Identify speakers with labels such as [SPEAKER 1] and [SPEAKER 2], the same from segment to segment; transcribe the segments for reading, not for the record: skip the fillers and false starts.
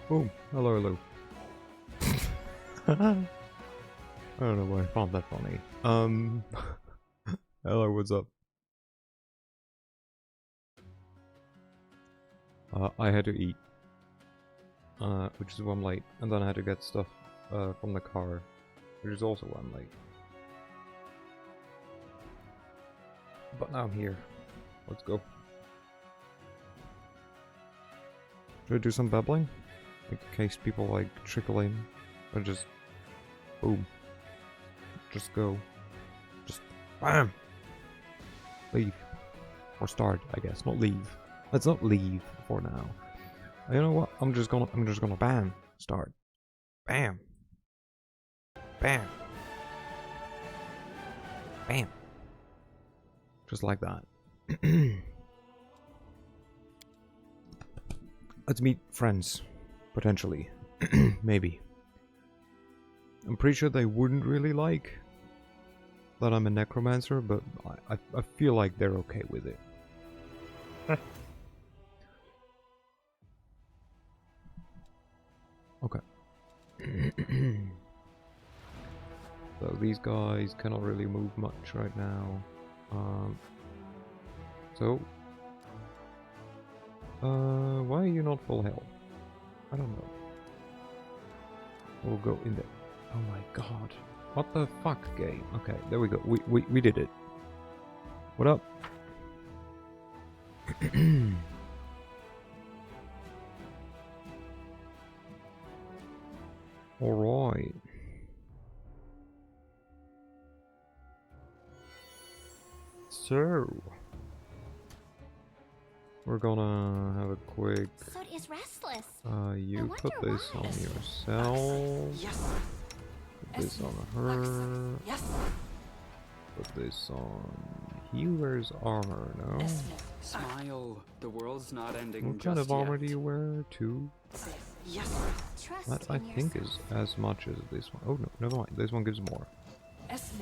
[SPEAKER 1] Boom. Hello, hello. I don't know why I found that funny. Hello, what's up? I had to eat. Which is why I'm late. And then I had to get stuff from the car, which is also why I'm late. But now I'm here. Let's go. Should I do some babbling? In case people like trickle in? Or just... boom. Just go. Just... BAM! Leave. Or start, I guess. Not leave. Let's not leave for now. You know what? I'm just gonna BAM! Start. BAM! BAM! BAM! Just like that. Let's meet friends. Potentially. Maybe. I'm pretty sure they wouldn't really like that I'm a necromancer, but I feel like they're okay with it. Okay. So these guys cannot really move much right now. Why are you not full health? I don't know. We'll go in there. Oh my god. What the fuck, game? Okay, there we go. We did it. What up? Alright. So we're gonna have a quick
[SPEAKER 2] Soot is restless.
[SPEAKER 1] you put this on yourself.
[SPEAKER 3] Yes.
[SPEAKER 1] Put this on her.
[SPEAKER 3] Yes.
[SPEAKER 1] Put this on healer's armor, no?
[SPEAKER 3] Smile. The world's not ending.
[SPEAKER 1] What kind of armor do you wear? 2?
[SPEAKER 3] Yes.
[SPEAKER 2] Trust
[SPEAKER 1] That I
[SPEAKER 2] in
[SPEAKER 1] think
[SPEAKER 2] yourself.
[SPEAKER 1] is as much as this one. Oh no, never mind. This one gives more.
[SPEAKER 3] Yes.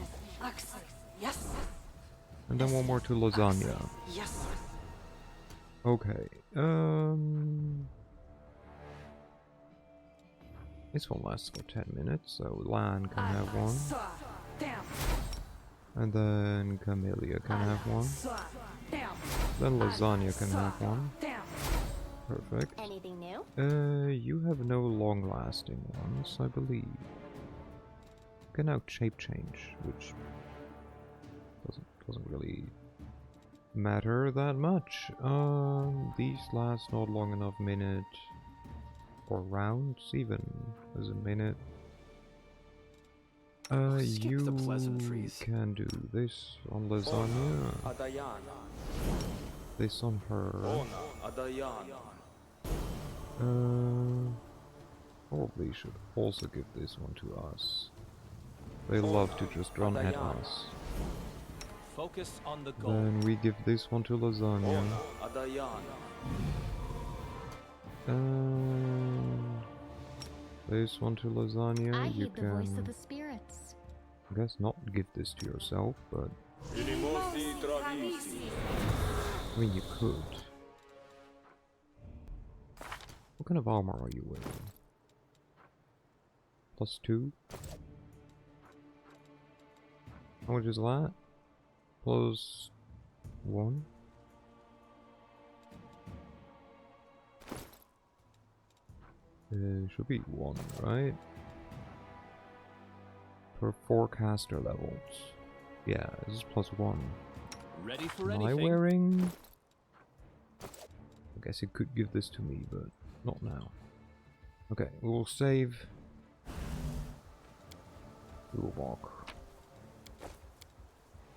[SPEAKER 1] And then one more to lasagna.
[SPEAKER 3] Yes.
[SPEAKER 1] Okay. This one lasts for 10 minutes, so Lan can have one. And then Camellia can have one. Then lasagna can have one. Perfect.
[SPEAKER 2] Anything new?
[SPEAKER 1] You have no long-lasting ones, I believe. You can now shape change, which doesn't really matter that much. These last not long enough minute or rounds even as a minute. You
[SPEAKER 3] the pleasantries.
[SPEAKER 1] can do this on lasagna, this on her. Probably should also give this one to us. They love to just run at us.
[SPEAKER 4] Focus on the goal.
[SPEAKER 1] Then we give this one to lasagna. This one to lasagna.
[SPEAKER 2] I
[SPEAKER 1] You
[SPEAKER 2] heed the voice of
[SPEAKER 1] can,
[SPEAKER 2] the spirits.
[SPEAKER 1] I guess, not give this to yourself, but I mean you could. What kind of armor are you wearing? +2? How much is that? +1? Should be 1, right? Per 4 caster levels. Yeah, this is +1.
[SPEAKER 4] Ready for
[SPEAKER 1] Am
[SPEAKER 4] anything?
[SPEAKER 1] I wearing? I guess it could give this to me, but not now. Okay, we will save. We will walk.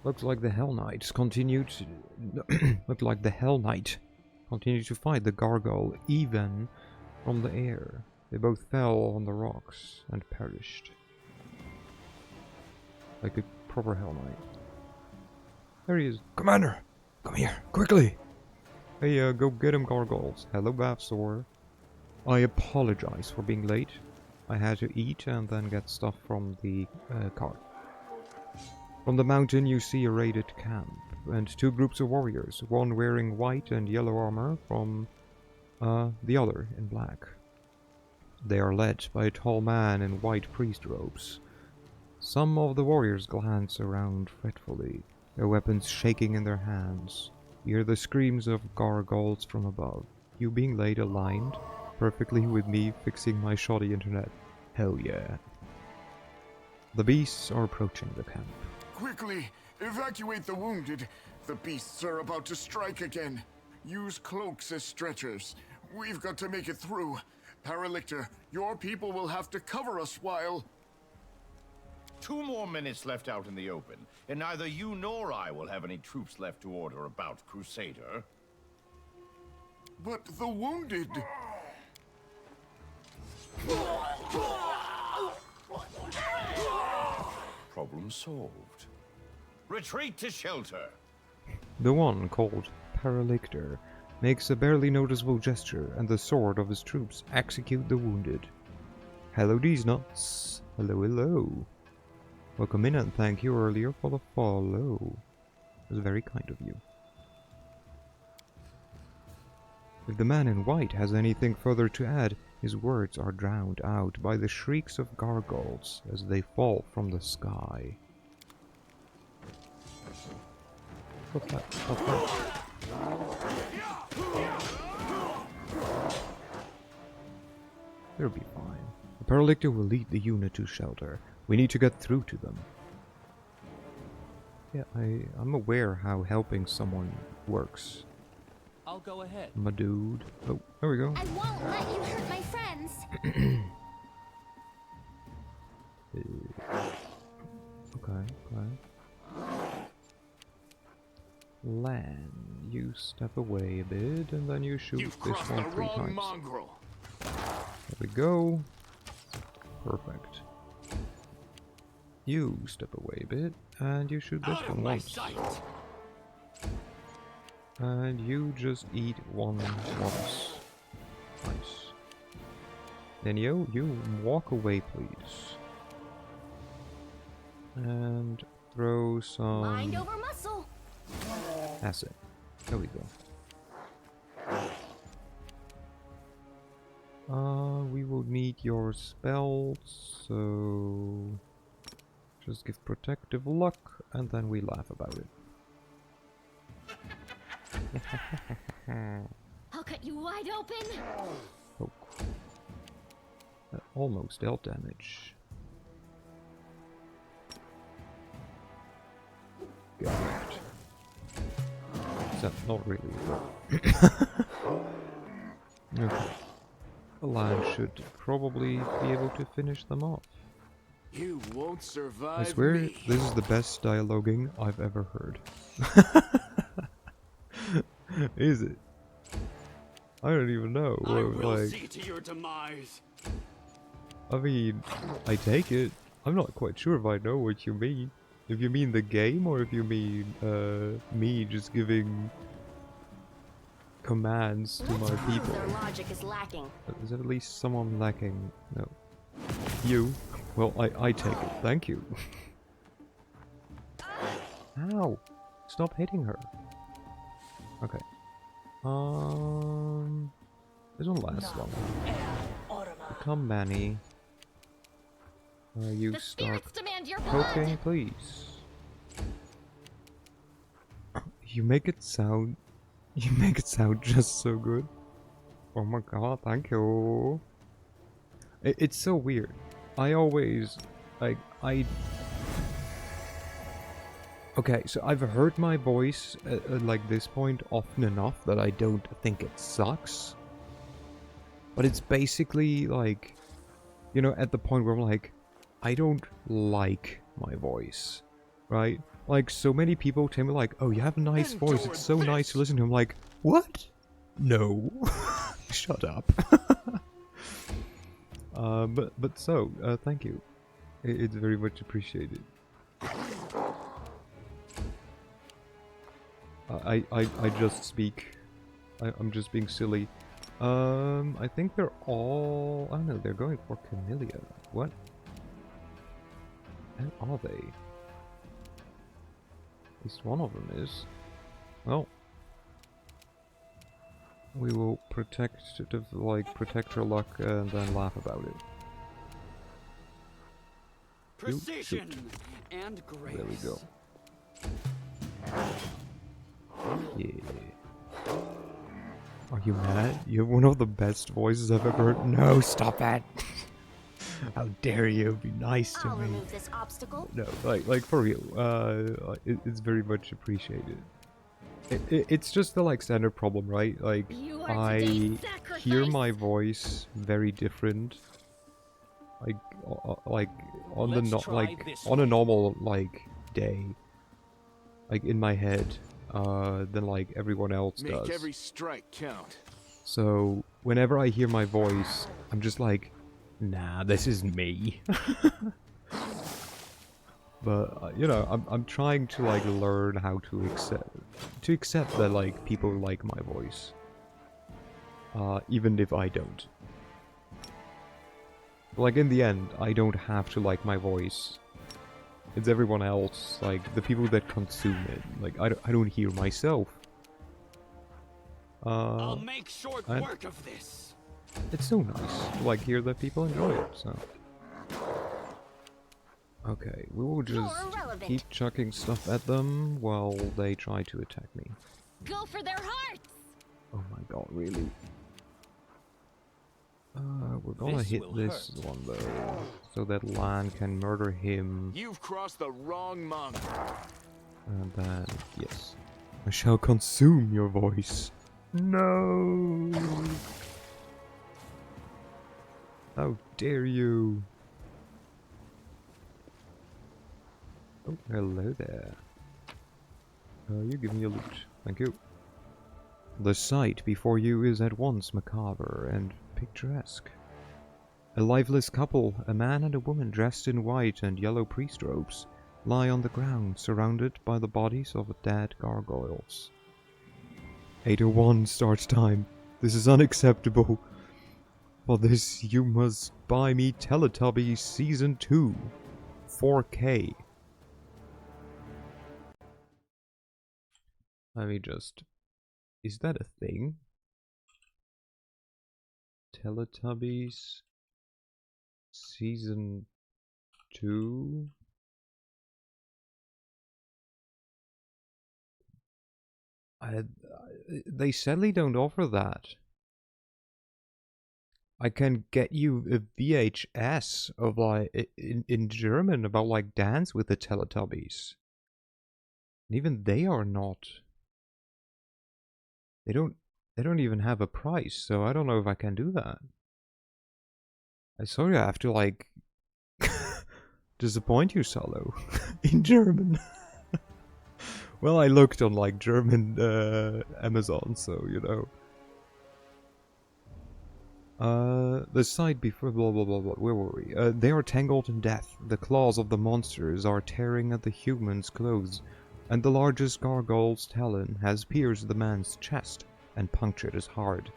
[SPEAKER 1] Looks like the Hellknights continued. Looked like the Hellknight continued to fight the gargoyle even from the air. They both fell on the rocks and perished. Like a proper Hellknight. There he is. Commander! Come here, quickly! Hey, go get him, gargoyles. Hello, Bavsor. I apologize for being late. I had to eat and then get stuff from the cart. From the mountain you see a raided camp and 2 groups of warriors, one wearing white and yellow armor from the other in black. They are led by a tall man in white priest robes. Some of the warriors glance around fretfully, their weapons shaking in their hands. You hear the screams of gargoyles from above. You being laid aligned perfectly with me fixing my shoddy internet. Hell yeah. The beasts are approaching the camp.
[SPEAKER 5] Quickly, evacuate the wounded. The beasts are about to strike again. Use cloaks as stretchers. We've got to make it through. Paralictor, your people will have to cover us while...
[SPEAKER 6] 2 more minutes left out in the open, and neither you nor I will have any troops left to order about, Crusader.
[SPEAKER 5] But the wounded...
[SPEAKER 6] Problem solved. Retreat to shelter.
[SPEAKER 1] The one called Paralictor makes a barely noticeable gesture, and the sword of his troops execute the wounded. Hello, these nuts. Hello, hello. Welcome in and thank you earlier for the follow. It was very kind of you. If the man in white has anything further to add, his words are drowned out by the shrieks of gargoyles as they fall from the sky. What's that? What's that? They'll be fine. The Paralictor will lead the unit to shelter. We need to get through to them. Yeah, I'm aware how helping someone works.
[SPEAKER 4] I'll go ahead.
[SPEAKER 1] My dude. Oh, there we go.
[SPEAKER 2] I won't let you hurt my friends.
[SPEAKER 1] Okay. Lan, you step away a bit, and then you shoot
[SPEAKER 5] You've
[SPEAKER 1] this
[SPEAKER 5] crossed
[SPEAKER 1] one
[SPEAKER 5] the
[SPEAKER 1] 3
[SPEAKER 5] wrong
[SPEAKER 1] times.
[SPEAKER 5] mongrel.
[SPEAKER 1] There we go. Perfect. You step away a bit, and you shoot this one once. And you just eat one once. Nice. Then you walk away, please. And throw some
[SPEAKER 2] Mind over muscle.
[SPEAKER 1] acid. There we go. We will need your spells, so just give protective luck, and then we laugh about it.
[SPEAKER 2] I'll cut you wide open.
[SPEAKER 1] Oh, that almost dealt damage. Get wrecked. Except not really. Okay. The lad should probably be able to finish them off.
[SPEAKER 5] You won't survive
[SPEAKER 1] I swear,
[SPEAKER 5] me.
[SPEAKER 1] this is the best dialoguing I've ever heard. Is it? I don't even know.
[SPEAKER 7] I will
[SPEAKER 1] Like,
[SPEAKER 7] see to your demise.
[SPEAKER 1] I mean, I take it. I'm not quite sure if I know what you mean. If you mean the game, or if you mean me just giving commands to my people.
[SPEAKER 2] Their logic is lacking.
[SPEAKER 1] Is there at least someone lacking? No. You? Well, I take it. Thank you. Ow! Stop hitting her. Okay. This won't last long. Come, Manny. You
[SPEAKER 2] The
[SPEAKER 1] start
[SPEAKER 2] spirits demand your blood.
[SPEAKER 1] poking, please. You make it sound just so good. Oh my god, thank you. It's so weird. I always, like, okay, so I've heard my voice at like this point often enough that I don't think it sucks. But it's basically like, you know, at the point where I'm like, I don't like my voice, right? Like, so many people tell me like, oh, you have a nice voice, it's so nice to listen to. I'm like, what? No. Shut up. Thank you. It's very much appreciated. I just speak. I'm just being silly. I think they're all... I don't know, they're going for Camellia. What? Where are they? At least one of them is. Well. We will protect her luck and then laugh about it.
[SPEAKER 3] Precision and grace.
[SPEAKER 1] There we go. Yeah. Are you mad? You have one of the best voices I've ever heard. No, stop that! How dare you be nice to
[SPEAKER 2] I'll
[SPEAKER 1] me?
[SPEAKER 2] remove this obstacle.
[SPEAKER 1] No, like for real. It's very much appreciated. It's just the like standard problem, right? Like
[SPEAKER 2] You are
[SPEAKER 1] I
[SPEAKER 2] today's
[SPEAKER 1] hear
[SPEAKER 2] sacrifice.
[SPEAKER 1] my voice very different. Like on the
[SPEAKER 4] Let's try
[SPEAKER 1] like
[SPEAKER 4] this
[SPEAKER 1] on a
[SPEAKER 4] one.
[SPEAKER 1] normal like day, like in my head, than like everyone else
[SPEAKER 5] Make
[SPEAKER 1] does.
[SPEAKER 5] every strike count.
[SPEAKER 1] So whenever I hear my voice, I'm just like, nah, this is me. But you know, I'm trying to like learn how to accept that like people like my voice, even if I don't. Like in the end, I don't have to like my voice. It's everyone else, like the people that consume it. Like I don't hear myself.
[SPEAKER 3] I'll make short
[SPEAKER 1] I-
[SPEAKER 3] work of this.
[SPEAKER 1] It's so nice to like hear that people enjoy it. So. Okay, we will just
[SPEAKER 2] irrelevant.
[SPEAKER 1] keep chucking stuff at them while they try to attack me.
[SPEAKER 2] Go for their hearts.
[SPEAKER 1] Oh my god, really? We're gonna
[SPEAKER 4] This
[SPEAKER 1] hit
[SPEAKER 4] will
[SPEAKER 1] this
[SPEAKER 4] hurt.
[SPEAKER 1] one though, so that Lan can murder him,
[SPEAKER 5] You've crossed the wrong monk.
[SPEAKER 1] and then, yes. I shall consume your voice. No! How dare you! Oh, hello there. You give me a loot. Thank you. The sight before you is at once macabre and picturesque. A lifeless couple, a man and a woman dressed in white and yellow priest robes, lie on the ground, surrounded by the bodies of dead gargoyles. 8:01 start time. This is unacceptable. For this, you must buy me Teletubbies Season 2. 4K. Let me just... Is that a thing? Teletubbies Season 2? They sadly don't offer that. I can get you a VHS of like in German about like Dance with the Teletubbies. And even they are not. They don't even have a price, so I don't know if I can do that. I'm sorry I have to like disappoint you, Salo. In German. Well, I looked on like German Amazon, so you know. The sight before blah blah blah blah. Where were we? They are tangled in death. The claws of the monsters are tearing at the humans' clothes, and the largest gargoyle's talon has pierced the man's chest and punctured his heart.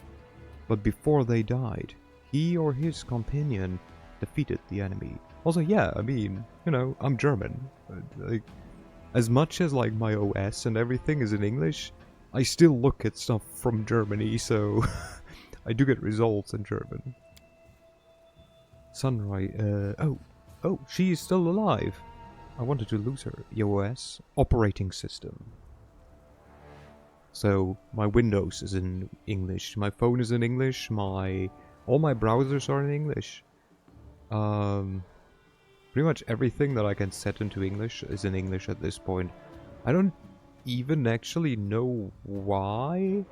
[SPEAKER 1] But before they died, he or his companion defeated the enemy. Also, yeah, I mean, you know, I'm German. Like, as much as like my OS and everything is in English, I still look at stuff from Germany, so I do get results in German. Sunrise. Oh, she is still alive. I wanted to lose her. OS operating system. So my Windows is in English, my phone is in English, all my browsers are in English. Pretty much everything that I can set into English is in English at this point. I don't even actually know why.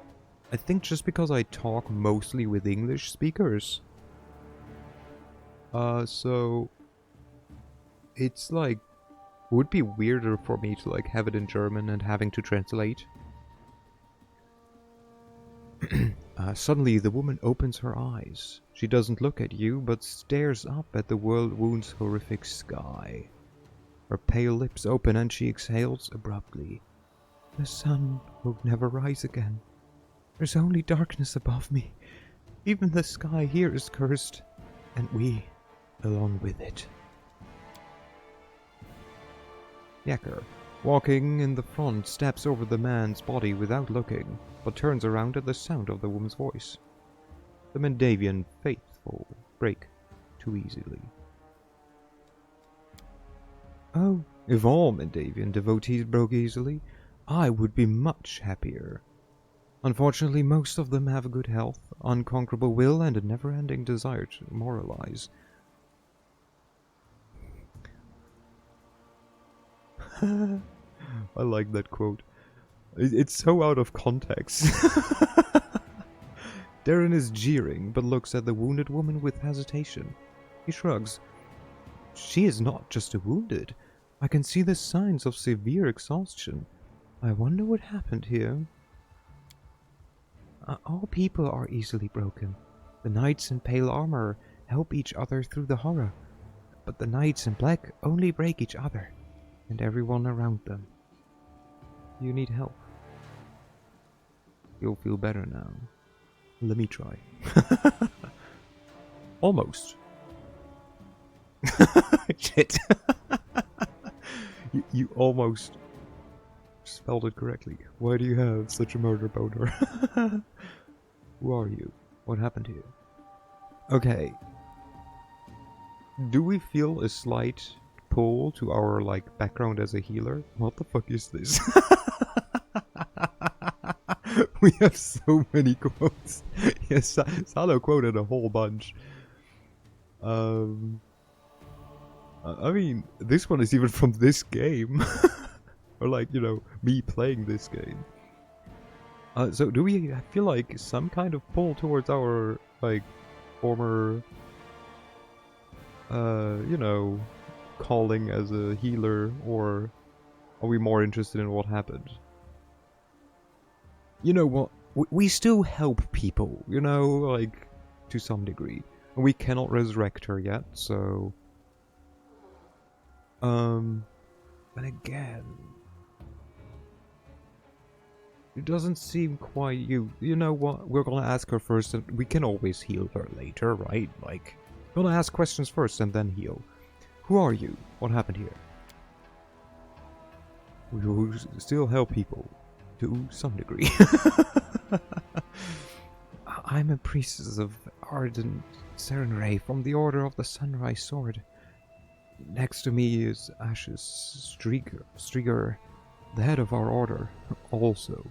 [SPEAKER 1] I think just because I talk mostly with English speakers. So it's like, would be weirder for me to like have it in German and having to translate. Suddenly the woman opens her eyes. She doesn't look at you, but stares up at the world wound's horrific sky. Her pale lips open and she exhales abruptly. The sun will never rise again. There's only darkness above me. Even the sky here is cursed, and we, along with it. Yacker. Walking in the front, steps over the man's body without looking, but turns around at the sound of the woman's voice. The Mendavian faithful break too easily. Oh, if all Mendavian devotees broke easily, I would be much happier. Unfortunately, most of them have good health, unconquerable will, and a never-ending desire to moralize. I like that quote. It's so out of context. Darren is jeering, but looks at the wounded woman with hesitation. He shrugs. She is not just wounded. I can see the signs of severe exhaustion. I wonder what happened here. All people are easily broken. The knights in pale armor help each other through the horror, but the knights in black only break each other and everyone around them. You need help. You'll feel better now. Let me try. Almost. Shit. You almost spelled it correctly. Why do you have such a murder boner? Who are you? What happened here? Okay. Do we feel a slight pull to our, like, background as a healer? What the fuck is this? We have so many quotes. Yes, Salo quoted a whole bunch. I mean, this one is even from this game. Or like, you know, me playing this game. So do we feel like some kind of pull towards our, like, former, you know, calling as a healer, or are we more interested in what happened? You know what? We still help people, you know, like, to some degree. And we cannot resurrect her yet, so... But again... It doesn't seem quite you. You know what? We're gonna ask her first, and we can always heal her later, right? Like, we're gonna ask questions first and then heal. Who are you? What happened here? We still help people. To some degree. I'm a priestess of ardent Serenray from the Order of the Sunrise Sword. Next to me is Ashes Strieger, the head of our order, also.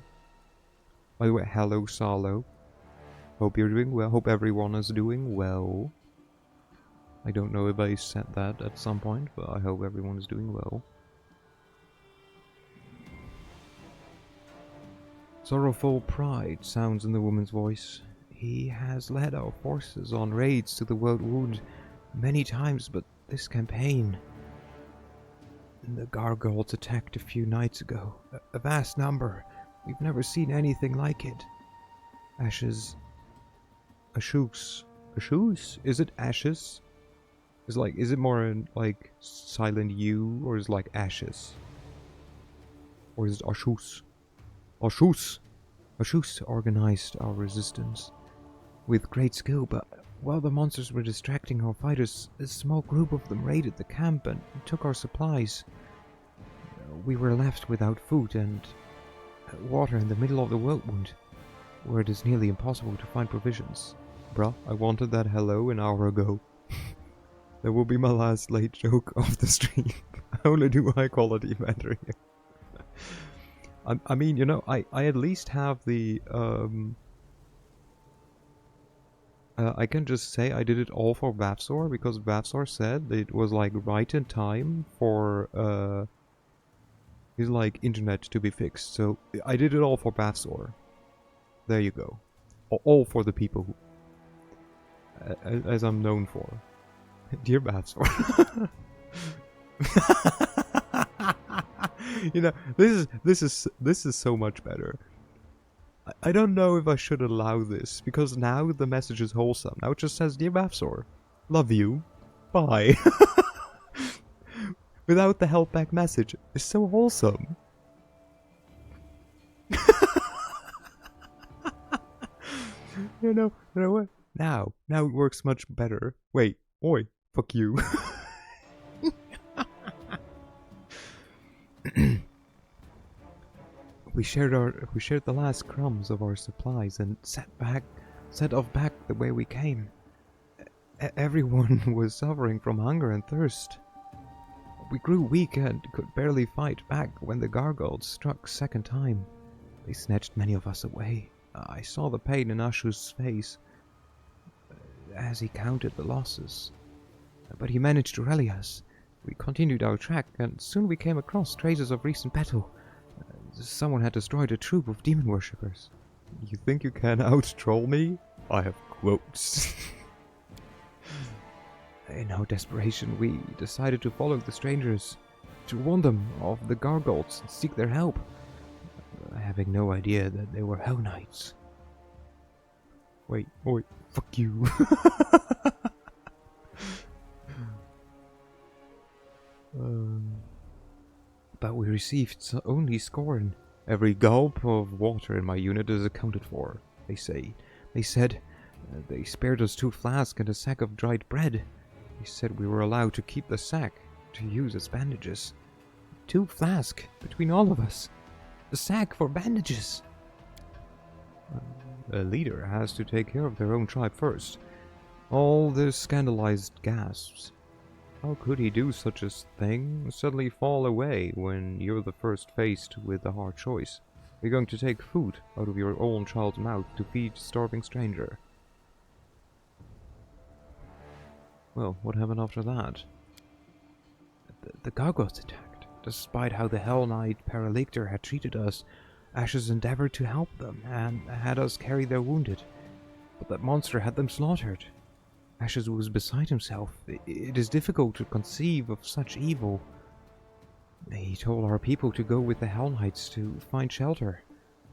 [SPEAKER 1] By the way, hello Salo. Hope you're doing well. Hope everyone is doing well. I don't know if I said that at some point, but I hope everyone is doing well. Sorrowful pride sounds in the woman's voice. He has led our forces on raids to the World Wound many times, but this campaign... The gargoyles attacked a few nights ago. A vast number. We've never seen anything like it. Ashes... Ashes? Is it ashes? Is it more in, like, silent U, or is it like ashes? Or is it Ashus? Ashus organized our resistance with great skill, but while the monsters were distracting our fighters, a small group of them raided the camp and took our supplies. We were left without food and water in the middle of the Whirlwind, where it is nearly impossible to find provisions. Bruh, I wanted that hello an hour ago. That will be my last late joke of the stream. I only do high quality mattering. I mean, you know, I at least have the, I can just say I did it all for Vavsor, because Vavsor said that it was, like, right in time for, his, like, internet to be fixed. So, I did it all for Vavsor. There you go. All for the people who, as I'm known for. Dear Vavsor. You know, this is so much better. I don't know if I should allow this, because now the message is wholesome. Now it just says, Dear Vavsor, love you, bye. Without the help back message, it's so wholesome. You know what? Now it works much better. Wait, oi, fuck you. We shared the last crumbs of our supplies and set off back the way we came. Everyone was suffering from hunger and thirst. We grew weak and could barely fight back when the gargoyles struck second time. They snatched many of us away. I saw the pain in Ashu's face as he counted the losses. But he managed to rally us. We continued our track, and soon we came across traces of recent battle. Someone had destroyed a troop of demon worshippers. You think you can out-troll me? I have quotes. In our desperation, we decided to follow the strangers, to warn them of the gargoyles and seek their help, having no idea that they were Hellknights. Wait, fuck you. But we received only scorn. Every gulp of water in my unit is accounted for, they say. They said they spared us 2 flasks and a sack of dried bread. They said we were allowed to keep the sack to use as bandages. 2 flasks between all of us. The sack for bandages. A leader has to take care of their own tribe first. All the scandalized gasps. How could he do such a thing? Suddenly fall away when you're the first faced with a hard choice. You're going to take food out of your own child's mouth to feed a starving stranger. Well, what happened after that? The gargoyles attacked. Despite how the Hell Knight Paralictor had treated us, Ashes endeavored to help them and had us carry their wounded. But that monster had them slaughtered. Ashes was beside himself. It is difficult to conceive of such evil. He told our people to go with the Hellknights to find shelter,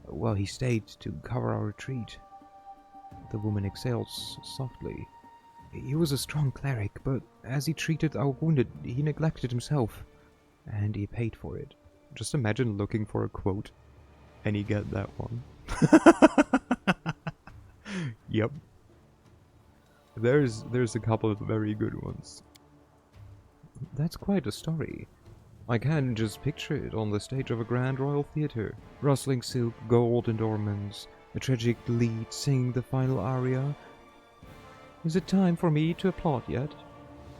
[SPEAKER 1] while he stayed to cover our retreat. The woman exhaled softly. He was a strong cleric, but as he treated our wounded, he neglected himself, and he paid for it. Just imagine looking for a quote, and you get that one. Yep. There's a couple of very good ones. That's quite a story. I can just picture it on the stage of a grand royal theatre. Rustling silk, gold and ornaments, a tragic lead singing the final aria. Is it time for me to applaud yet?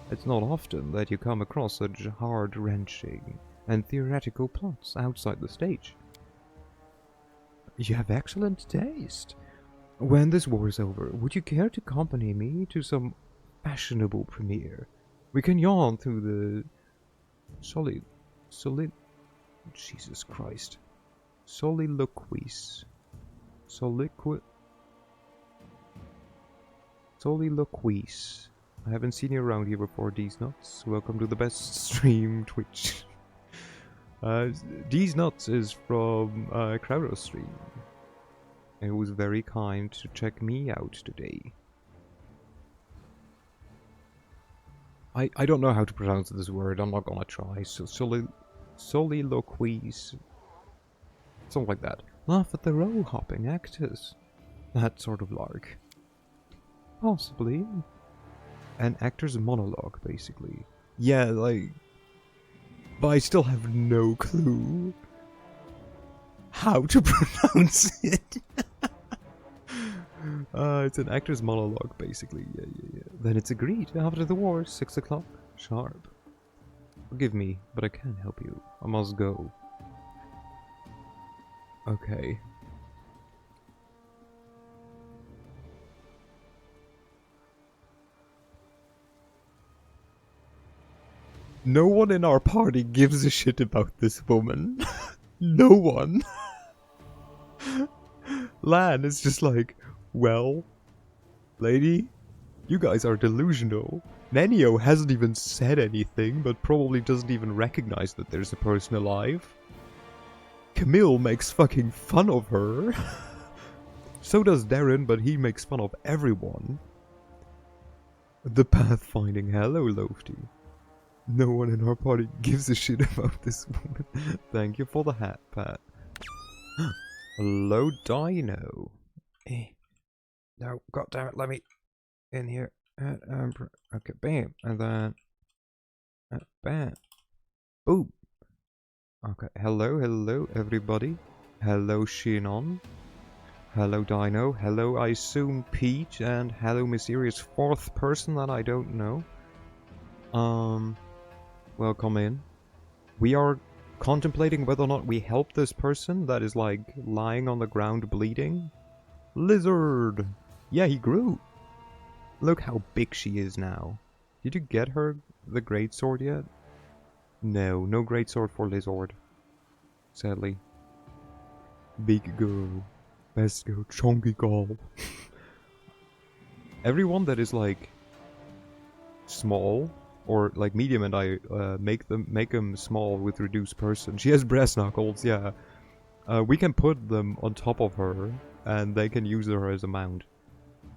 [SPEAKER 1] It's not often that you come across such heart-wrenching and theoretical plots outside the stage. You have excellent taste. When this war is over, would you care to accompany me to some fashionable premiere? We can yawn through the Jesus Christ. Soliloquies. I haven't seen you around here before, These Nuts. Welcome to the best stream, Twitch. These Nuts is from Crowder's stream. And he was very kind to check me out today. I don't know how to pronounce this word, I'm not gonna try. Soliloquies. Something like that. Laugh at the row-hopping actors. That sort of lark. Possibly. An actor's monologue, basically. Yeah, like... But I still have no clue how to pronounce it. It's an actor's monologue, basically. Yeah. Then it's agreed. After the war, 6 o'clock, sharp. Forgive me, but I can't help you. I must go. Okay. No one in our party gives a shit about this woman. No one. Lan is just like, well, lady, you guys are delusional. Nenio hasn't even said anything, but probably doesn't even recognize that there's a person alive. Camille makes fucking fun of her. So does Darren, but he makes fun of everyone. The pathfinding, hello Lofty. No one in our party gives a shit about this woman. Thank you for the hat, Pat. Hello, Dino. No, goddammit, let me in here. Okay, bam, and then bam, boom. Okay, hello, everybody. Hello Shinon. Hello Dino. Hello I assume Pete, and hello mysterious fourth person that I don't know. Welcome in. We are contemplating whether or not we help this person that is like lying on the ground bleeding. Lizard! Yeah, he grew. Look how big she is now. Did you get her the greatsword yet? No, no greatsword for Lizard. Sadly. Big girl. Best girl. Chunky girl. Everyone that is like small or like medium, and I make them small with reduced person. She has brass knuckles, yeah. We can put them on top of her and they can use her as a mount.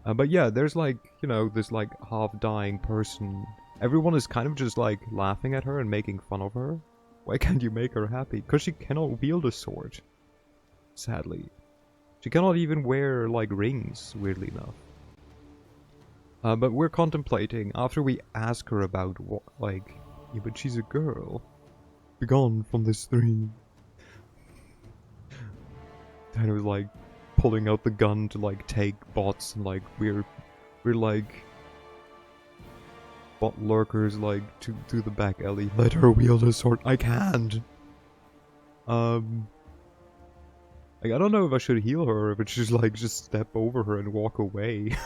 [SPEAKER 1] But yeah, there's like, you know, this like half-dying person. Everyone is kind of just like laughing at her and making fun of her. Why can't you make her happy? Because she cannot wield a sword. Sadly. She cannot even wear like rings, weirdly enough. But we're contemplating, after we ask her about what, like, yeah, but she's a girl. Be gone from this stream. And it was like pulling out the gun to like take bots, and like we're like bot lurkers like to the back alley. Let her wield a sword. I can't. Like, I don't know if I should heal her, or if it's just like just step over her and walk away.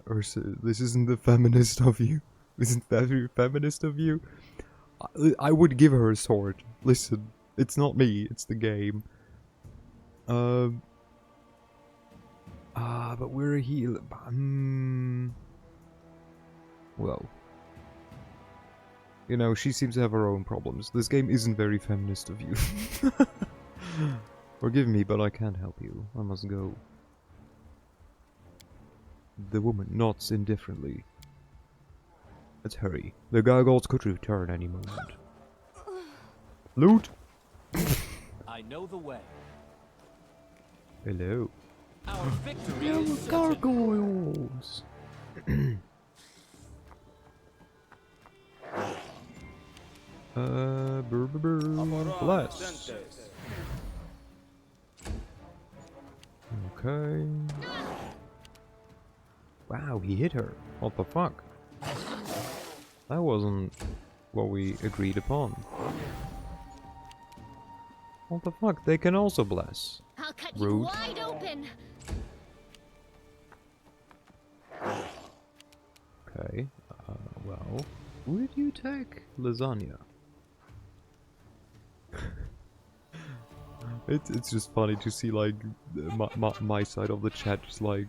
[SPEAKER 1] Ursa, this isn't the feminist of you. Isn't that very feminist of you? I would give her a sword. Listen, it's not me, it's the game. But we're a healer. Well. You know, she seems to have her own problems. This game isn't very feminist of you. Forgive me, but I can't help you. I must go. The woman nods indifferently. Let's hurry. The gargoyles could return any moment. Loot!
[SPEAKER 4] I know the way.
[SPEAKER 1] Hello.
[SPEAKER 4] Our victory is certain.
[SPEAKER 1] Gargoyles! Bless. Okay. Wow, he hit her. What the fuck? That wasn't what we agreed upon. What the fuck? They can also bless.
[SPEAKER 2] I'll cut
[SPEAKER 1] Rude.
[SPEAKER 2] you wide open.
[SPEAKER 1] Okay. Well, who did you take? Lasagna. It's just funny to see like my side of the chat just like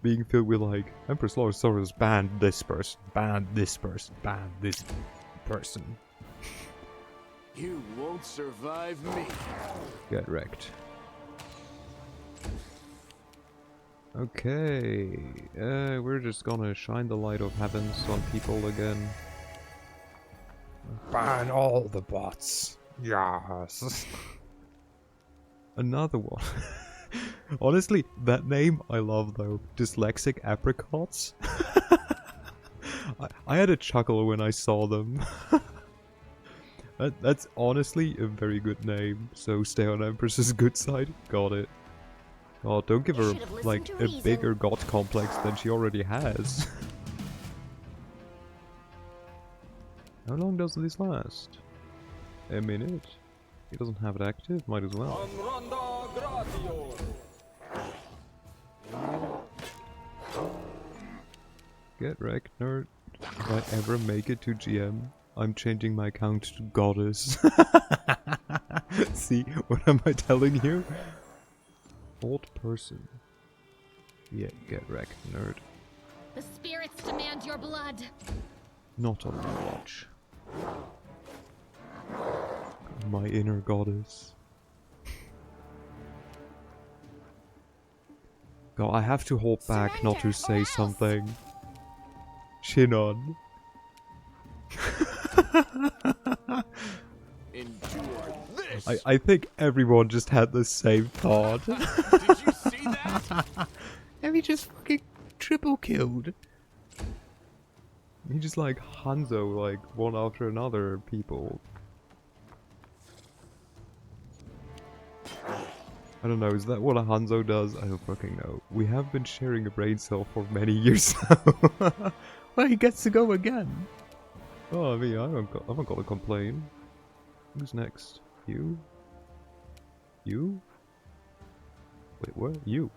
[SPEAKER 1] being filled with like Empress Lorosaurus banned this person, banned this person, banned this person.
[SPEAKER 7] You won't survive me.
[SPEAKER 1] Get wrecked. Okay, we're just gonna shine the light of heavens on people again. Ban all the bots. Yes. Another one. Honestly, that name I love though. Dyslexic apricots. I had a chuckle when I saw them. That's honestly a very good name. So stay on Empress's good side. Got it. Oh, don't give her like a bigger god complex than she already has. How long does this last? A minute? He doesn't have it active, might as well. Get wrecked, nerd. If I ever make it to GM, I'm changing my account to goddess. See, what am I telling you? Old person. Yeah, get wrecked, nerd.
[SPEAKER 2] The spirits demand your blood.
[SPEAKER 1] Not on my watch. My inner goddess. God, I have to hold back not to say something. Shinon.
[SPEAKER 7] Endure this.
[SPEAKER 1] I think everyone just had the same thought.
[SPEAKER 7] Did you see that?
[SPEAKER 1] And he just fucking triple killed. He just like Hanzo like one after another people. I don't know, is that what a Hanzo does? I don't fucking know. We have been sharing a brain cell for many years now. Well, he gets to go again. Oh, I mean, I'm not gonna complain. Who's next? You? You? Wait, what? You?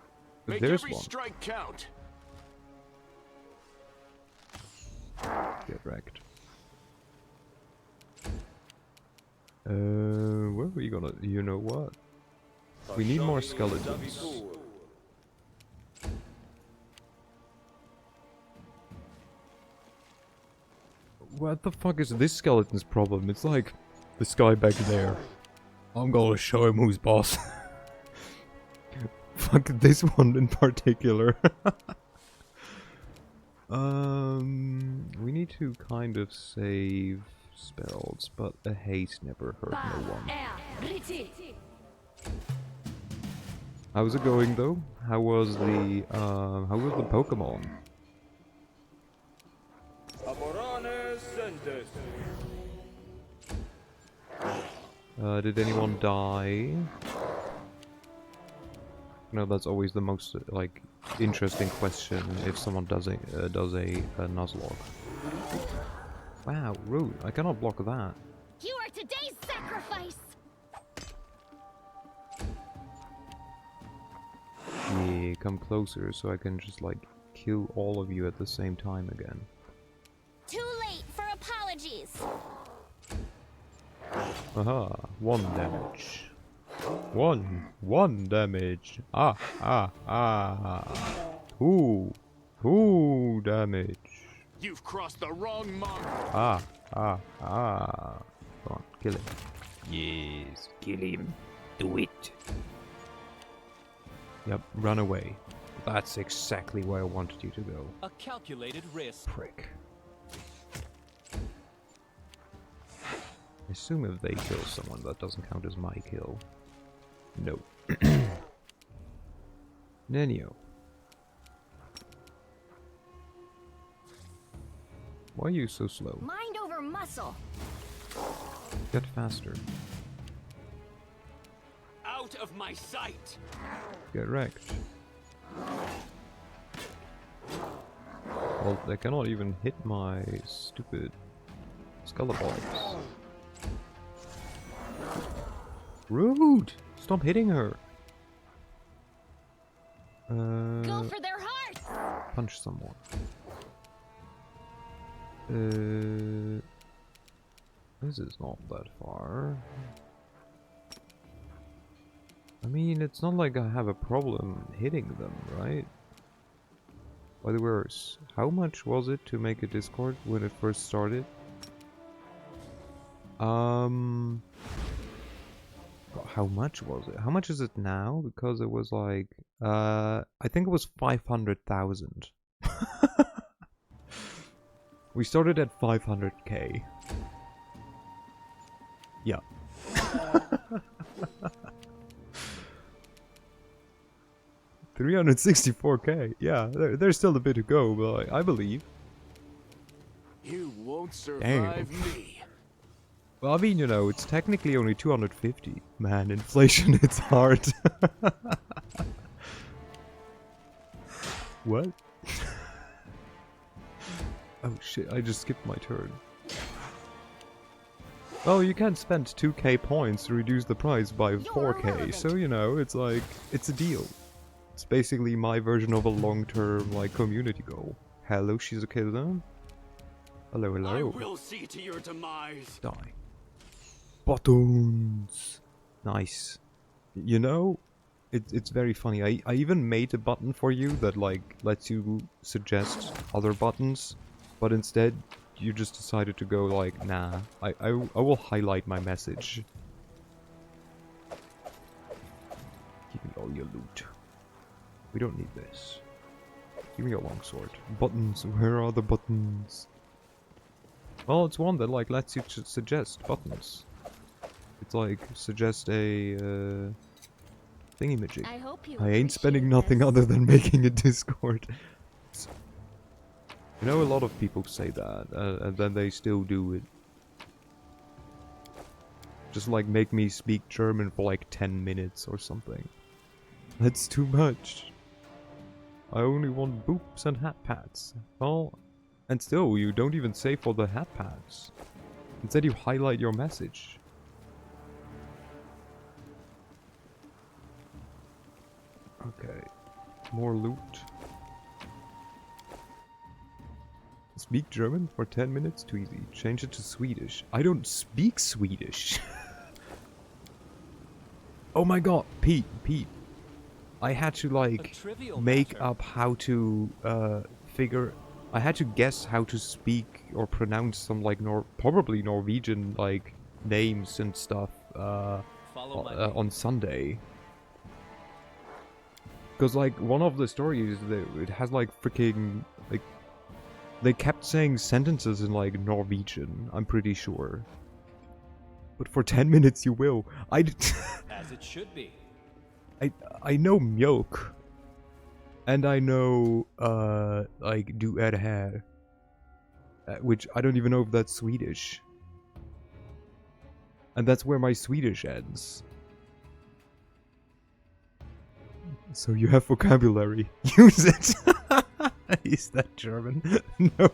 [SPEAKER 1] But
[SPEAKER 7] Make
[SPEAKER 1] there's
[SPEAKER 7] every
[SPEAKER 1] one.
[SPEAKER 7] strike count.
[SPEAKER 1] Get wrecked. Where are we gonna... You know what? We need more skeletons. What the fuck is this skeleton's problem? It's like this guy back there. I'm gonna show him who's boss. Fuck this one in particular. We need to kind of save spells, but a haste never hurt no one. How's it going though? How was the Pokemon? Did anyone die? No, that's always the most like interesting question if someone does a Nuzlocke. Wow, rude! I cannot block that.
[SPEAKER 2] You are today's sacrifice.
[SPEAKER 1] Yeah, come closer so I can just like kill all of you at the same time again.
[SPEAKER 2] Too late for apologies.
[SPEAKER 1] Aha, 1 damage. One damage. Ah. 2 damage.
[SPEAKER 7] You've crossed the wrong mark.
[SPEAKER 1] Come on, kill him. Yes, kill him. Do it. Yep, run away. That's exactly where I wanted you to go.
[SPEAKER 4] A calculated risk.
[SPEAKER 1] Prick. I assume if they kill someone, that doesn't count as my kill. No. Nenio. Why are you so slow?
[SPEAKER 2] Mind over muscle.
[SPEAKER 1] Get faster.
[SPEAKER 3] Out of my sight.
[SPEAKER 1] Get wrecked. Well, they cannot even hit my stupid Skeletons. Rude! Stop hitting her!
[SPEAKER 2] Go for their hearts.
[SPEAKER 1] Punch someone. This is not that far. I mean, it's not like I have a problem hitting them, right? By the way, how much was it to make a Discord when it first started? How much was it? How much is it now? Because it was like, I think it was 500,000. We started at 500k. Yeah. $364k. Yeah, there's still a bit to go, but I believe.
[SPEAKER 7] You won't survive me.
[SPEAKER 1] Well, I mean, you know, it's technically only 250. Man, inflation, it's hard. What? Oh shit, I just skipped my turn. Well, you can spend 2k points to reduce the price by 4k, so you know, it's like, it's a deal. It's basically my version of a long-term, like, community goal. Hello, Shizuka. Hello, hello.
[SPEAKER 3] I will see to your demise.
[SPEAKER 1] Die. Buttons! Nice. You know, it's very funny. I even made a button for you that, like, lets you suggest other buttons, but instead, you just decided to go like, nah, I will highlight my message. Give me all your loot. We don't need this. Give me your longsword. Buttons, where are the buttons? Well, it's one that like lets you suggest buttons. It's like suggest a thingy-majig.
[SPEAKER 2] I hope you
[SPEAKER 1] I ain't spending
[SPEAKER 2] appreciate
[SPEAKER 1] nothing
[SPEAKER 2] this.
[SPEAKER 1] other than making a Discord. You know, a lot of people say that, and then they still do it. Just like make me speak German for like 10 minutes or something. That's too much. I only want boops and hat pads. Well, and still, you don't even say for the hat pads. Instead, you highlight your message. Okay. More loot. Speak German for 10 minutes? Too easy. Change it to Swedish. I don't speak Swedish. Oh my god, Pete. I had to like make up how to I had to guess how to speak or pronounce some like probably Norwegian like names and stuff on Sunday. Because like one of the stories, it has like freaking like they kept saying sentences in like Norwegian, I'm pretty sure. But for 10 minutes you will.
[SPEAKER 4] As it should be.
[SPEAKER 1] I know milk. And I know like du är här. Which I don't even know if that's Swedish. And that's where my Swedish ends. So you have vocabulary. Use it. Is that German? No.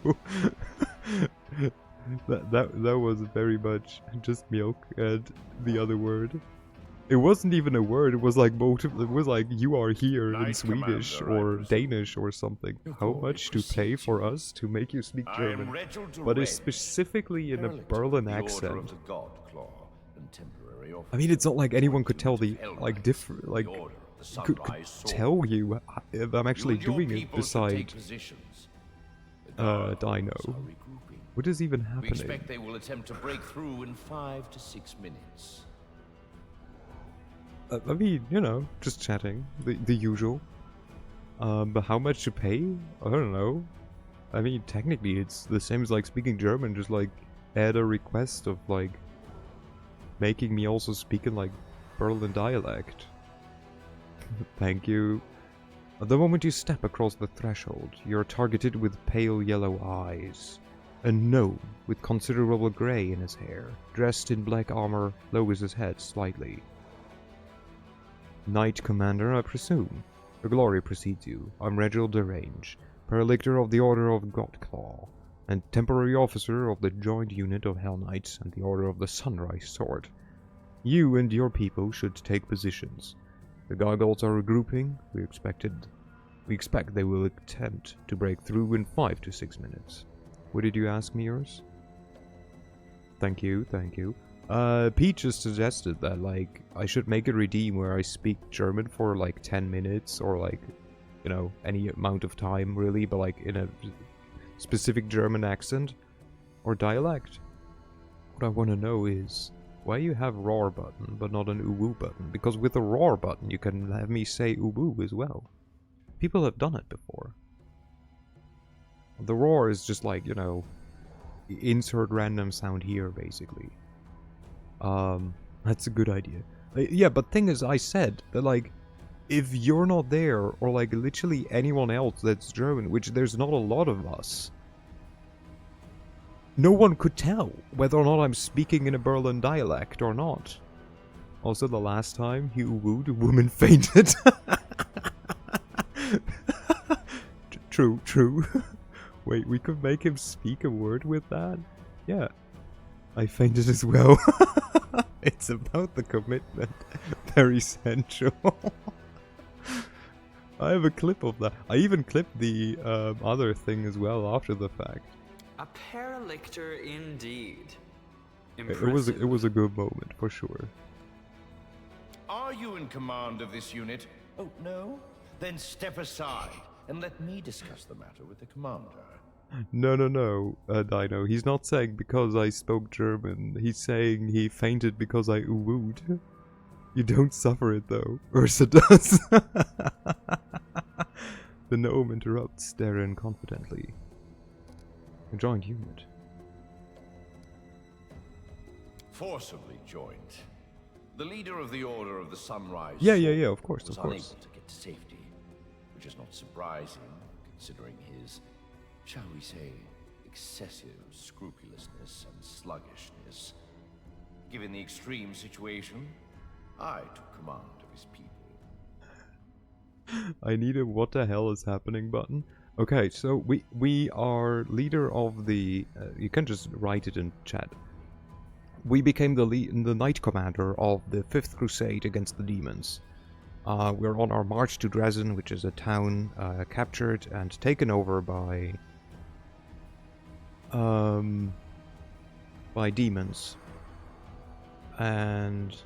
[SPEAKER 1] That was very much just milk and the other word. It wasn't even a word. It was like it was like you are here in Swedish or Danish or something. How much to pay for us to make you speak German? But it's specifically in a Berlin accent. I mean, it's not like anyone could tell the like different like could tell you if I'm actually doing it beside Dino. What is even happening?
[SPEAKER 6] We expect they will attempt to break through in 5 to 6 minutes.
[SPEAKER 1] I mean, you know, just chatting, the usual. But how much to pay? I don't know. I mean, technically it's the same as like speaking German, just like add a request of like making me also speak in like Berlin dialect. Thank you. The moment you step across the threshold, you're targeted with pale yellow eyes. A gnome with considerable grey in his hair, dressed in black armor, lowers his head slightly. Knight Commander, I presume. The glory precedes you. I'm Reginald Derange, Paralictor of the Order of Godclaw, and temporary officer of the joint unit of Hellknights and the Order of the Sunrise Sword. You and your people should take positions. The gargoyles are regrouping. We expect they will attempt to break through in 5 to 6 minutes. What did you ask me yours? Thank you. Pete just suggested that, like, I should make a redeem where I speak German for, like, 10 minutes, or, like, you know, any amount of time, really, but, like, in a specific German accent, or dialect. What I want to know is, why you have roar button, but not an uwu button? Because with a roar button, you can have me say uwu as well. People have done it before. The roar is just like, you know, insert random sound here, basically. That's a good idea. Yeah, but thing is, I said that, like, if you're not there, or, like, literally anyone else that's German, which there's not a lot of us, no one could tell whether or not I'm speaking in a Berlin dialect or not. Also, the last time he wooed, a woman fainted. True. Wait, we could make him speak a word with that? Yeah. I fainted as well. It's about the commitment. Very sensual. I have a clip of that. I even clipped the other thing as well after the fact.
[SPEAKER 8] A paralictor indeed.
[SPEAKER 1] It was a good moment for sure.
[SPEAKER 6] Are you in command of this unit? Oh, no? Then step aside and let me discuss the matter with the commander.
[SPEAKER 1] No, Dino. He's not saying because I spoke German. He's saying he fainted because I uwooed. You don't suffer it though. Ursa does. The gnome interrupts, staring confidently. A joint unit.
[SPEAKER 6] Forcibly joined. The leader of the Order of the Sunrise
[SPEAKER 1] Yeah, of course,
[SPEAKER 6] was unable to get to safety, which is not surprising, considering his shall we say, excessive scrupulousness and sluggishness. Given the extreme situation, I took command of his people.
[SPEAKER 1] I need a what the hell is happening button. Okay, so we are leader of the... you can just write it in chat. We became the knight commander of the 5th Crusade against the demons. We're on our march to Dresden, which is a town captured and taken over by demons. And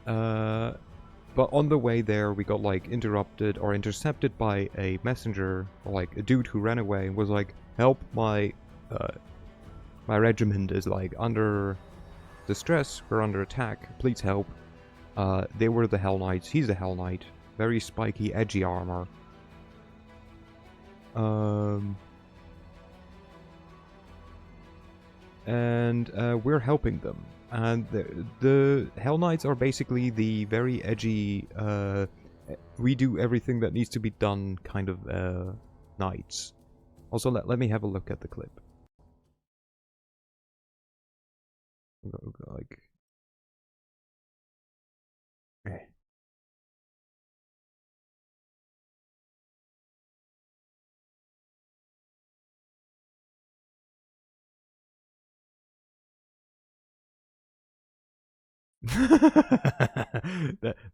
[SPEAKER 1] but on the way there we got like interrupted or intercepted by a messenger, or like a dude who ran away and was like, help, my regiment is like under distress, we're under attack, please help. They were the Hellknights, he's a Hellknight, very spiky, edgy armor. And we're helping them. And the Hellknights are basically the very edgy, we do everything that needs to be done kind of knights. Also, let me have a look at the clip. Like...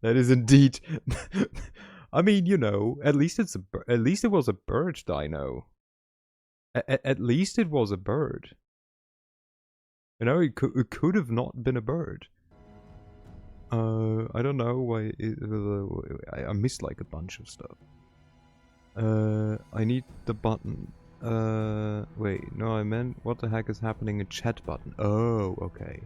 [SPEAKER 1] that is indeed. I mean, you know, at least it's at least it was a bird dino. At least it was a bird. You know, it could have not been a bird. I don't know why I missed like a bunch of stuff. I need the button. Wait, no, I meant what the heck is happening? A chat button. Oh, okay.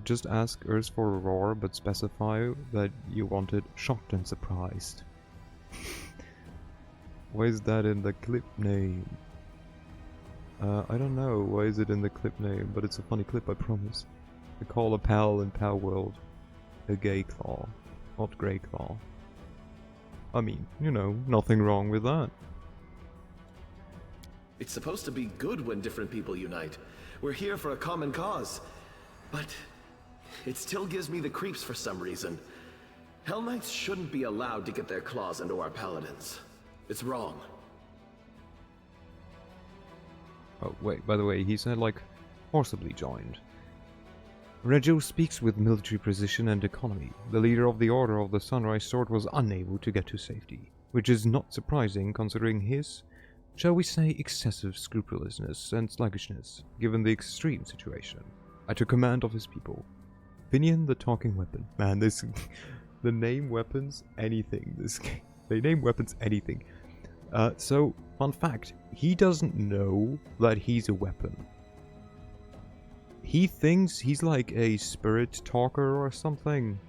[SPEAKER 1] Just ask Earth for a roar, but specify that you want it shocked and surprised. Why is that in the clip name? I don't know why is it in the clip name, but it's a funny clip, I promise. I call a pal in Pal World a gay claw, not grey claw. I mean, you know, nothing wrong with that.
[SPEAKER 9] It's supposed to be good when different people unite. We're here for a common cause. But it still gives me the creeps for some reason. Hellknights shouldn't be allowed to get their claws into our paladins. It's wrong.
[SPEAKER 1] Oh, wait, by the way, he said, like, forcibly joined. Reggio speaks with military precision and economy. The leader of the Order of the Sunrise Sword was unable to get to safety, which is not surprising considering his, shall we say, excessive scrupulousness and sluggishness, given the extreme situation. I took command of his people. Pinion the talking weapon. Man, this... the name weapons anything. They name weapons anything. So, fun fact, he doesn't know that he's a weapon. He thinks he's like a spirit talker or something.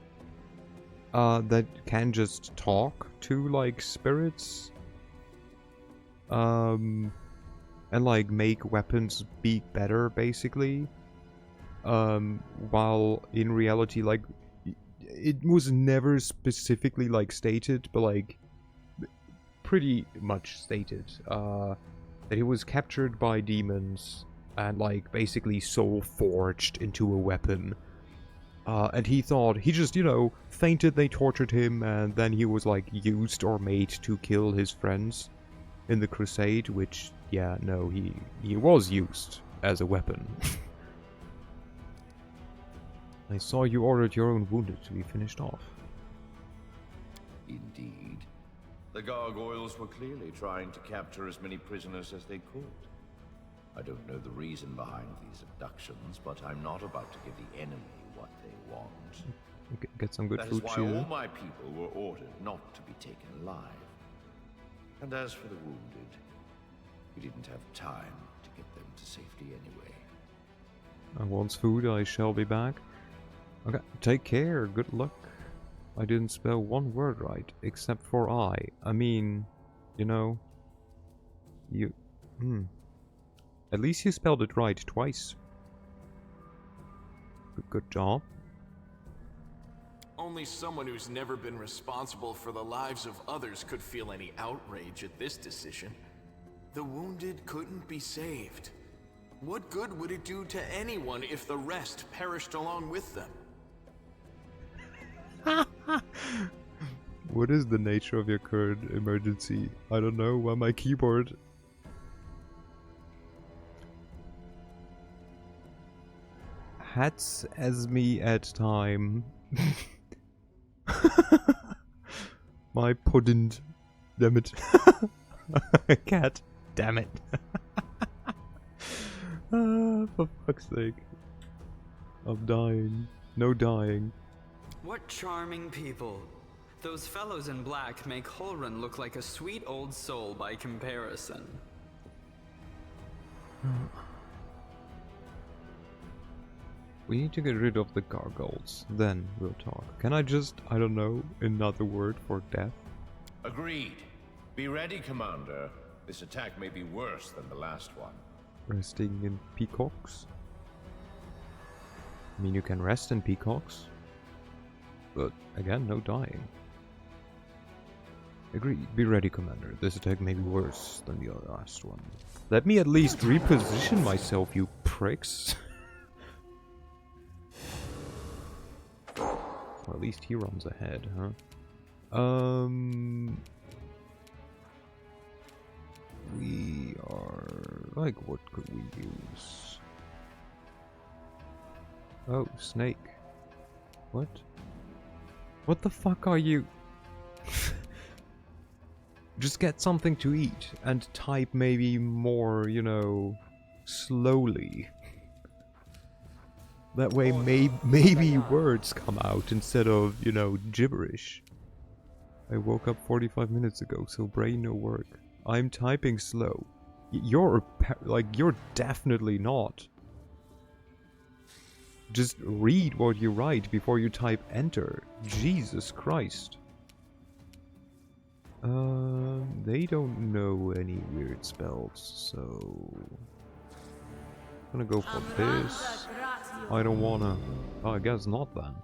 [SPEAKER 1] That can just talk to, like, spirits. And, like, make weapons be better, basically. While in reality, like, it was never specifically, like, stated, but, like, pretty much stated, that he was captured by demons and, like, basically soul forged into a weapon. And he thought, he just, you know, fainted, they tortured him, and then he was, like, used or made to kill his friends in the crusade, which, yeah, no, he was used as a weapon. I saw you ordered your own wounded to be finished off.
[SPEAKER 6] Indeed. The gargoyles were clearly trying to capture as many prisoners as they could. I don't know the reason behind these abductions, but I'm not about to give the enemy what they want.
[SPEAKER 1] Get some good
[SPEAKER 6] That
[SPEAKER 1] food,
[SPEAKER 6] is why
[SPEAKER 1] cheer.
[SPEAKER 6] all my people were ordered not to be taken alive. And as for the wounded, we didn't have time to get them to safety anyway.
[SPEAKER 1] I want food, I shall be back. Okay, take care, good luck. I didn't spell one word right, except for I. I mean, you know, you... At least you spelled it right twice. Good job.
[SPEAKER 7] Only someone who's never been responsible for the lives of others could feel any outrage at this decision. The wounded couldn't be saved. What good would it do to anyone if the rest perished along with them?
[SPEAKER 1] What is the nature of your current emergency? I don't know. Why my keyboard? Hats as me at time. My pudding. Damn it. Cat. Damn it. For fuck's sake. I'm dying. No dying.
[SPEAKER 8] What charming people. Those fellows in black make Holrun look like a sweet old soul by comparison.
[SPEAKER 1] We need to get rid of the gargoyles. Then we'll talk. Can I just, I don't know, another word for death?
[SPEAKER 6] Agreed. Be ready, Commander. This attack may be worse than the last one.
[SPEAKER 1] Resting in peacocks? I mean, you can rest in peacocks. But again, no dying. Agreed. Be ready, Commander. This attack may be worse than the last one. Let me at least reposition myself, you pricks. Or at least he runs ahead, huh? We are... like, what could we use? Oh, snake. What? What the fuck are you? Just get something to eat and type maybe more, you know, slowly. That way maybe words come out instead of, you know, gibberish. I woke up 45 minutes ago, so brain no work. I'm typing slow. You're definitely not. Just read what you write before you type enter. Jesus Christ. They don't know any weird spells, so... I'm gonna go for this. I don't wanna... Oh, I guess not then.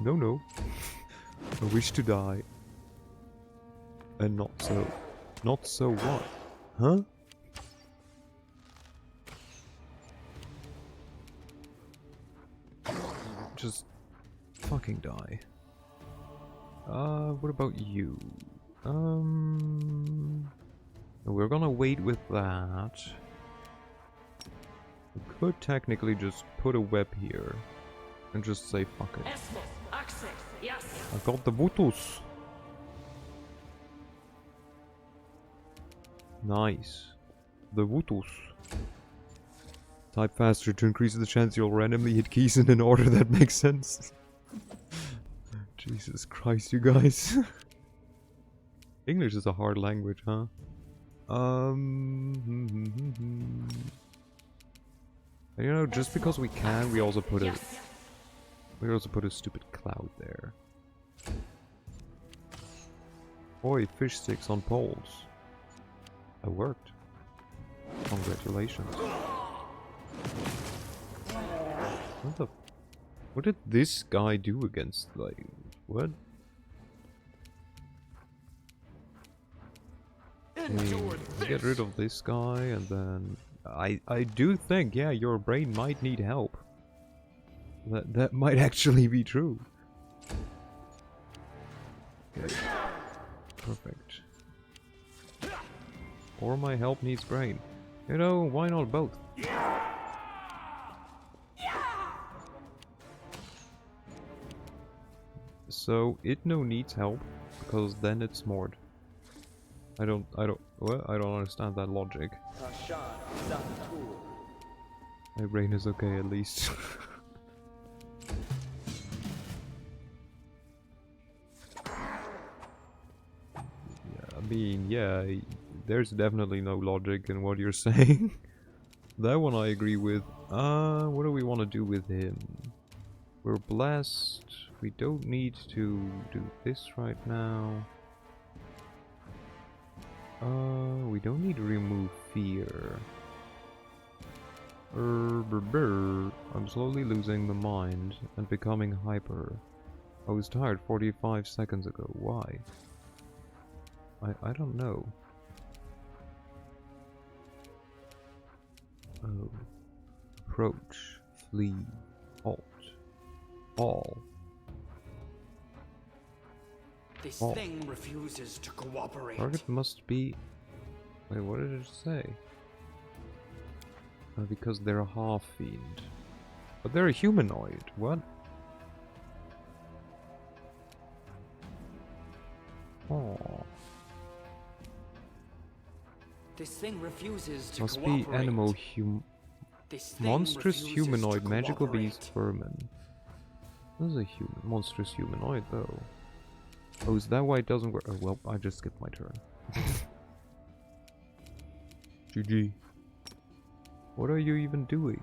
[SPEAKER 1] No, no. I wish to die. And not so. Not so what? Huh? Just fucking die. What about you? We're gonna wait with that. We could technically just put a web here and just say fuck it. I got the Vutus. Nice. The Vutus. Type faster to increase the chance you'll randomly hit keys in an order that makes sense. Jesus Christ, you guys. English is a hard language, huh? And you know, just because we can, we also put a stupid cloud there. Boy, fish sticks on poles. It worked. Congratulations. What did this guy do against, like, what? Get rid of this guy, and then I do think, yeah, your brain might need help. That might actually be true. Okay. Perfect. Or my help needs brain. You know, why not both? So it no needs help because then it's moored. I don't understand that logic. My brain is okay at least. I mean, yeah, there's definitely no logic in what you're saying. That one I agree with. What do we want to do with him? We're blessed. We don't need to do this right now. We don't need to remove fear. I'm slowly losing my mind and becoming hyper. I was tired 45 seconds ago. Why? I don't know. Oh. Approach. Flee. Halt. Fall.
[SPEAKER 3] This
[SPEAKER 1] Oh.
[SPEAKER 3] thing refuses to cooperate.
[SPEAKER 1] Target must be... Wait, what did it say? Because they're a half-fiend. But they're a humanoid. What? Oh.
[SPEAKER 3] This thing refuses to
[SPEAKER 1] Must
[SPEAKER 3] cooperate.
[SPEAKER 1] be animal
[SPEAKER 3] This thing
[SPEAKER 1] monstrous
[SPEAKER 3] refuses
[SPEAKER 1] humanoid
[SPEAKER 3] to
[SPEAKER 1] magical
[SPEAKER 3] cooperate.
[SPEAKER 1] beast vermin. This is a monstrous humanoid though. Oh, is that why it doesn't work? Oh well, I just skipped my turn. GG. What are you even doing?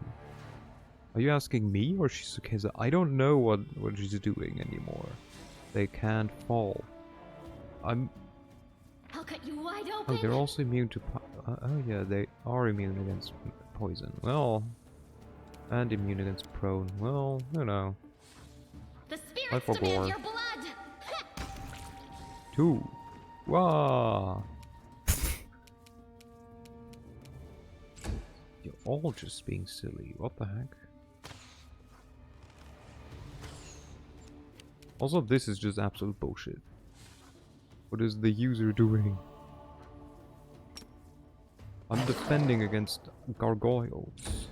[SPEAKER 1] Are you asking me or Shizukaza? I don't know what she's doing anymore. They can't fall.
[SPEAKER 2] I'll cut you wide
[SPEAKER 1] Oh,
[SPEAKER 2] open.
[SPEAKER 1] they're also immune to oh yeah, they are immune against poison. Well, and immune against prone. Well, you know.
[SPEAKER 2] The
[SPEAKER 1] I
[SPEAKER 2] spirits demand
[SPEAKER 1] forbore.
[SPEAKER 2] your blood.
[SPEAKER 1] 2. Wah! You're all just being silly. What the heck? Also, this is just absolute bullshit. What is the user doing? I'm defending against gargoyles.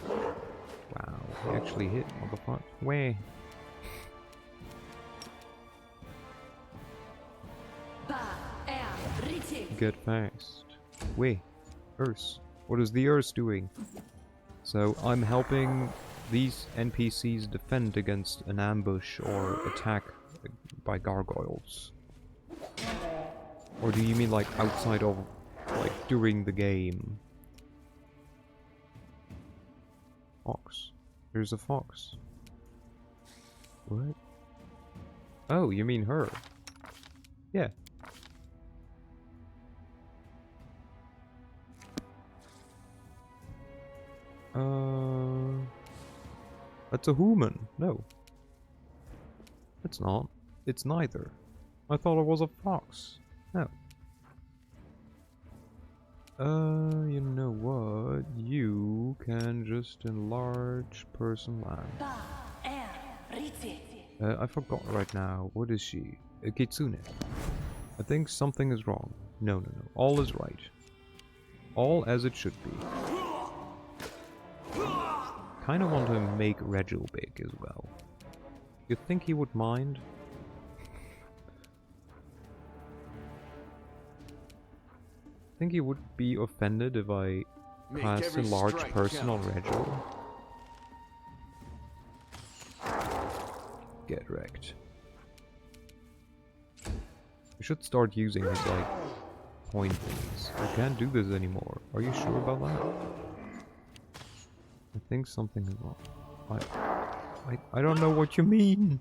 [SPEAKER 1] Wow, he actually hit, motherfucker. Where? Get fast. Wait. Earth. What is the Earth doing? So I'm helping these NPCs defend against an ambush or attack by gargoyles. Or do you mean like outside of, like during the game? Fox. There's a fox. What? Oh, you mean her? Yeah. That's a human. No. It's not. It's neither. I thought it was a fox. No. You know what? You can just enlarge person land. I forgot right now. What is she? A kitsune. I think something is wrong. No. All is right. All as it should be. Kinda want to make Regil big as well. You think he would mind? Think he would be offended if I cast a large person on Regil? Get wrecked. I should start using his like point things. I can't do this anymore. Are you sure about that? I think something is wrong. I don't know what you mean.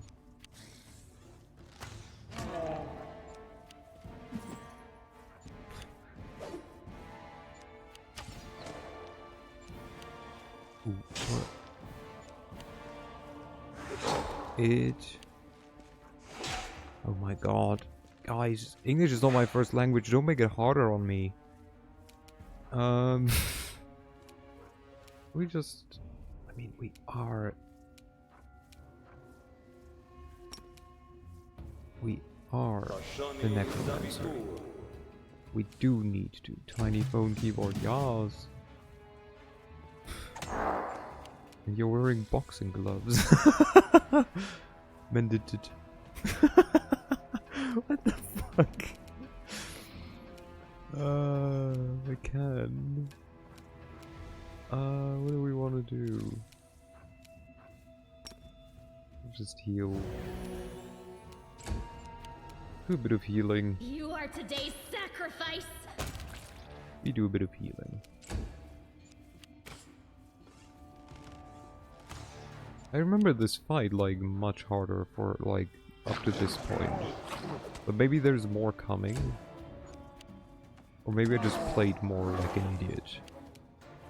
[SPEAKER 1] Ooh, what? Oh my god. Guys, English is not my first language. Don't make it harder on me. We just... I mean, we are... We are the necromancer. We do need to. Tiny phone keyboard, yes. And you're wearing boxing gloves. Mended it. What the fuck? I can. What do we want to do? Just heal. Do a bit of healing.
[SPEAKER 2] You are today's sacrifice.
[SPEAKER 1] We do a bit of healing. I remember this fight like much harder for like up to this point. But maybe there's more coming. Or maybe I just played more like an idiot.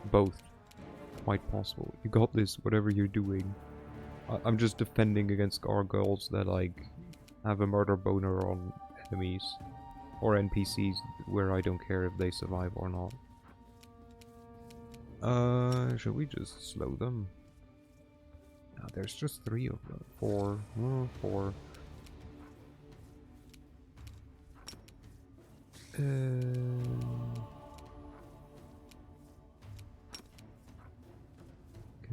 [SPEAKER 1] Both. Quite possible. You got this, whatever you're doing. I'm just defending against gargoyles that, like, have a murder boner on enemies. Or NPCs where I don't care if they survive or not. Should we just slow them? No, there's just 3 of them. 4. 4.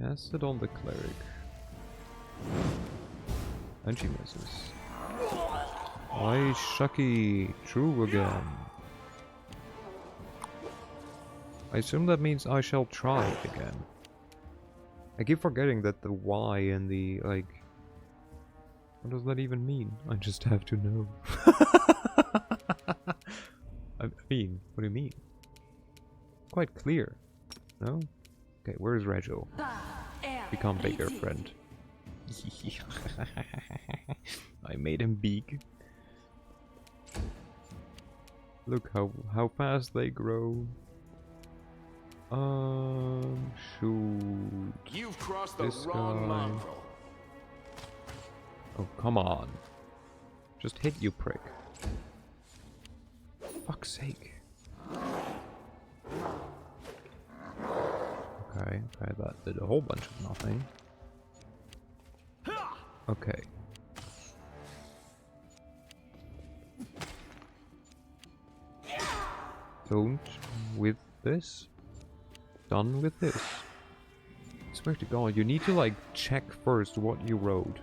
[SPEAKER 1] Cast it on the cleric. And she misses. Why, shucky, true again. I assume that means I shall try it again. I keep forgetting that the Y and the, like... What does that even mean? I just have to know. I mean, what do you mean? Quite clear. No? Okay, where's Rego? Become bigger, friend. I made him big. Look how fast they grow. Shoot.
[SPEAKER 7] You've crossed the
[SPEAKER 1] This
[SPEAKER 7] wrong
[SPEAKER 1] guy.
[SPEAKER 7] mongrel.
[SPEAKER 1] Oh, come on. Just hit, you prick. Fuck's sake. Okay, that did a whole bunch of nothing. Okay. Don't with this. Done with this. I swear to God, you need to like check first what you wrote.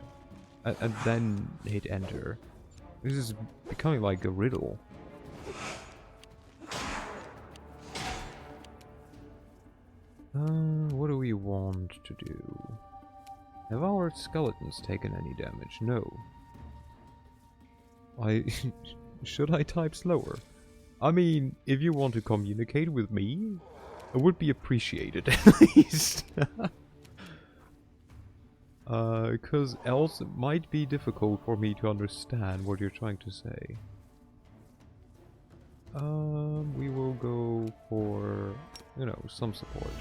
[SPEAKER 1] And then hit enter. This is becoming like a riddle. What do we want to do? Have our skeletons taken any damage? No. Should I type slower? I mean, if you want to communicate with me, it would be appreciated at least. Because else it might be difficult for me to understand what you're trying to say. We will go for, you know, some support.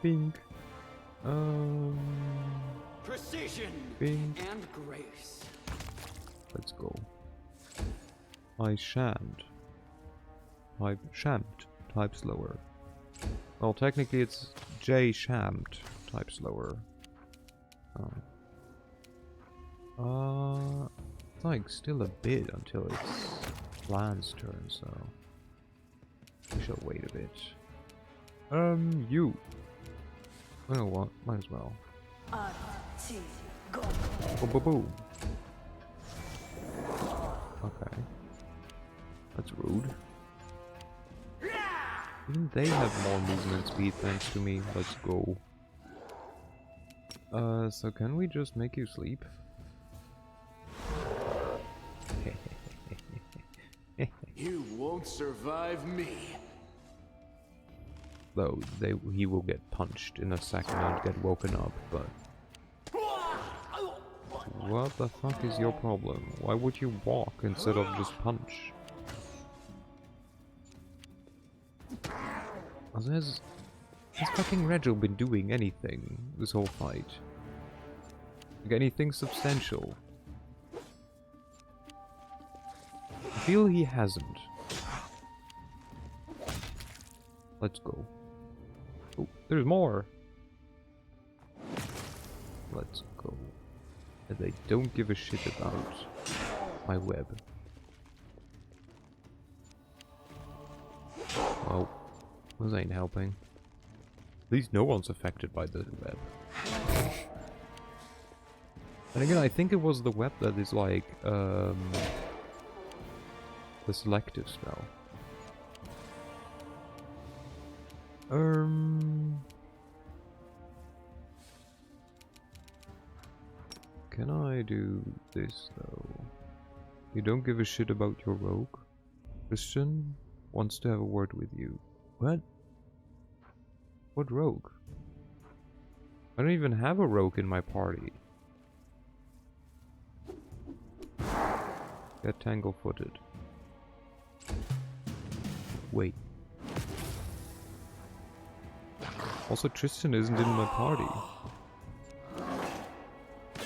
[SPEAKER 1] Pink.
[SPEAKER 8] Precision
[SPEAKER 1] Pink.
[SPEAKER 8] and grace.
[SPEAKER 1] Let's go. I shan't. Type slower. Well, technically it's J shan't type slower. It's like still a bit until it's Lan's turn, so we shall wait a bit. You. You know what? Might as well. Boom. Okay. That's rude. Even they have more movement speed thanks to me. Let's go. So can we just make you sleep?
[SPEAKER 7] You won't survive me.
[SPEAKER 1] Though he will get punched in a second and get woken up, but... What the fuck is your problem? Why would you walk instead of just punch? Has fucking Rego been doing anything this whole fight? Like anything substantial? I feel he hasn't. Let's go. Oh, there's more! Let's go. And they don't give a shit about my web. Well, this ain't helping. At least no one's affected by the web. And again, I think it was the web that is like, the selective spell. Can I do this though? You don't give a shit about your rogue? Christian wants to have a word with you. What? What rogue? I don't even have a rogue in my party. Get tangle-footed. Wait. Also, Tristan isn't in my party.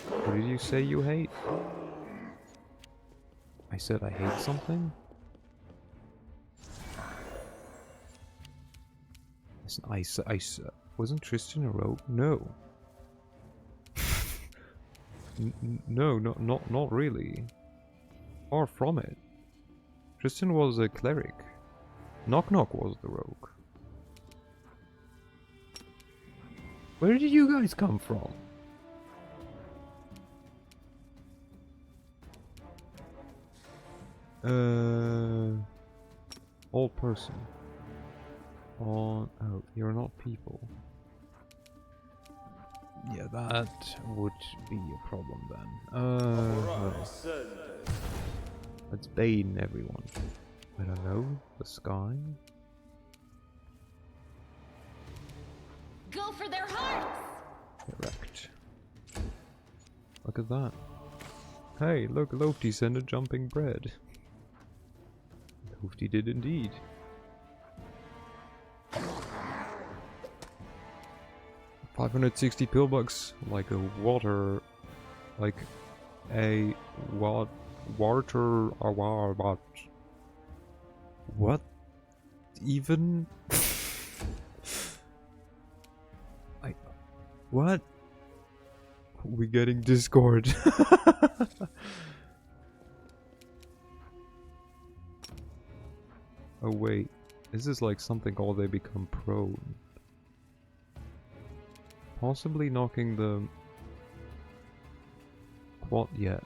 [SPEAKER 1] What did you say you hate? I said I hate something? Wasn't Tristan a rogue? No. No, not really. Far from it. Tristan was a cleric. Knock Knock was the rogue. Where did you guys come from? Old person. Oh, you're not people. Yeah, that would be a problem then. No. Let's bane everyone. I don't know, the sky?
[SPEAKER 2] Go for their hearts!
[SPEAKER 1] Correct. Look at that. Hey, look, Lofty sent a jumping bread. Lofty did indeed. $560 pillbucks, like a water, like a water, what even? What? We're getting Discord. Oh wait, this is like something called they become prone. Possibly knocking the quad yet.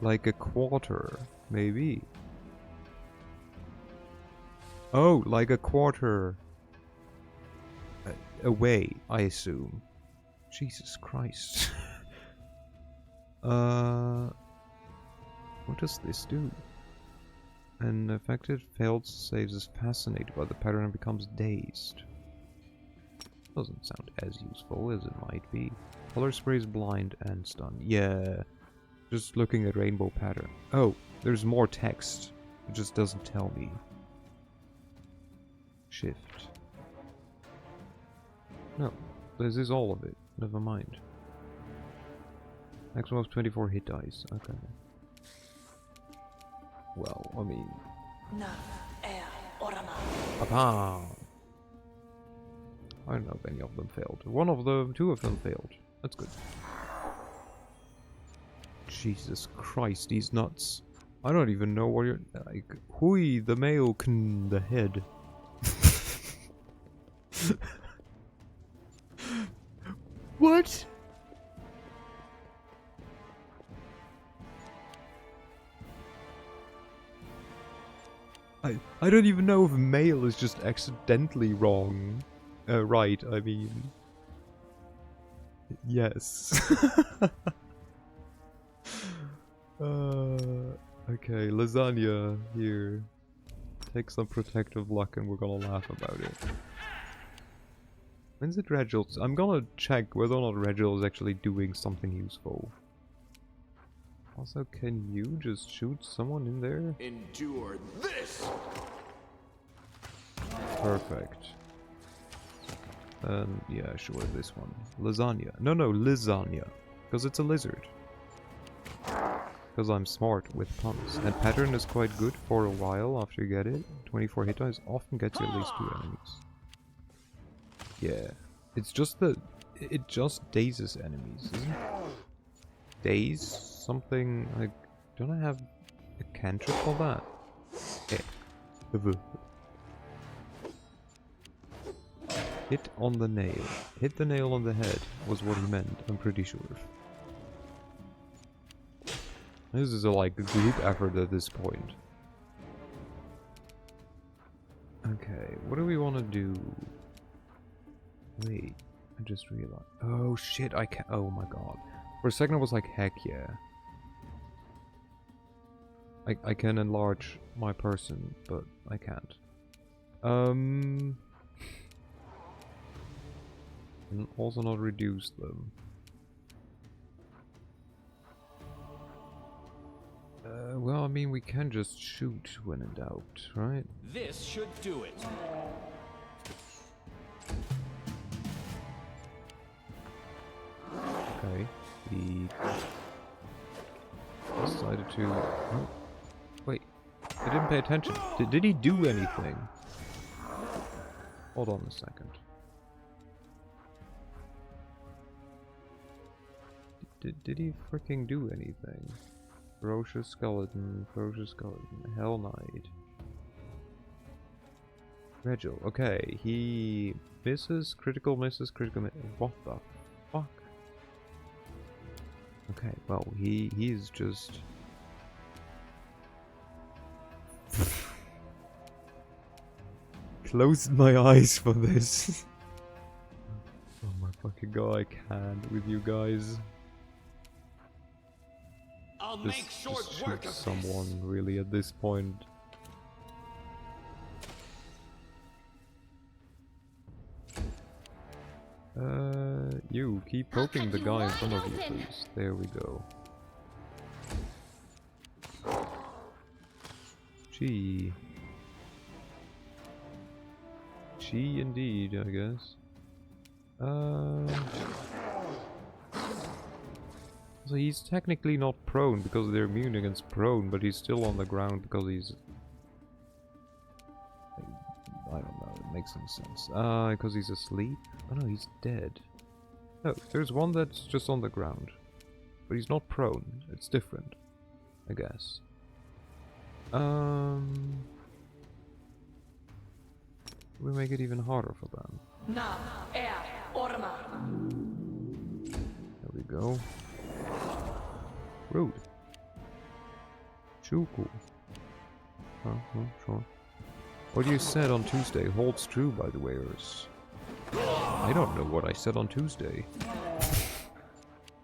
[SPEAKER 1] Like a quarter, maybe. Oh, like a quarter away, I assume. Jesus Christ. What does this do? An affected failed saves is fascinated by the pattern and becomes dazed. Doesn't sound as useful as it might be. Color spray is blind and stun. Yeah, just looking at rainbow pattern. Oh, there's more text. It just doesn't tell me. Shift. No, this is all of it. Never mind. Maximum of 24 hit dice. Okay. Well, I mean... Papa! I don't know if any of them failed. Two of them failed. That's good. Jesus Christ, these nuts. I don't even know what you're... like, hui, the male, the head. What? I don't even know if male is just accidentally wrong. Right, I mean... Yes. Okay, lasagna here. Take some protective luck and we're gonna laugh about it. When's it Regil's? I'm gonna check whether or not Regil is actually doing something useful. Also, can you just shoot someone in there?
[SPEAKER 7] Endure this!
[SPEAKER 1] Perfect. Yeah, sure, this one. Lasagna. No, lasagna. Because it's a lizard. Because I'm smart with puns. And pattern is quite good for a while after you get it. 24 hit dice often gets you at least 2 enemies. Yeah. It's just that... it just dazes enemies, isn't it? Daze? Something like... don't I have a cantrip for that? Okay. Hit on the nail. Hit the nail on the head was what he meant, I'm pretty sure. This is like a group effort at this point. Okay, what do we want to do? Wait, I just realized. Oh shit, I can't. Oh my god. For a second I was like, heck yeah. I can enlarge my person, but I can't. And also not reduce them. Well, I mean, we can just shoot when in doubt, right?
[SPEAKER 4] This should do it.
[SPEAKER 1] Okay. He decided to... Oh, wait. I didn't pay attention. Did he do anything? Hold on a second. Did he freaking do anything? Ferocious skeleton, Hell Knight. Regil, okay, he misses, critical misses, what the fuck? Okay, well, he's just... Closed my eyes for this. Oh my fucking god, I can't with you guys.
[SPEAKER 7] I'll make short
[SPEAKER 1] just
[SPEAKER 7] work
[SPEAKER 1] shoot
[SPEAKER 7] of
[SPEAKER 1] someone
[SPEAKER 7] this.
[SPEAKER 1] really at this point. You keep poking the guy in front of you, please. There we go. Gee. Gee indeed, I guess. So he's technically not prone because they're immune against prone, but he's still on the ground because he's... I don't know, it makes no sense. Because he's asleep? Oh no, he's dead. No, there's one that's just on the ground. But he's not prone. It's different, I guess. We make it even harder for them. There we go. Rude. Too cool. Oh, sure. What you said on Tuesday holds true, by the way, I don't know what I said on Tuesday.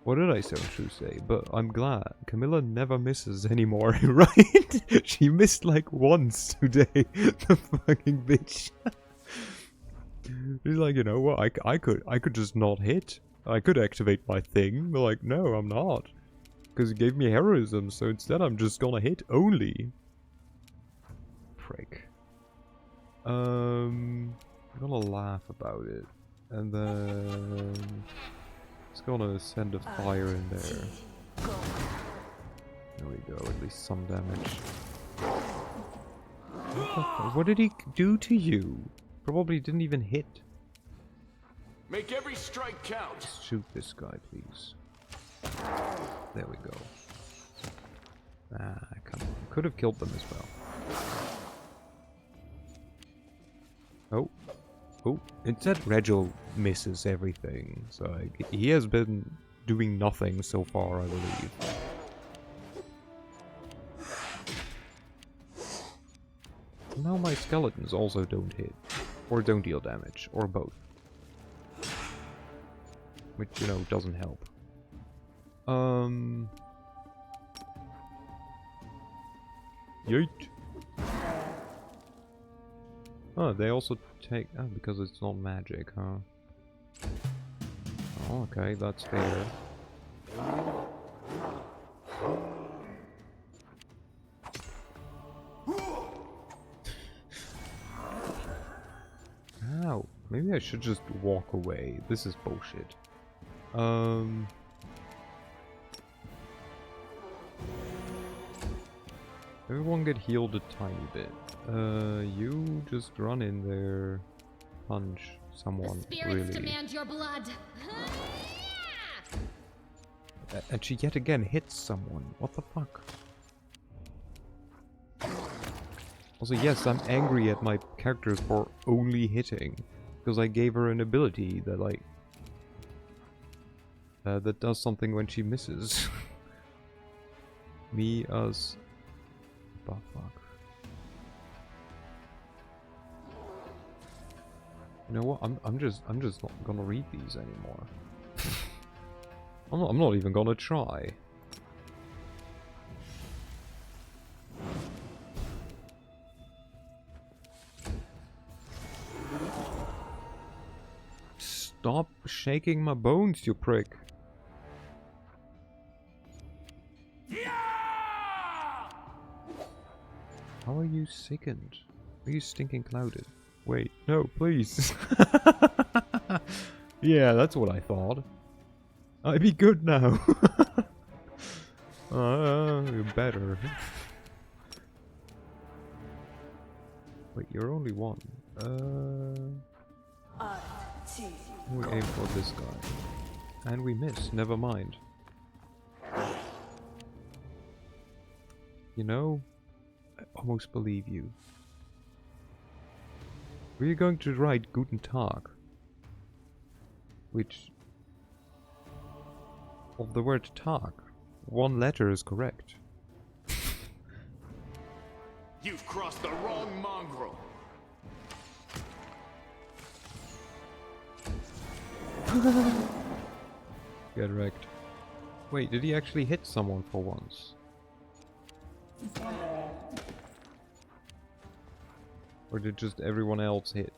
[SPEAKER 1] What did I say on Tuesday? But I'm glad. Camilla never misses anymore, right? She missed like once today. The fucking bitch. She's like, you know what? I could just not hit. I could activate my thing. But like, no, I'm not. Because it gave me heroism, so instead I'm just gonna hit only. Prick. I'm gonna laugh about it. And then... it's gonna send a fire in there. There we go, at least some damage. What did he do to you? Probably didn't even hit.
[SPEAKER 7] Make every strike count.
[SPEAKER 1] Just shoot this guy, please. There we go. Ah, come on. Could have killed them as well. Oh. Oh. Instead, Regil misses everything. So he has been doing nothing so far, I believe. Now my skeletons also don't hit. Or don't deal damage. Or both. Which, you know, doesn't help. Yeet. Oh, they also take... oh, because it's not magic, huh? Oh, okay, that's fair. Ow. Maybe I should just walk away. This is bullshit. Everyone get healed a tiny bit. You just run in there, punch someone,
[SPEAKER 2] The spirits
[SPEAKER 1] really.
[SPEAKER 2] demand your blood.
[SPEAKER 1] And she yet again hits someone. What the fuck? Also, yes, I'm angry at my characters for only hitting. Because I gave her an ability that, like... that does something when she misses. Me, us... oh, fuck. You know what? I'm just not gonna read these anymore. I'm not even gonna try. Stop shaking my bones, you prick. How are you sickened? Are you stinking clouded? Wait, no, please. Yeah, that's what I thought. I'd be good now. You're better. Wait, you're only one. We aim for this guy. And we miss, never mind. You know, I almost believe you. Were you going to write Guten Tag? Which... of the word Tag, one letter is correct.
[SPEAKER 7] You've crossed the wrong mongrel.
[SPEAKER 1] Get wrecked. Wait, did he actually hit someone for once? Or did just everyone else hit?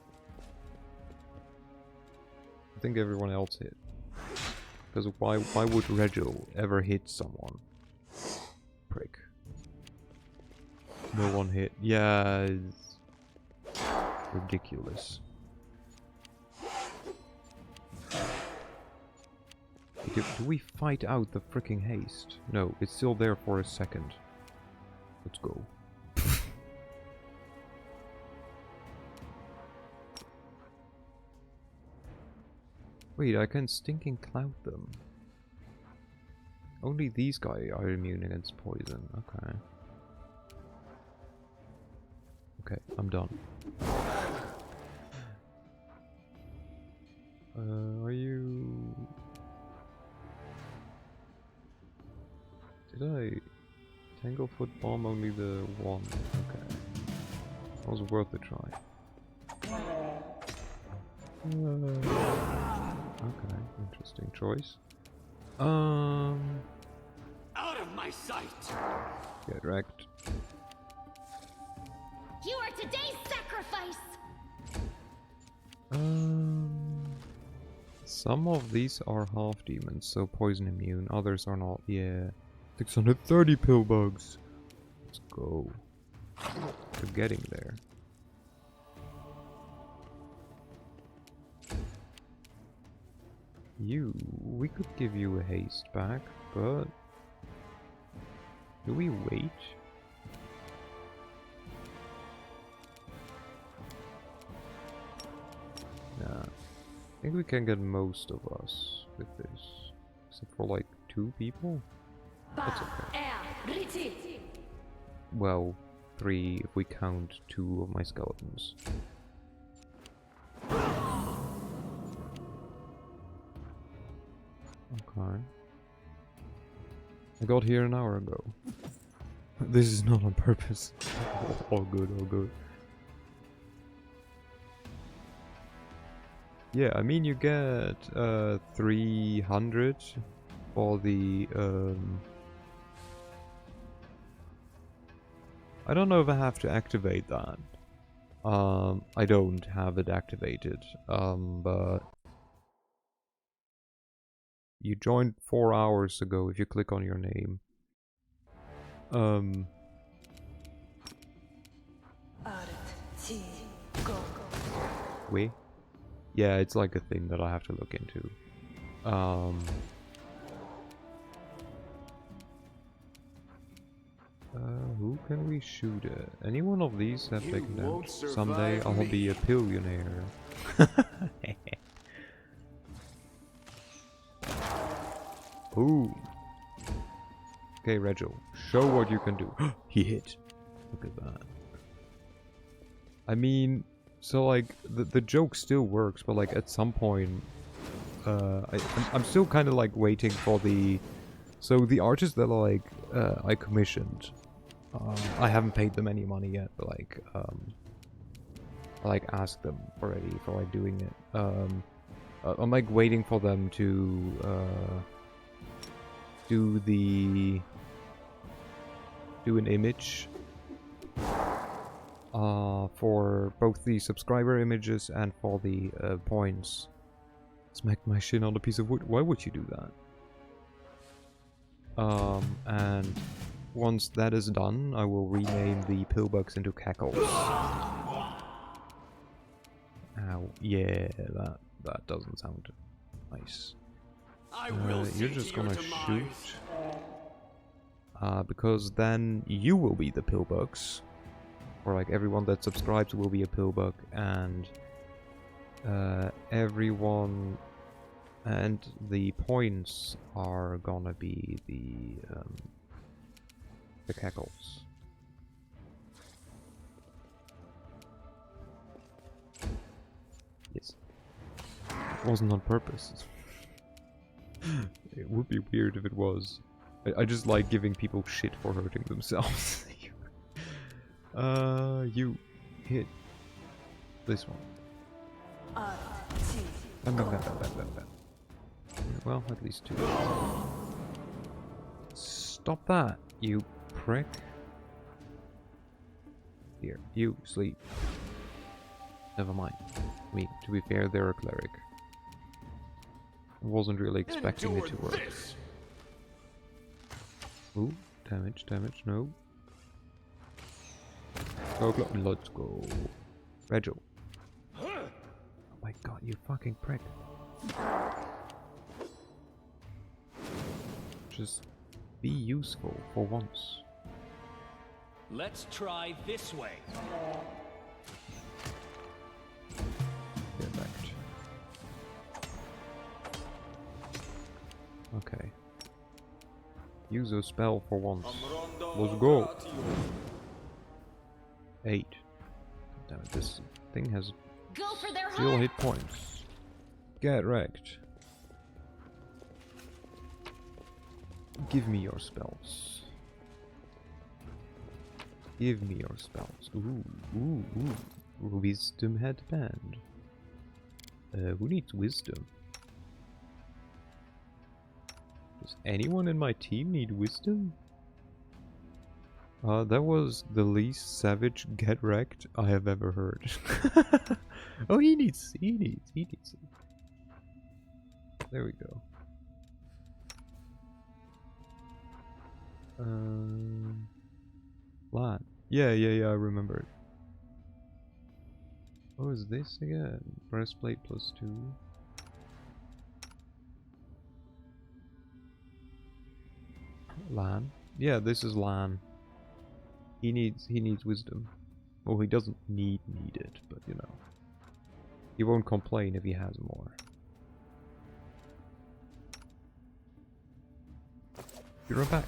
[SPEAKER 1] I think everyone else hit. Because why would Regil ever hit someone? Prick. No one hit. Yeah, it's ridiculous. Do we fight out the freaking haste? No, it's still there for a second. Let's go. Wait, I can stinking cloud them. Only these guys are immune against poison. Okay. Okay, I'm done. Are you... Did I... Tanglefoot bomb only the one? Okay. That was worth a try. Okay, interesting choice.
[SPEAKER 7] Out of my sight!
[SPEAKER 1] Get wrecked.
[SPEAKER 2] You are today's sacrifice!
[SPEAKER 1] Some of these are half demons, so poison immune. Others are not. Yeah. 630 pill bugs. Let's go. We're getting there. We could give you a haste back, but do we wait? Nah, I think we can get most of us with this, except for like 2 people. That's okay. Well, 3 if we count 2 of my skeletons. Okay. I got here an hour ago. This is not on purpose. All good, all good. Yeah, I mean you get 300 for the I don't know if I have to activate that. I don't have it activated. But you joined 4 hours ago if you click on your name. We? Yeah, it's like a thing that I have to look into. Who can we shoot at? Any one of these have taken damage. Someday I'll be a billionaire. Ooh. Okay, Regil, show what you can do. He hit. Look at that. I mean, so like the joke still works, but like at some point, I'm still kind of like waiting for the. So the artists that like I commissioned, I haven't paid them any money yet, but like I like asked them already for like doing it. I'm like waiting for them to do an image for both the subscriber images and for the points. Smack my shin on a piece of wood. Why would you do that? And once that is done, I will rename the pillbugs into cackles. Ow, yeah, that doesn't sound nice. You're just gonna shoot. Because then you will be the pillbugs. Or like everyone that subscribes will be a pillbug, and everyone and the points are gonna be the cackles. Yes. It wasn't on purpose. It would be weird if it was. I just like giving people shit for hurting themselves. You hit this one. Bam, bam, bam, bam, bam, bam, bam. Well, at least 2. Stop that, you prick. Here, you sleep. Never mind. I mean, to be fair, they're a cleric. I wasn't really expecting it to work. Ooh, damage, no. Go, let's go. Rego. Oh my god, you fucking prick. Just be useful for once.
[SPEAKER 4] Let's try this way.
[SPEAKER 1] Get wrecked. Okay. Use a spell for once. Let's go. 8. Damn it, this thing has
[SPEAKER 2] Go for their
[SPEAKER 1] still
[SPEAKER 2] heart.
[SPEAKER 1] hit points. Get wrecked. Give me your spells. Give me your spells. Ooh, ooh, ooh. Wisdom headband. Who needs wisdom? Does anyone in my team need wisdom? That was the least savage get wrecked I have ever heard. Oh, he needs. There we go. Lad. Yeah, I remember it. What was this again? Breastplate +2. Lan? Yeah, this is Lan. He needs wisdom. Well, he doesn't need it, but you know. He won't complain if he has more. You're back.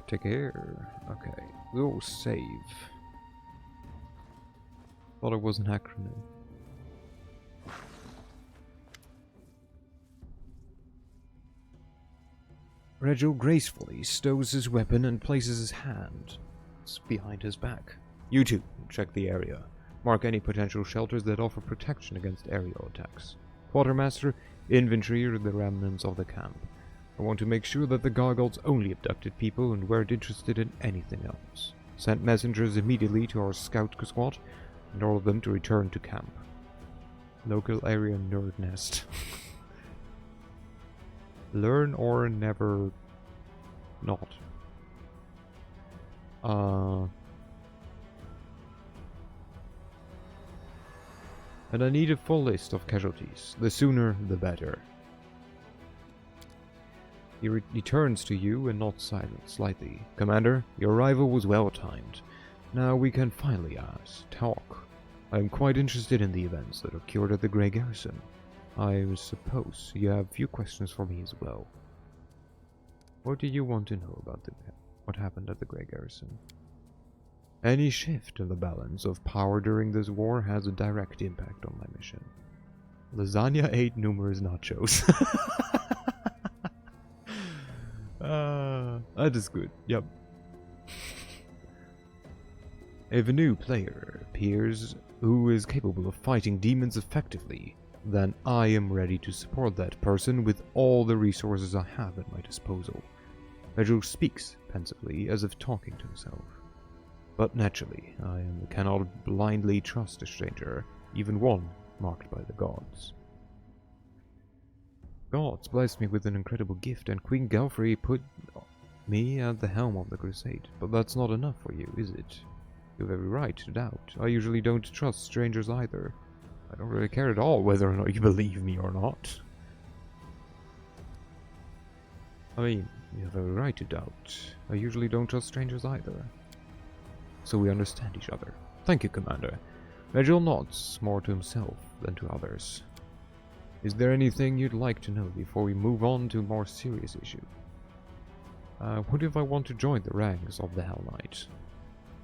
[SPEAKER 1] Take care. Okay, we'll save. Thought it was an acronym. Rego gracefully stows his weapon and places his hand behind his back. You two, check the area. Mark any potential shelters that offer protection against aerial attacks. Quartermaster, inventory are the remnants of the camp. I want to make sure that the gargoyles only abducted people and weren't interested in anything else. Send messengers immediately to our scout squad and order them to return to camp. Local area nerd nest. Learn or never not. And I need a full list of casualties. The sooner, the better. He turns to you and nods slightly. Commander, your arrival was well timed. Now we can finally talk. I am quite interested in the events that occurred at the Grey Garrison. I suppose you have a few questions for me as well. What do you want to know about what happened at the Grey Garrison? Any shift in the balance of power during this war has a direct impact on my mission. Lasagna ate numerous nachos. That is good, yep. If a new player appears who is capable of fighting demons effectively, then I am ready to support that person with all the resources I have at my disposal. Rego speaks pensively, as if talking to himself. But naturally, I cannot blindly trust a stranger, even one marked by the gods. Gods blessed me with an incredible gift, and Queen Galfrey put Me at the helm of the crusade, but that's not enough for you, is it? You have every right to doubt. I usually don't trust strangers either. I don't really care at all whether or not you believe me or not. I mean, you have every right to doubt. I usually don't trust strangers either. So we understand each other. Thank you, Commander. Major nods more to himself than to others. Is there anything you'd like to know before we move on to a more serious issue? What if I want to join the ranks of the Hellknights?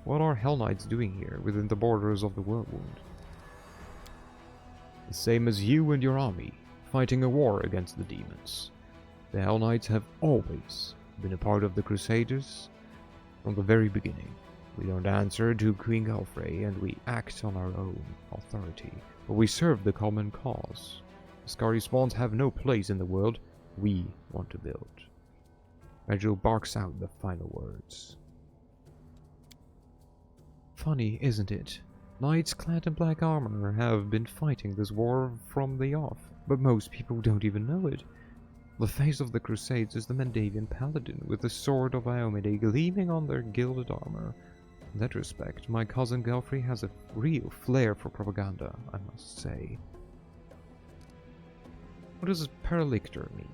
[SPEAKER 1] What are Hellknights doing here within the borders of the Whirlwind? The same as you and your army, fighting a war against the demons. The Hellknights have always been a part of the Crusaders from the very beginning. We don't answer to Queen Galfrey, and we act on our own authority, but we serve the common cause. The Scary Spawns have no place in the world we want to build. Regil barks out the final words. Funny, isn't it? Knights clad in black armor have been fighting this war from the off, but most people don't even know it. The face of the Crusades is the Mendavian paladin with the sword of Iomedae gleaming on their gilded armor. In that respect, my cousin Galfrey has a real flair for propaganda, I must say. What does Paralictor mean?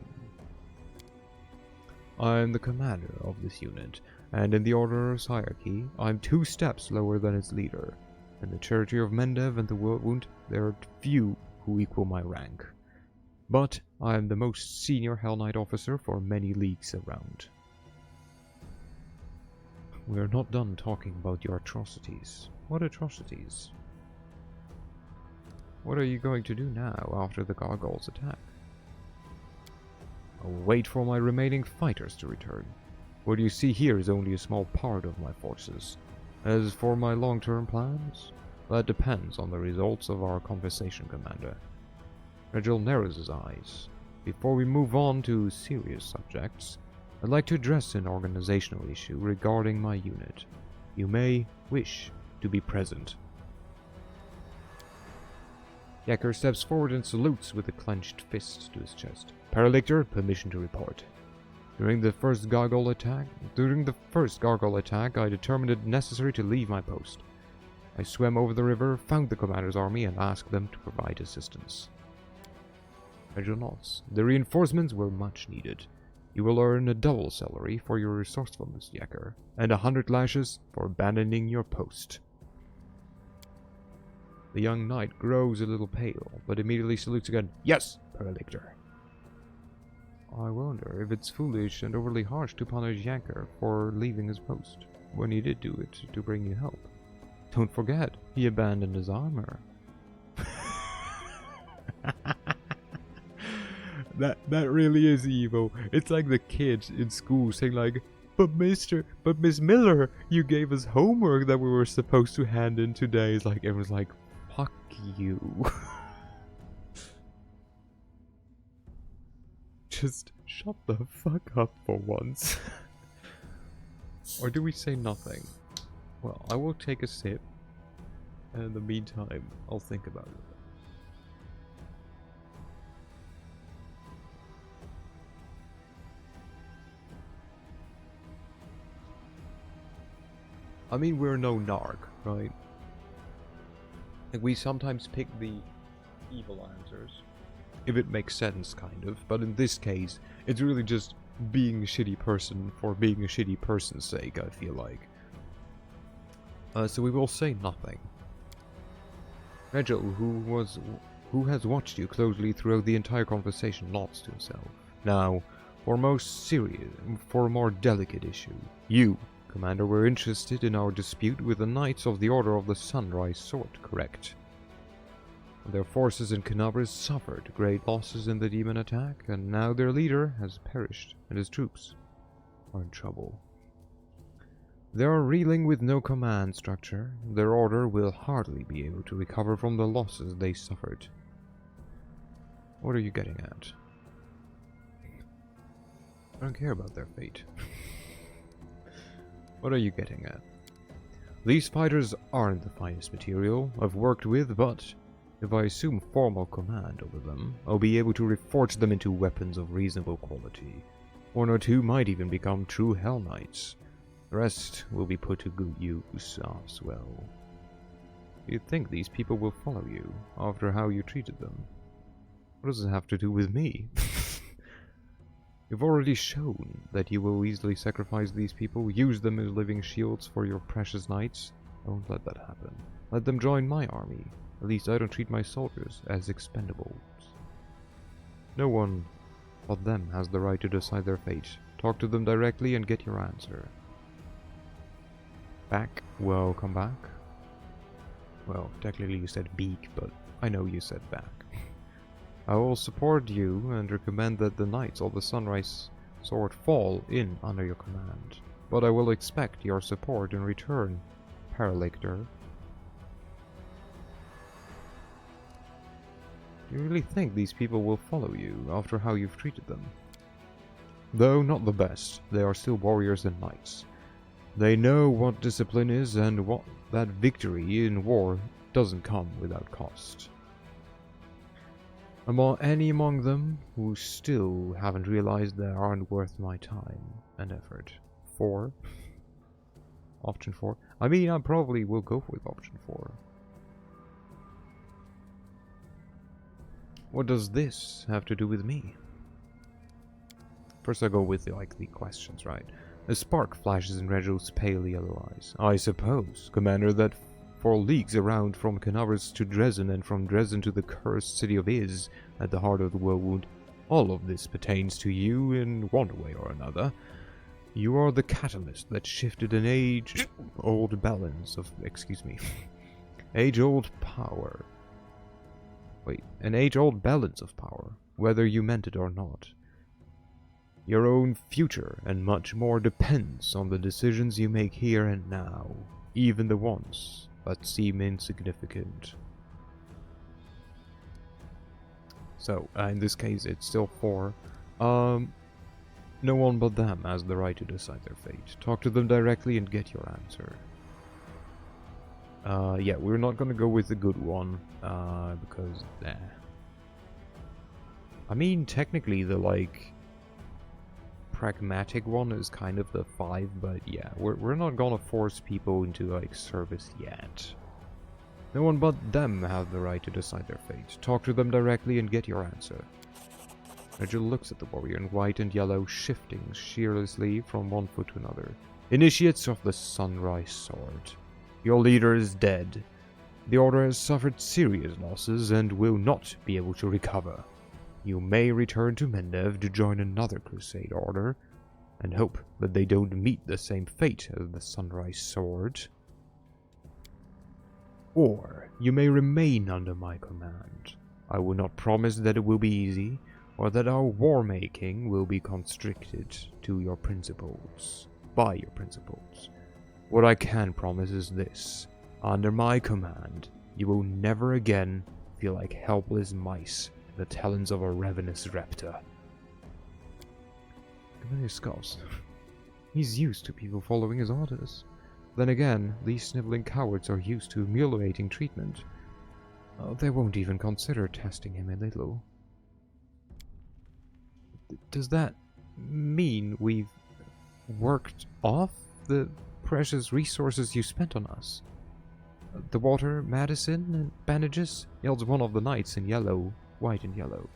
[SPEAKER 1] I am the commander of this unit, and in the Order's hierarchy, I am 2 steps lower than its leader. In the Charity of Mendev and the Whirlwind, there are few who equal my rank. But I am the most senior Hell Knight officer for many leagues around. We are not done talking about your atrocities. What atrocities? What are you going to do now after the gargoyles attack? I'll wait for my remaining fighters to return. What you see here is only a small part of my forces. As for my long-term plans, that depends on the results of our conversation, Commander. Regil narrows his eyes. Before we move on to serious subjects, I'd like to address an organizational issue regarding my unit. You may wish to be present. Yacker steps forward and salutes with a clenched fist to his chest. Paralictor, permission to report. During the first gargoyle attack, I determined it necessary to leave my post. I swam over the river, found the commander's army, and asked them to provide assistance. Major nods. The reinforcements were much needed. You will earn a double salary for your resourcefulness, Yacker, and 100 lashes for abandoning your post. The young knight grows a little pale, but immediately salutes again. Yes, Paralictor. I wonder if it's foolish and overly harsh to punish Yacker for leaving his post, when he did do it to bring you help. Don't forget, he abandoned his armor. That really is evil. It's like the kids in school saying like, but Miss Miller, you gave us homework that we were supposed to hand in today. It's like, everyone's like, fuck you. Just shut the fuck up for once. Or do we say nothing? Well, I will take a sip, and in the meantime, I'll think about it. I mean, we're no narc, right? Like, we sometimes pick the evil answers, if it makes sense, kind of. But in this case, it's really just being a shitty person for being a shitty person's sake, I feel like. So we will say nothing. Regil, who has watched you closely throughout the entire conversation, nods to himself. Now, for a more delicate issue, you, Commander, were interested in our dispute with the Knights of the Order of the Sunrise Sword, correct? Their forces in Canabras suffered great losses in the demon attack, and now their leader has perished, and his troops are in trouble. They are reeling with no command structure. Their order will hardly be able to recover from the losses they suffered. What are you getting at? I don't care about their fate. What are you getting at? These fighters aren't the finest material I've worked with, but if I assume formal command over them, I'll be able to reforge them into weapons of reasonable quality. One or two might even become true Hellknights. The rest will be put to good use as well. You think these people will follow you after how you treated them? What does it have to do with me? You've already shown that you will easily sacrifice these people, use them as living shields for your precious knights. I won't let that happen. Let them join my army. At least I don't treat my soldiers as expendables. No one but them has the right to decide their fate. Talk to them directly and get your answer. Back? Welcome back. Well, technically you said beak, but I know you said back. I will support you and recommend that the Knights of the Sunrise Sword fall in under your command. But I will expect your support in return, Paralictor. Do you really think these people will follow you after how you've treated them? Though not the best, they are still warriors and knights. They know what discipline is and what that victory in war doesn't come without cost. Any among them who still haven't realized they aren't worth my time and effort. 4. Option 4. I mean, I probably will go with option 4. What does this have to do with me? First I go with the questions, right? A spark flashes in Rego's pale yellow eyes. I suppose, Commander, that for leagues around from Canavers to Dresden and from Dresden to the cursed city of Iz at the heart of the Whirlwind, all of this pertains to you in one way or another. You are the catalyst that shifted an age-old balance of... age-old power. Wait, an age-old balance of power, whether you meant it or not. Your own future and much more depends on the decisions you make here and now, even the ones that seem insignificant. So, in this case, it's still 4. No one but them has the right to decide their fate. Talk to them directly and get your answer. Yeah, we're not gonna go with the good one, because, I mean, technically the, pragmatic one is kind of the 5, but yeah, we're not gonna force people into, service yet. No one but them have the right to decide their fate. Talk to them directly and get your answer. Rego looks at the warrior in white and yellow, shifting sheerlessly from one foot to another. Initiates of the Sunrise Sword. Your leader is dead. The Order has suffered serious losses and will not be able to recover. You may return to Mendev to join another Crusade Order, and hope that they don't meet the same fate as the Sunrise Sword. Or you may remain under my command. I will not promise that it will be easy, or that our war-making will be constricted to your principles, by your principles. What I can promise is this: under my command, you will never again feel like helpless mice in the talons of a ravenous raptor. Commander scoffs. He's used to people following his orders. Then again, these sniveling cowards are used to humiliating treatment. They won't even consider testing him a little. Does that mean we've worked off the precious resources you spent on us? The water, medicine, and bandages? Yells one of the knights in yellow, white and yellow.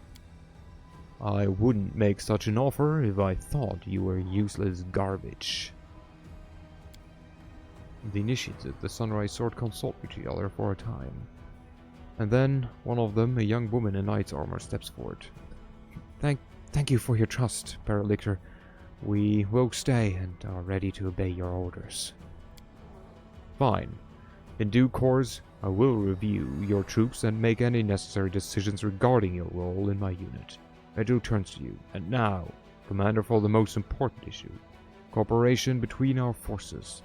[SPEAKER 1] I wouldn't make such an offer if I thought you were useless garbage. The initiates at the Sunrise Sword consult with each other for a time. And then, one of them, a young woman in knight's armor, steps forward. Thank you for your trust, Paralictor. We will stay and are ready to obey your orders. Fine. In due course, I will review your troops and make any necessary decisions regarding your role in my unit. Rego turns to you. And now, Commander, for the most important issue. Cooperation between our forces.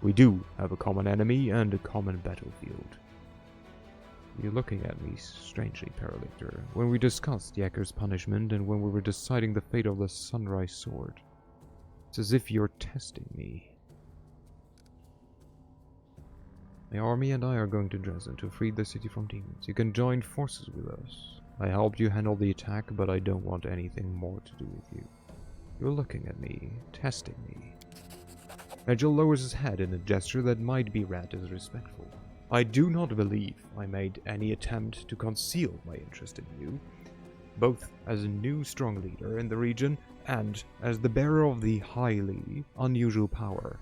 [SPEAKER 1] We do have a common enemy and a common battlefield. You're looking at me strangely, Paralictor. When we discussed Yakker's punishment and when we were deciding the fate of the Sunrise Sword, it's as if you're testing me. My army and I are going to Dresden to free the city from demons. You can join forces with us. I helped you handle the attack, but I don't want anything more to do with you. You're looking at me, testing me. Nigel lowers his head in a gesture that might be read as respectful. I do not believe I made any attempt to conceal my interest in you, both as a new strong leader in the region and as the bearer of the highly unusual power.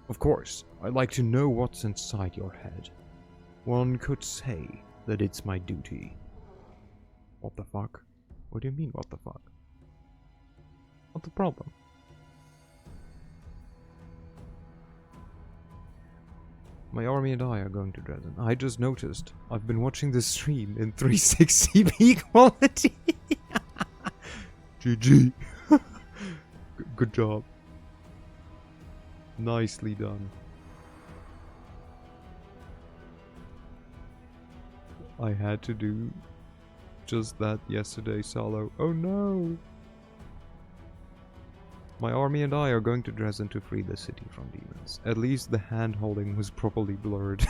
[SPEAKER 1] Of course, I'd like to know what's inside your head. One could say that it's my duty. What the fuck? What do you mean, what the fuck? What's the problem? My army and I are going to Dresden. I just noticed I've been watching this stream in 360p quality. GG. Good job. Nicely done. I had to do just that yesterday, Salo. Oh no! My army and I are going to Dresden to free the city from demons. At least the hand-holding was properly blurred.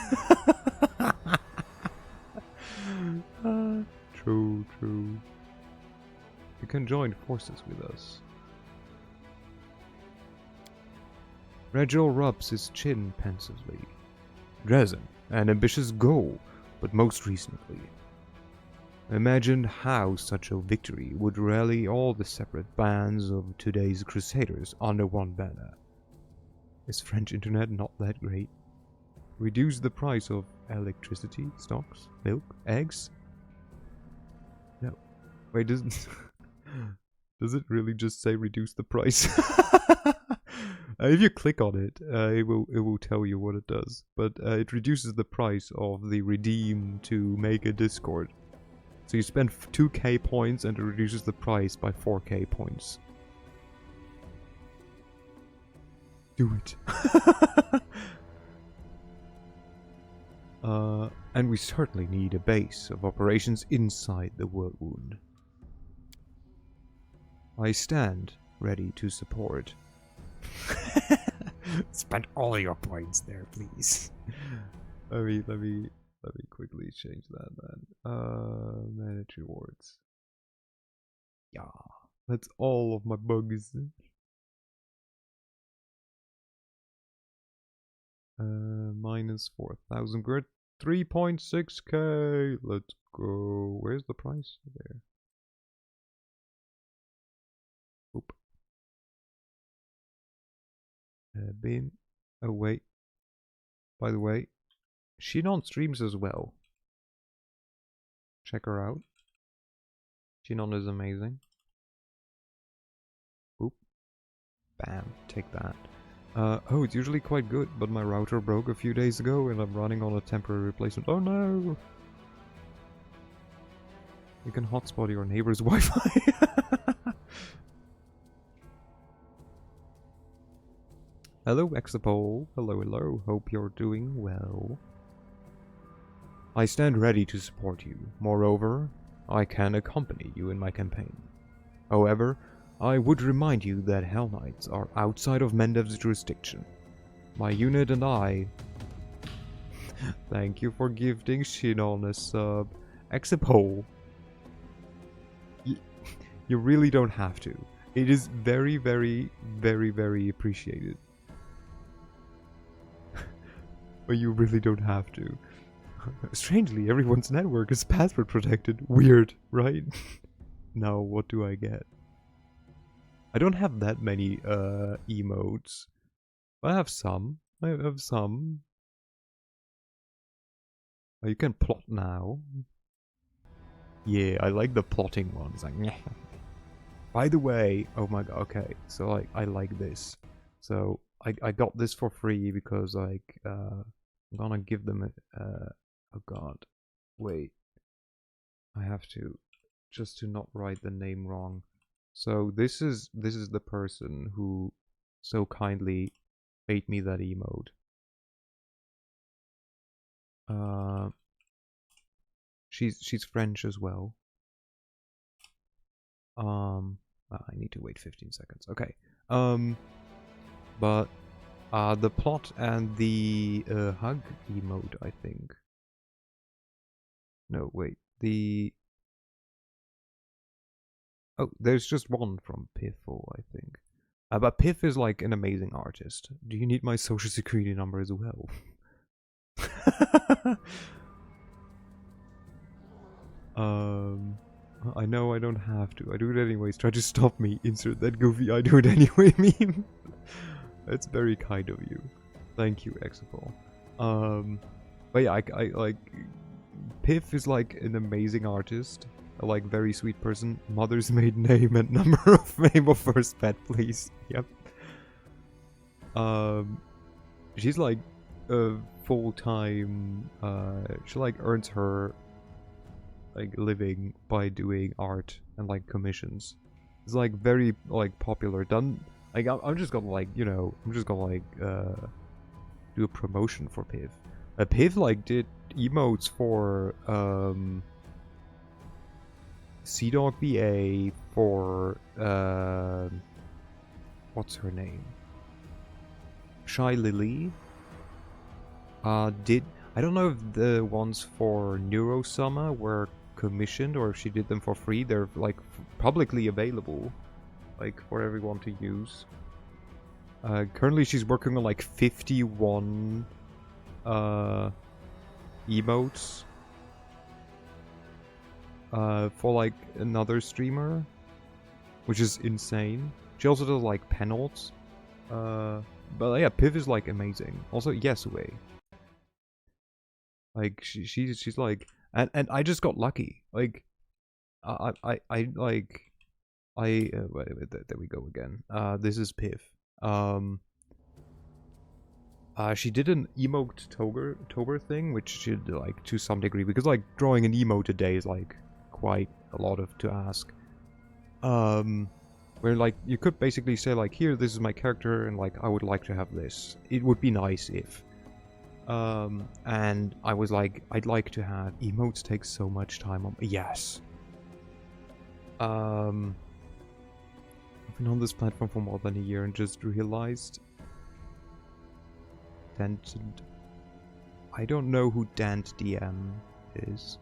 [SPEAKER 1] True, true. You can join forces with us. Regil rubs his chin pensively. Dresden, an ambitious goal, but most recently. Imagine how such a victory would rally all the separate bands of today's crusaders under one banner. Is French internet not that great? Reduce the price of electricity, stocks, milk, eggs? No. Wait, does it really just say reduce the price? If you click on it, it will tell you what it does. But it reduces the price of the redeem to make a Discord. So you spend 2k points and it reduces the price by 4k points. Do it. And we certainly need a base of operations inside the World Wound. I stand ready to support. Spend all your points there, please. Let me quickly change that, man. Manage rewards. Yeah, that's all of my bugs. Minus 4,000. We're at 3.6k. Let's go. Where's the price? There. Oop. Beam. Oh, wait. By the way, Shinon streams as well. Check her out. Shinon is amazing. Oop. Bam. Take that. Oh, it's usually quite good, but my router broke a few days ago and I'm running on a temporary replacement. Oh no! You can hotspot your neighbor's Wi-Fi. Hello, Exapole. Hello, hello. Hope you're doing well. I stand ready to support you. Moreover, I can accompany you in my campaign. However, I would remind you that Hellknights are outside of Mendev's jurisdiction. My unit and I... Thank you for gifting Shinon a sub. Exapole. You really don't have to. It is very, very, very, very appreciated. But you really don't have to. Strangely, everyone's network is password protected. Weird, right? Now, what do I get? I don't have that many emotes. I have some. I have some. Oh, you can plot now. Yeah, I like the plotting ones. Like, by the way, oh my god, okay. So I like this. So I got this for free because like I'm gonna give them oh god. Wait. I have to just to not write the name wrong. So this is the person who so kindly made me that emote. She's French as well. I need to wait 15 seconds. Okay. But the plot and the hug emote, I think. No, wait. Oh, there's just one from Piffle, I think. But Piff is like an amazing artist. Do you need my social security number as well? I know I don't have to. I do it anyways. Try to stop me. Insert that goofy I do it anyway meme. That's very kind of you. Thank you, Exapol. But yeah, I like... Piff is like an amazing artist. A like very sweet person. Mother's maiden name and number of name of first pet, please. Yep. She's like a full-time... she like earns her like living by doing art and like commissions. It's like very like popular. Done like I'm just gonna like, you know, I'm just gonna like do a promotion for Piv. Piv like did emotes for Sea Dog BA, for what's her name? Shy Lily. Did I don't know if the ones for Neurosummer were commissioned or if she did them for free. They're like publicly available, like for everyone to use. Currently she's working on like 51 emotes for like another streamer, which is insane. She also does like panels. But yeah, Piv is like amazing. Also Yasue. Like she's like, and I just got lucky. Like wait, there we go again. This is Piv. She did an Emote-tober thing, which she did like to some degree, because like drawing an emote a day is like quite a lot to ask. Where like you could basically say like, here, this is my character, and like I would like to have this. It would be nice if. And I was like, I'd like to have emotes take so much time on. Yes. I've been on this platform for more than a year and just realized. I don't know who Dant DM is.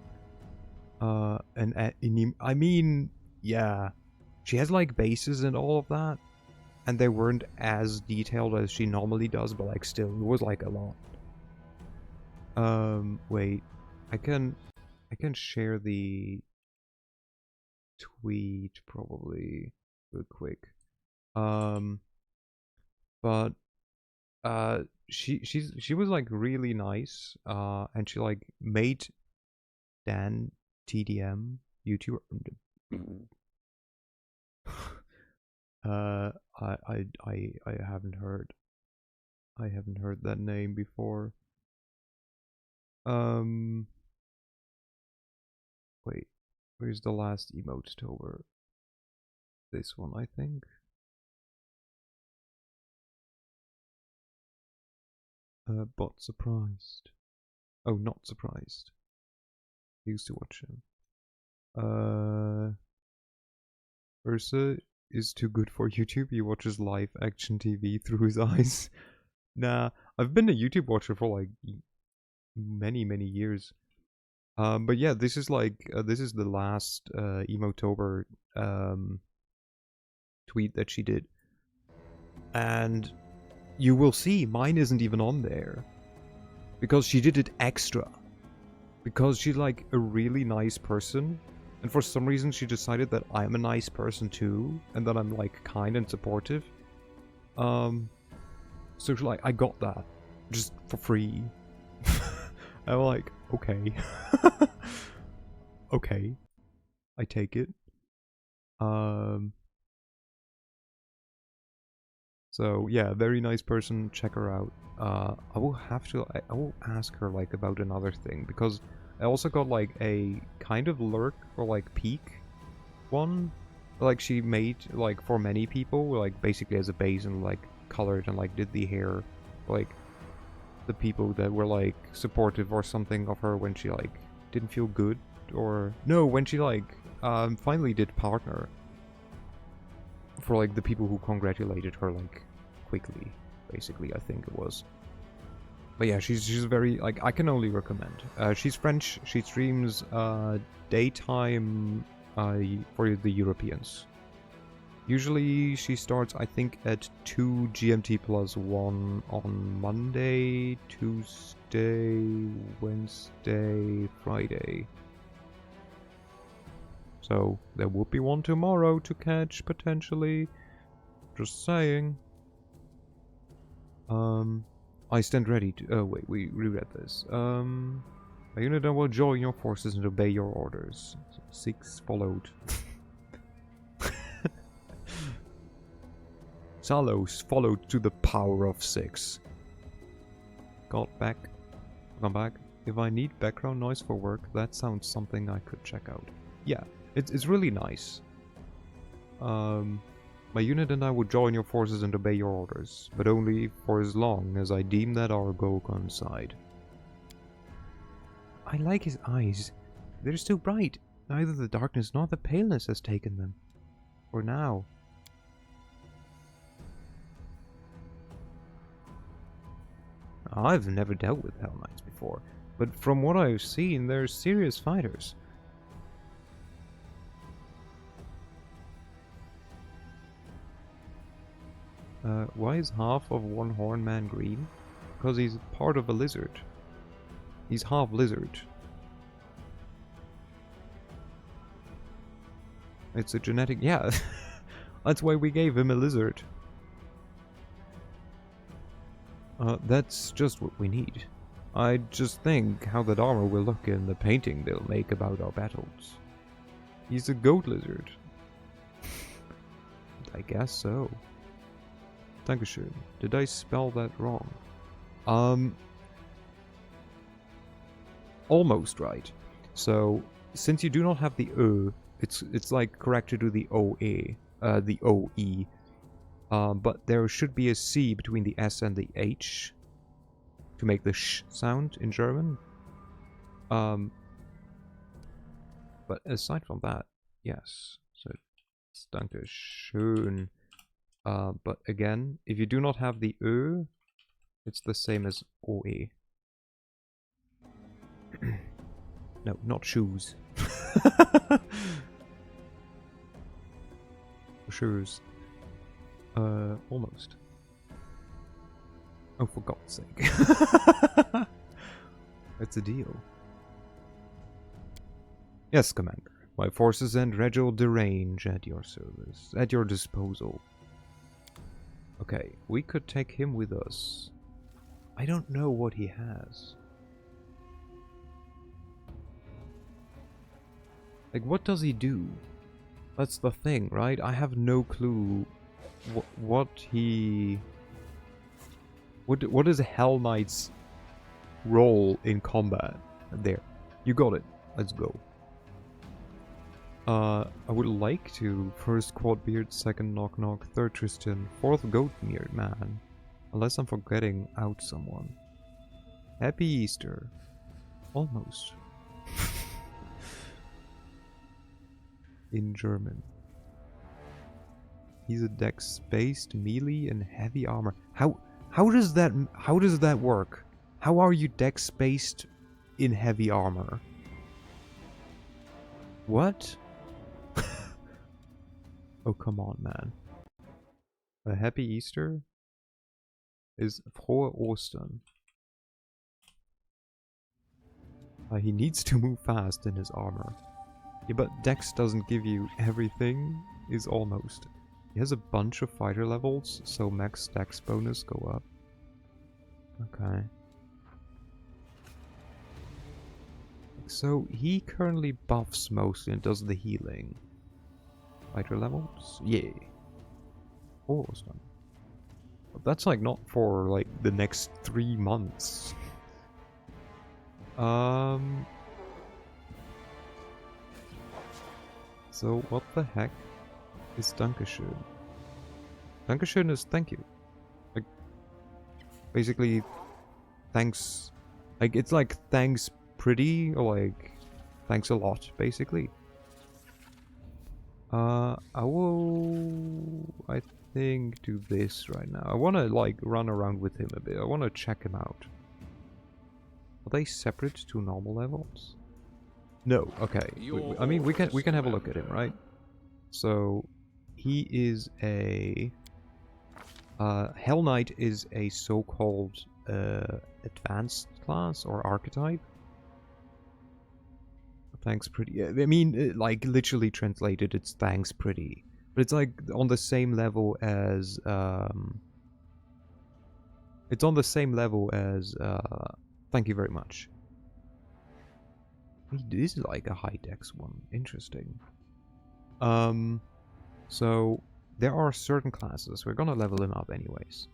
[SPEAKER 1] I mean, yeah, she has like bases and all of that, and they weren't as detailed as she normally does, but like still, it was like a lot. Wait, I can share the tweet probably real quick. But she was like really nice, and she like made Dan TDM YouTuber. I haven't heard that name before. Wait, where's the last emote-tober? This one, I think. Bot surprised. Oh, not surprised. Used to watch him. Ursa is too good for YouTube. He watches live action TV through his eyes. Nah, I've been a YouTube watcher for like many years. But yeah, this is like this is the last Emotober tweet that she did, and you will see mine isn't even on there because she did it extra, because she's like a really nice person, and for some reason she decided that I'm a nice person too, and that I'm like kind and supportive. So she's like, I got that just for free. I'm like, okay. Okay. I take it. So yeah, very nice person, check her out. I will ask her like about another thing, because I also got like a kind of lurk or like peak one. Like she made like for many people, like basically as a base and like colored and like did the hair, like the people that were like supportive or something of her when she like didn't feel good, or no, when she like finally did partner, for like the people who congratulated her like quickly, basically, I think it was. But yeah, she's very like, I can only recommend. She's French. She streams daytime for the Europeans. Usually she starts, I think, at 2 GMT plus 1 on Monday, Tuesday, Wednesday, Friday. So there would be one tomorrow to catch, potentially. Just saying. I stand ready to... Oh wait, we reread this. A unit that will join your forces and obey your orders. 6 followed. Salos followed to the power of 6. Come back. If I need background noise for work, that sounds something I could check out. Yeah, it's really nice. My unit and I will join your forces and obey your orders, but only for as long as I deem that our goal coincide. I like his eyes. They're still bright. Neither the darkness nor the paleness has taken them. For now. I've never dealt with Hellknights before, but from what I've seen, they're serious fighters. Why is half of one horn man green? Because he's part of a lizard. He's half lizard. It's a genetic... Yeah, that's why we gave him a lizard. That's just what we need. I just think how that armor will look in the painting they'll make about our battles. He's a goat lizard. I guess so. Dankeschön. Did I spell that wrong? Almost right. So, since you do not have the it's like correct to do the OE, the OE. But there should be a C between the S and the H to make the sh sound in German. But aside from that, yes. So, Dankeschön. But again, if you do not have the Ö, it's the same as OE. No, not shoes. Shoes. Almost. Oh, for God's sake. It's a deal. Yes, Commander. My forces and Regil Derange at your service. At your disposal. Okay, we could take him with us. I don't know what he has. Like, what does he do? That's the thing, right? I have no clue what he... What is a Hellknight's role in combat? There. You got it. Let's go. I would like to first Quadbeard, second Knock Knock, third Tristan, fourth Goatbeard man. Unless I'm forgetting out someone. Happy Easter. Almost. In German. He's a dex-based melee and heavy armor. How does that work? How are you dex-based in heavy armor? What? Oh, come on, man. A happy Easter is Frohe Ostern. He needs to move fast in his armor. Yeah, but Dex doesn't give you everything, is almost. He has a bunch of fighter levels, so max Dex bonus go up. Okay. So he currently buffs mostly and does the healing. Fighter levels? Yeah. Awesome. But that's like not for like the next 3 months. So what the heck is Dankeschön? Dankeschön is thank you. Like, basically, thanks. Like, it's like thanks pretty, or like thanks a lot, basically. I will, I think, do this right now. I want to like run around with him a bit. I want to check him out. Are they separate to normal levels? No. Okay. I mean, we can have a look at him, right? So he is a... Hell Knight is a so-called advanced class or archetype. Thanks pretty. I mean, like literally translated, it's thanks pretty. But it's like on the same level as it's on the same level as thank you very much. This is like a high dex one. Interesting. So there are certain classes. We're gonna level them up anyways.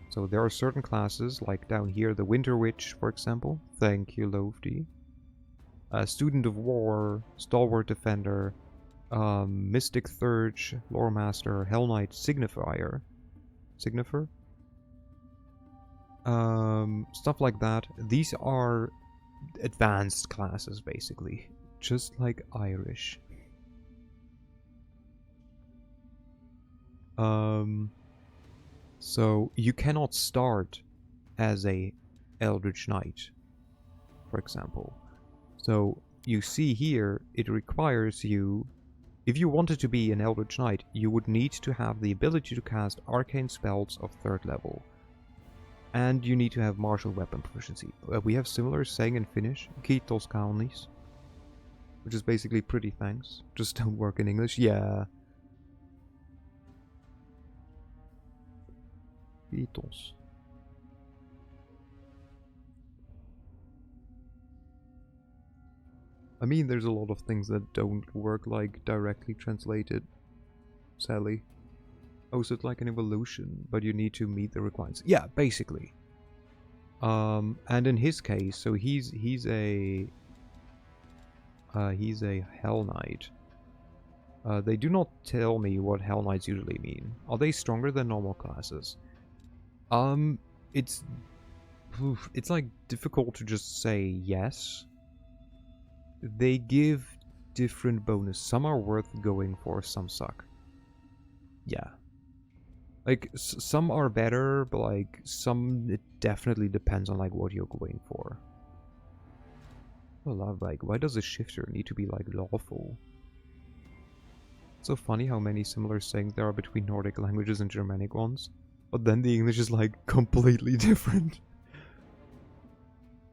[SPEAKER 1] So there are certain classes, like down here, the Winter Witch, for example. Thank you, Lofty. Student of War, Stalwart Defender, Mystic Thurge, Lore Master, Hell Knight, Signifier. Signifer? Stuff like that. These are advanced classes, basically. Just like Irish. So you cannot start as a Eldritch Knight, for example. So you see here, it requires you, if you wanted to be an Eldritch Knight, you would need to have the ability to cast arcane spells of 3rd level. And you need to have martial weapon proficiency. We have similar saying in Finnish, kiitos kaunis, which is basically pretty thanks. Just don't work in English. Yeah. Kiitos. I mean, there's a lot of things that don't work like directly translated, sadly. Oh, so it's like an evolution, but you need to meet the requirements. Yeah, basically. And in his case, so he's a Hell Knight. They do not tell me what Hell Knights usually mean. Are they stronger than normal classes? It's like difficult to just say yes. They give different bonus. Some are worth going for, some suck. Yeah. Like, some are better, but like, some, it definitely depends on like what you're going for. I love, like, why does a shifter need to be like lawful? It's so funny how many similar sayings there are between Nordic languages and Germanic ones. But then the English is like completely different.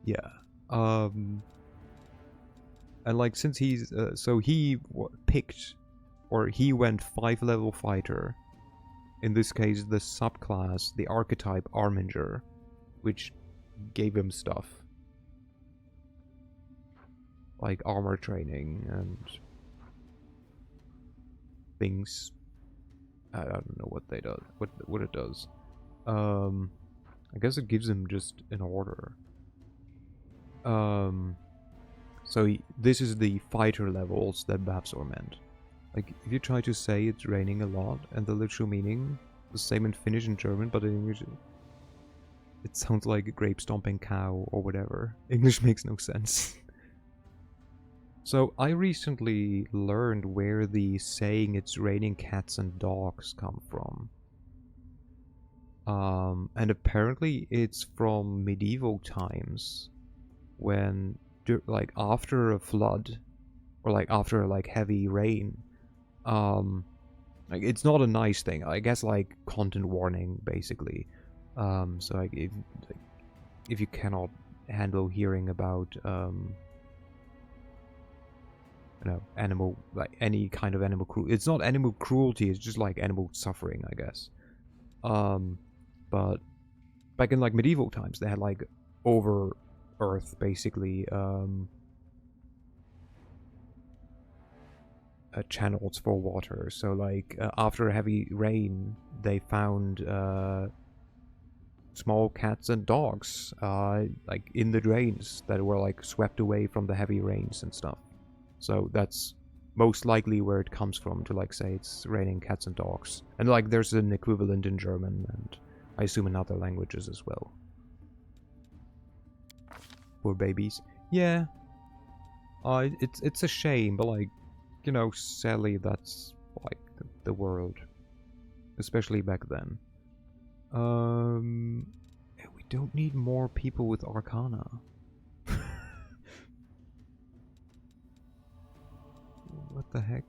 [SPEAKER 1] Yeah. And like, since he's so he picked, or he went 5-level fighter. In this case, the subclass, the archetype Arminger, which gave him stuff like armor training and things. I don't know what they do, what it does. I guess it gives him just an order. So this is the fighter levels that Babsor meant. Like, if you try to say it's raining a lot, and the literal meaning, the same in Finnish and German, but in English, it sounds like a grape stomping cow or whatever. English makes no sense. So, I recently learned where the saying it's raining cats and dogs come from. And apparently it's from medieval times, when, like, after a flood, or like after like heavy rain, like, it's not a nice thing. I guess like content warning, basically. So like, if you cannot handle hearing about you know, animal, like any kind of animal cruelty. It's not animal cruelty, it's just like animal suffering, I guess. But back in like medieval times, they had like over Earth, basically, channels for water. So like after a heavy rain, they found small cats and dogs like in the drains that were like swept away from the heavy rains and stuff. So that's most likely where it comes from, to like say it's raining cats and dogs. And like there's an equivalent in German, and I assume in other languages as well. Poor babies. Yeah. It's a shame, but like, you know, sadly that's like the world. Especially back then. We don't need more people with Arcana. What what the heck?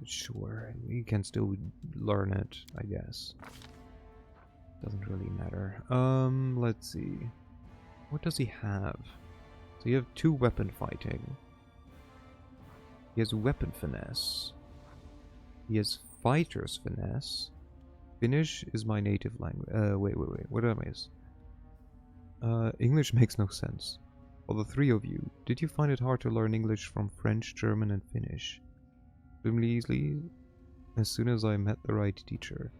[SPEAKER 1] Sure, we can still learn it, I guess. Doesn't really matter. Let's see. What does he have? So you have 2 weapon fighting. He has weapon finesse. He has fighter's finesse. Finnish is my native language. Wait. What am I? English makes no sense. For the 3 of you, did you find it hard to learn English from French, German, and Finnish? Extremely easily, as soon as I met the right teacher.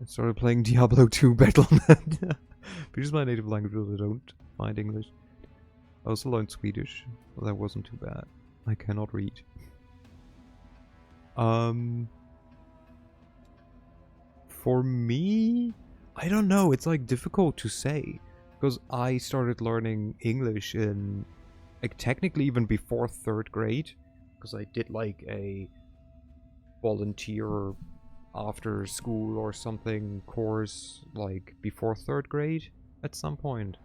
[SPEAKER 1] I started playing Diablo 2 Battle.net. Which is my native language, but I don't find English. I also learned Swedish, but that wasn't too bad. I cannot read. For me, I don't know. It's like difficult to say because I started learning English in like technically even before 3rd grade because I did like a volunteer after school or something course like before 3rd grade at some point.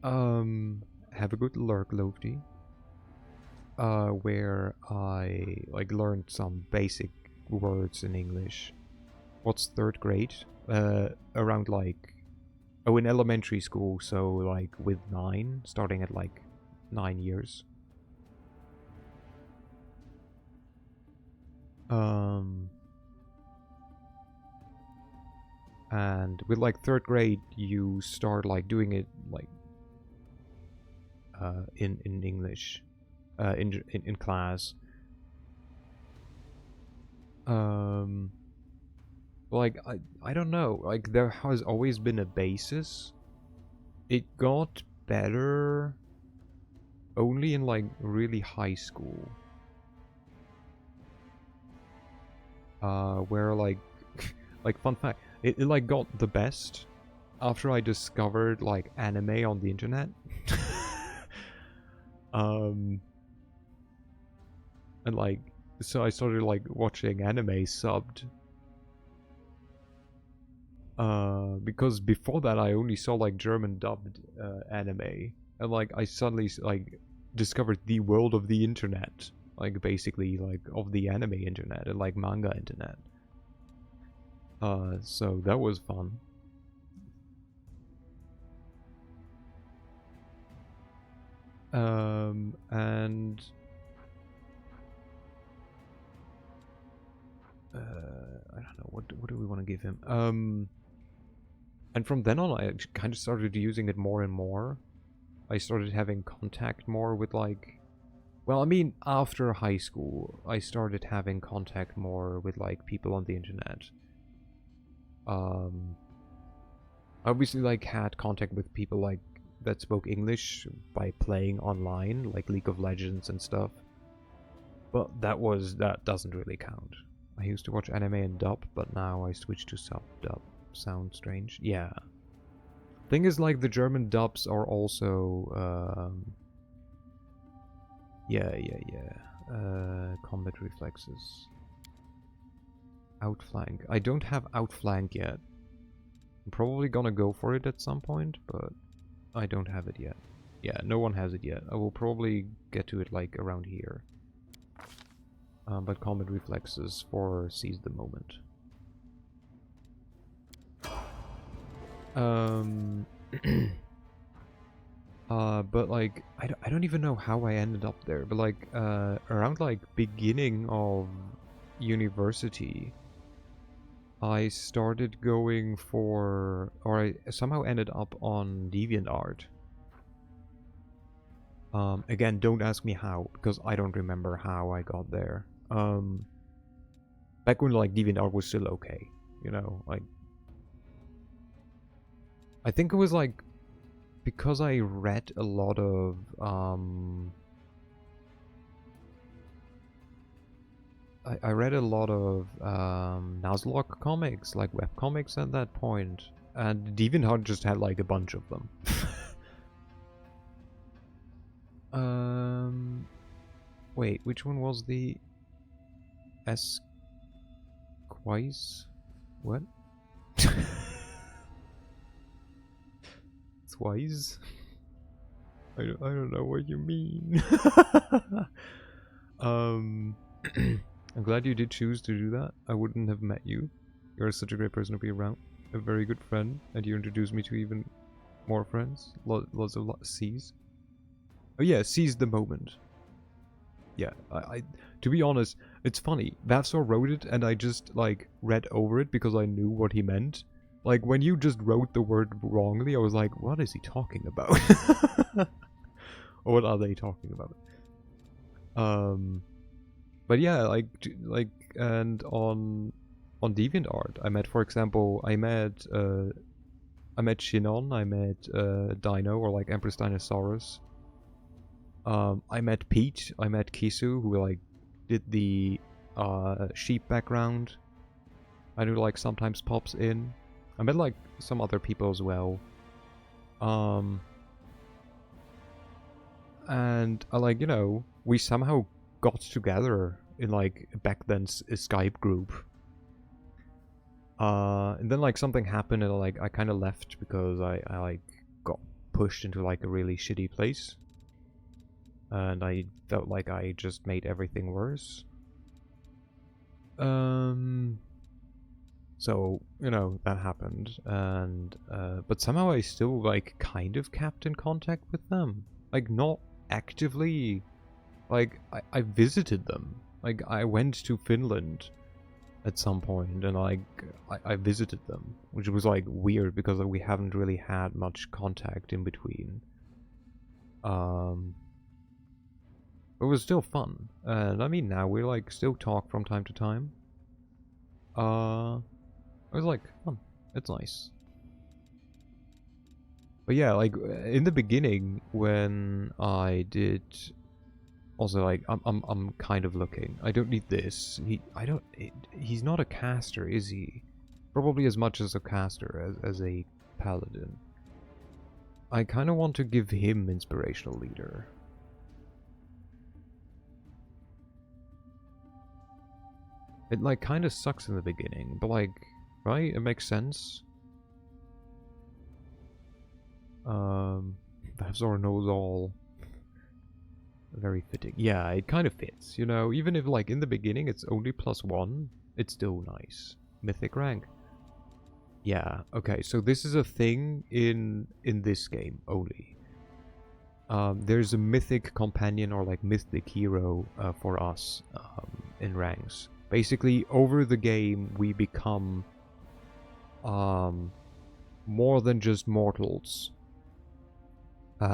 [SPEAKER 1] Have a good lurk, Lofty. Where I like learned some basic words in English. What's 3rd grade? Around like in elementary school, so like with 9, starting at like 9 years. And with like 3rd grade, you start like doing it like in English, in class. Like I don't know. Like there has always been a basis. It got better only in like really high school. Where like like fun fact, it like got the best after I discovered like anime on the internet. And like so I started like watching anime subbed. Because before that I only saw like German dubbed anime, and like I suddenly like discovered the world of the internet, like basically like of the anime internet and like manga internet. So that was fun. And I don't know, what do we want to give him? And from then on I kind of started using it more and more. I started having contact more with like, well, I mean, after high school, I started having contact more with like people on the internet. I obviously like had contact with people like that spoke English by playing online, like League of Legends and stuff. But that doesn't really count. I used to watch anime in dub, but now I switched to sub-dub. Sounds strange? Yeah. Thing is, like, the German dubs are also, yeah. Combat reflexes. Outflank. I don't have outflank yet. I'm probably gonna go for it at some point, but I don't have it yet. Yeah, no one has it yet. I will probably get to it, like, around here. But combat reflexes for seize the moment. But like, I don't even know how I ended up there, but like, around like beginning of university, I started going for, or I somehow ended up on DeviantArt. Again, don't ask me how, because I don't remember how I got there. Back when like DeviantArt was still okay, you know, like, I think it was like because I read a lot of I read a lot of Nuzlocke comics, like webcomics at that point, and DeviantArt just had like a bunch of them. Wait, which one was the Esquisse? What? Twice? I don't know what you mean. I'm glad you did choose to do that. I wouldn't have met you. You're such a great person to be around. A very good friend, and you introduced me to even more friends. Lots of C's. Oh yeah, seize the moment. Yeah, I to be honest, it's funny. Vavsor wrote it, and I just like read over it because I knew what he meant. Like when you just wrote the word wrongly, I was like, what is he talking about? Or what are they talking about? But yeah, and on DeviantArt, I met, for example, I met Shinon, I met Dino, or like Empress Dinosaurus. I met Pete, I met Kisu, who like did the sheep background. I know like sometimes pops in. I met like some other people as well. And like, you know, we somehow got together in like back then's Skype group. And then like something happened and like I kind of left because I like got pushed into like a really shitty place. And I felt like I just made everything worse. So, you know, that happened. And but somehow I still like kind of kept in contact with them. Like not actively. Like I visited them. Like I went to Finland at some point and like I visited them, which was like weird because we haven't really had much contact in between. It was still fun, and I mean now we like still talk from time to time. It was like fun. It's nice. But yeah, like in the beginning when I did, also like I'm kind of looking. I don't need this. He's not a caster, is he? Probably as much as a caster as a paladin. I kind of want to give him inspirational leader. It like kind of sucks in the beginning, but like, right? It makes sense. Vavsor knows all. Very fitting. Yeah, it kind of fits, you know, even if like in the beginning it's only +1, it's still nice. Mythic rank. Yeah, okay, so this is a thing in this game only. There's a mythic companion or like mythic hero for us in ranks. Basically, over the game we become more than just mortals.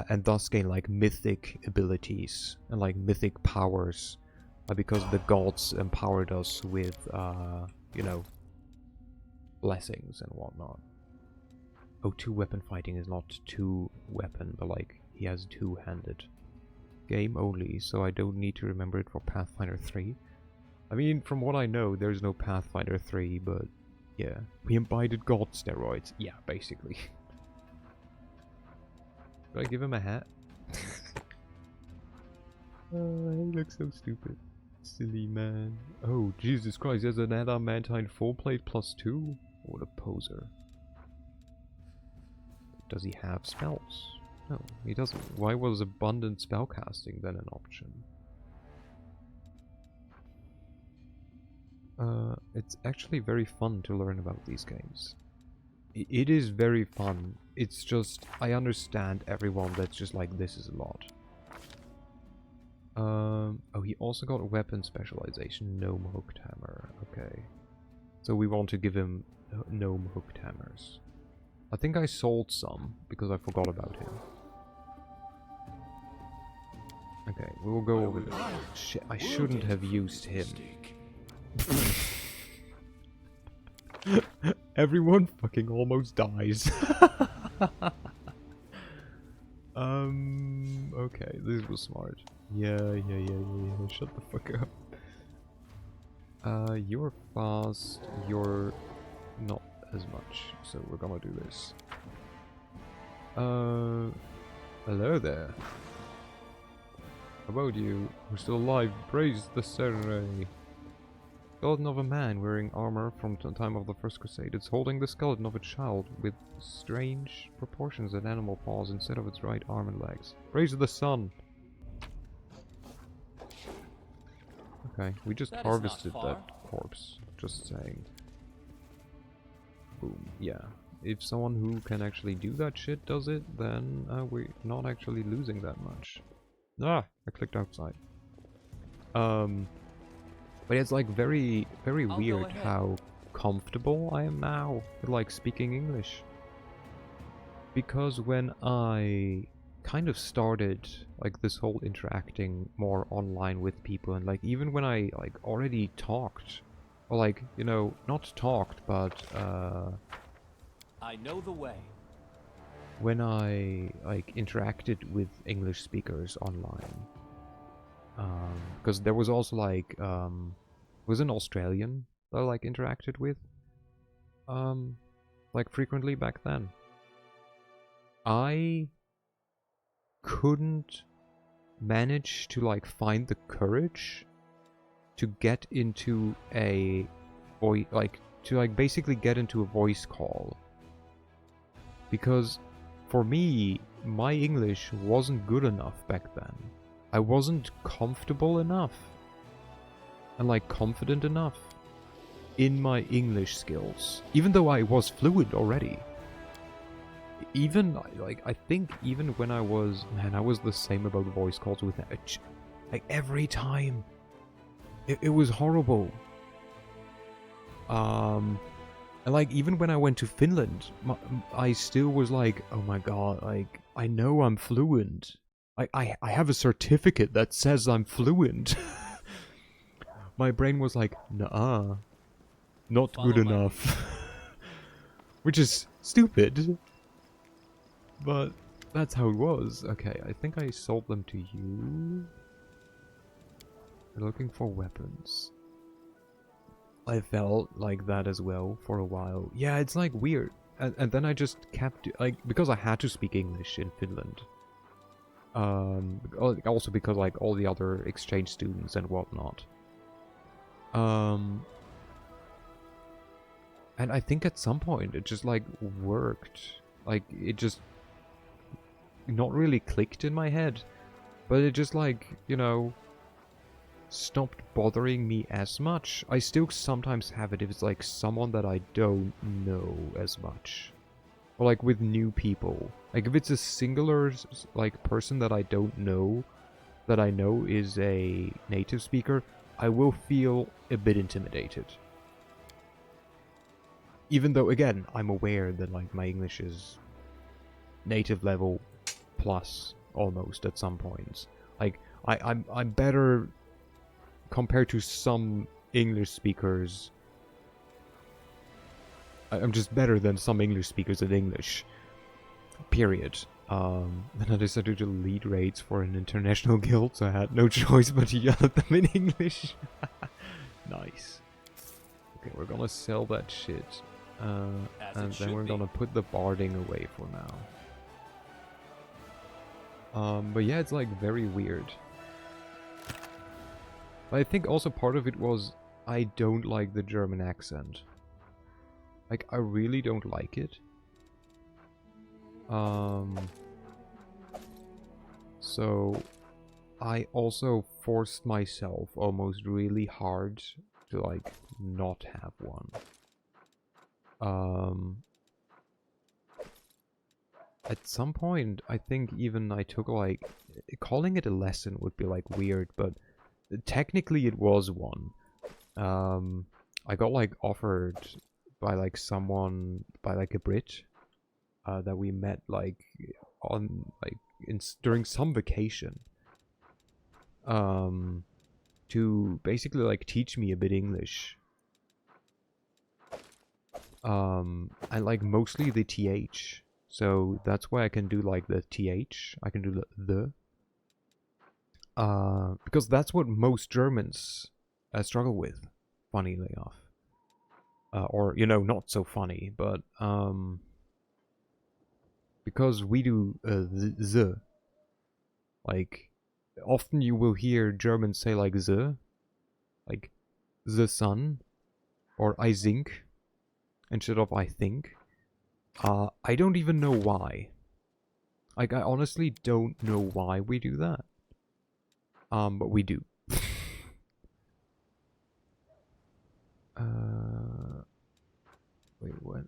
[SPEAKER 1] And thus gain like mythic abilities and like mythic powers because the gods empowered us with, you know, blessings and whatnot. Oh, 2-weapon fighting is not 2-weapon, but like he has 2-handed. Game only, so I don't need to remember it for Pathfinder 3. I mean, from what I know, there's no Pathfinder 3, but yeah. We imbibed god steroids. Yeah, basically. Should I give him a hat? He looks so stupid. Silly man. Oh, Jesus Christ, there's an adamantine 4-plate +2? What a poser. Does he have spells? No, he doesn't. Why was abundant spellcasting then an option? It's actually very fun to learn about these games. It is very fun. It's just, I understand everyone that's just like, this is a lot. Oh, he also got a weapon specialization, gnome hooked hammer. Okay. So we want to give him gnome hooked hammers. I think I sold some, because I forgot about him. Okay, we will go over this. Shit, I shouldn't have used him. Everyone fucking almost dies. Okay, this was smart. Yeah, shut the fuck up. You're fast, you're not as much, so we're gonna do this. Hello there. How about you? We're still alive, praise the Serenity. Skeleton of a man wearing armor from the time of the First Crusade. It's holding the skeleton of a child with strange proportions and animal paws instead of its right arm and legs. Praise the sun! Okay, we just
[SPEAKER 4] That is not
[SPEAKER 1] harvested
[SPEAKER 4] far.
[SPEAKER 1] that corpse. Just saying. Boom. Yeah. If someone who can actually do that shit does it, then we're not actually losing that much. Ah! I clicked outside. But it's like very, very
[SPEAKER 4] I'll go
[SPEAKER 1] weird
[SPEAKER 4] ahead.
[SPEAKER 1] how comfortable I am now with like speaking English. Because when I kind of started like this whole interacting more online with people, and like even when I like already talked, or like, you know, not talked, but
[SPEAKER 4] I know the way.
[SPEAKER 1] when I like interacted with English speakers online, because there was also like was an Australian that I like interacted with like frequently back then. I couldn't manage to like find the courage to get into a voice, like to like basically get into a voice call, because for me my English wasn't good enough back then. I wasn't comfortable enough and like confident enough in my English skills, even though I was fluent already. Even like I think even when I was, man, I was the same about voice calls with like every time it was horrible. And like even when I went to Finland, I still was like, oh my god, like I know I'm fluent. I have a certificate that says I'm fluent. My brain was like, nah, not
[SPEAKER 4] Follow
[SPEAKER 1] good
[SPEAKER 4] my
[SPEAKER 1] enough. Which is stupid. But that's how it was. Okay, I think I sold them to you. We're looking for weapons. I felt like that as well for a while. Yeah, it's like weird. And then I just kept, like, because I had to speak English in Finland. Also because like all the other exchange students and whatnot. And I think at some point it just like worked. Like it just not really clicked in my head, but it just like, you know, stopped bothering me as much. I still sometimes have it if it's like someone that I don't know as much, or like with new people. Like if it's a singular like person that I don't know, that I know is a native speaker, I will feel a bit intimidated. Even though again, I'm aware that like my English is native level plus almost at some points. Like I'm better compared to some English speakers. I'm just better than some English speakers in English. Period. Then I decided to lead raids for an international guild, so I had no choice but to yell at them in English. Nice. Okay, we're gonna sell that shit. And then we're gonna put the barding away for now. But yeah, it's like very weird. But I think also part of it was I don't like the German accent. Like, I really don't like it. So I also forced myself almost really hard to like not have one. At some point, I think even I took like, calling it a lesson would be like weird, but technically it was one. I got like offered by like someone, by like a Brit, that we met like on like during some vacation, to basically like teach me a bit English. And like mostly the TH. So that's why I can do like the TH. I can do the. Because that's what most Germans struggle with, funnily enough. Or, you know, not so funny, but because we do the. Like, often you will hear Germans say like the, like the sun, or I think, instead of I think. I don't even know why. Like, I honestly don't know why we do that. But we do. Wait, what?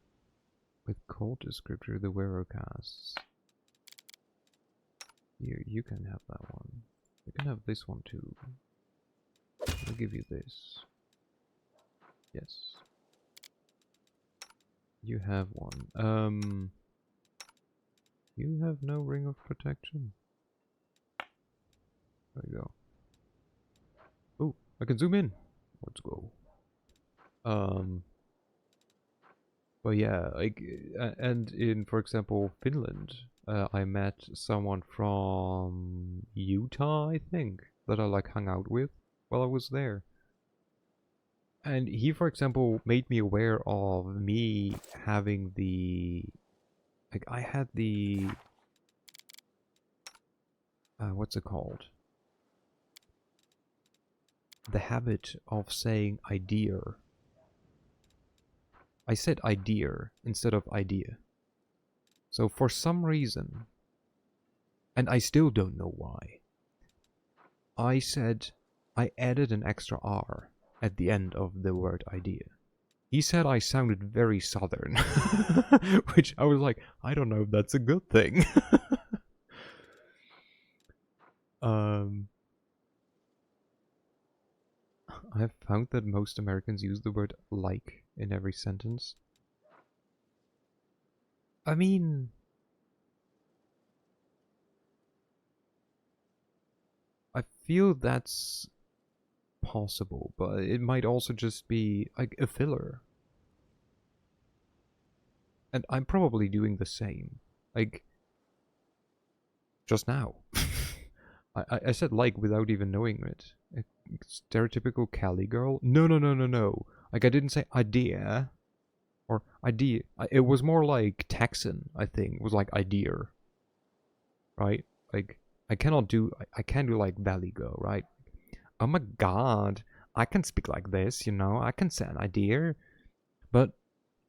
[SPEAKER 1] With cold descriptor, the wearer casts. You can have that one. You can have this one too. I'll give you this. Yes. You have one. You have no ring of protection. There you go. Oh, I can zoom in. Let's go. But yeah, like, and in, for example, Finland, I met someone from Utah, I think, that I like hung out with while I was there. And he, for example, made me aware of me having the, like, I had the, what's it called? The habit of saying idea. I said idea instead of idea. So for some reason, and I still don't know why, I added an extra R at the end of the word idea. He said I sounded very southern, which I was like, I don't know if that's a good thing. I've found that most Americans use the word like in every sentence. I mean, I feel that's possible, but it might also just be like a filler. And I'm probably doing the same. Like, just now. I said like without even knowing it. A stereotypical Cali girl? No. Like, I didn't say idea. Or idea. It was more like Texan, I think. It was like idea. Right? Like, I can't do like Valley Girl, right? Oh my god. I can speak like this, you know? I can say an idea. But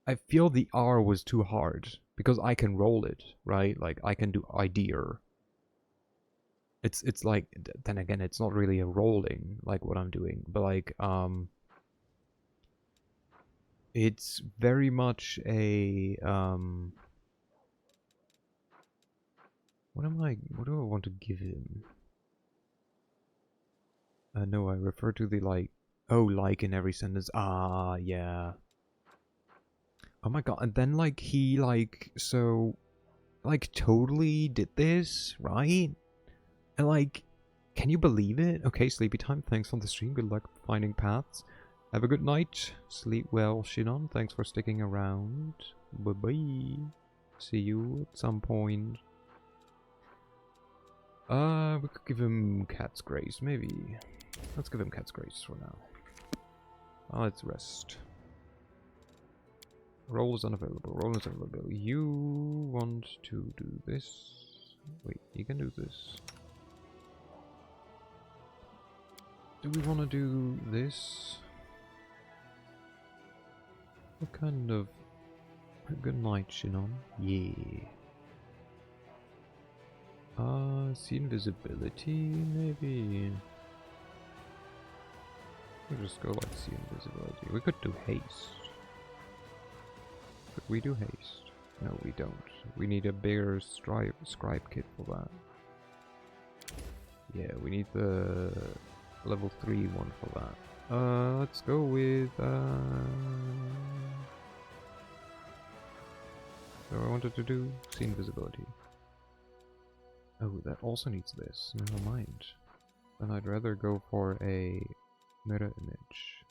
[SPEAKER 1] I feel the R was too hard. Because I can roll it, right? Like, I can do idea. It's like, then again, it's not really a rolling like what I'm doing, but like it's very much a what do I want to give him? No, I refer to the like, oh, like in every sentence. Ah, yeah. Oh my god, and then like he like, so like totally did this, right? And like, can you believe it? Okay, sleepy time. Thanks for the stream. Good luck finding paths. Have a good night. Sleep well, Shinon. Thanks for sticking around. Bye-bye. See you at some point. We could give him Cat's Grace, maybe. Let's give him Cat's Grace for now. Let's rest. Roll is unavailable. Roll is unavailable. You want to do this? Wait, you can do this. Do we want to do this? What kind of... Good night, Shinon. Yeah. See invisibility, maybe? We'll just go like see invisibility. We could do haste. Could we do haste? No, we don't. We need a bigger scribe kit for that. Yeah, we need the... level 3 one for that. Let's go with so I wanted to do see invisibility. Oh, that also needs this. Never mind. Then I'd rather go for a mirror image.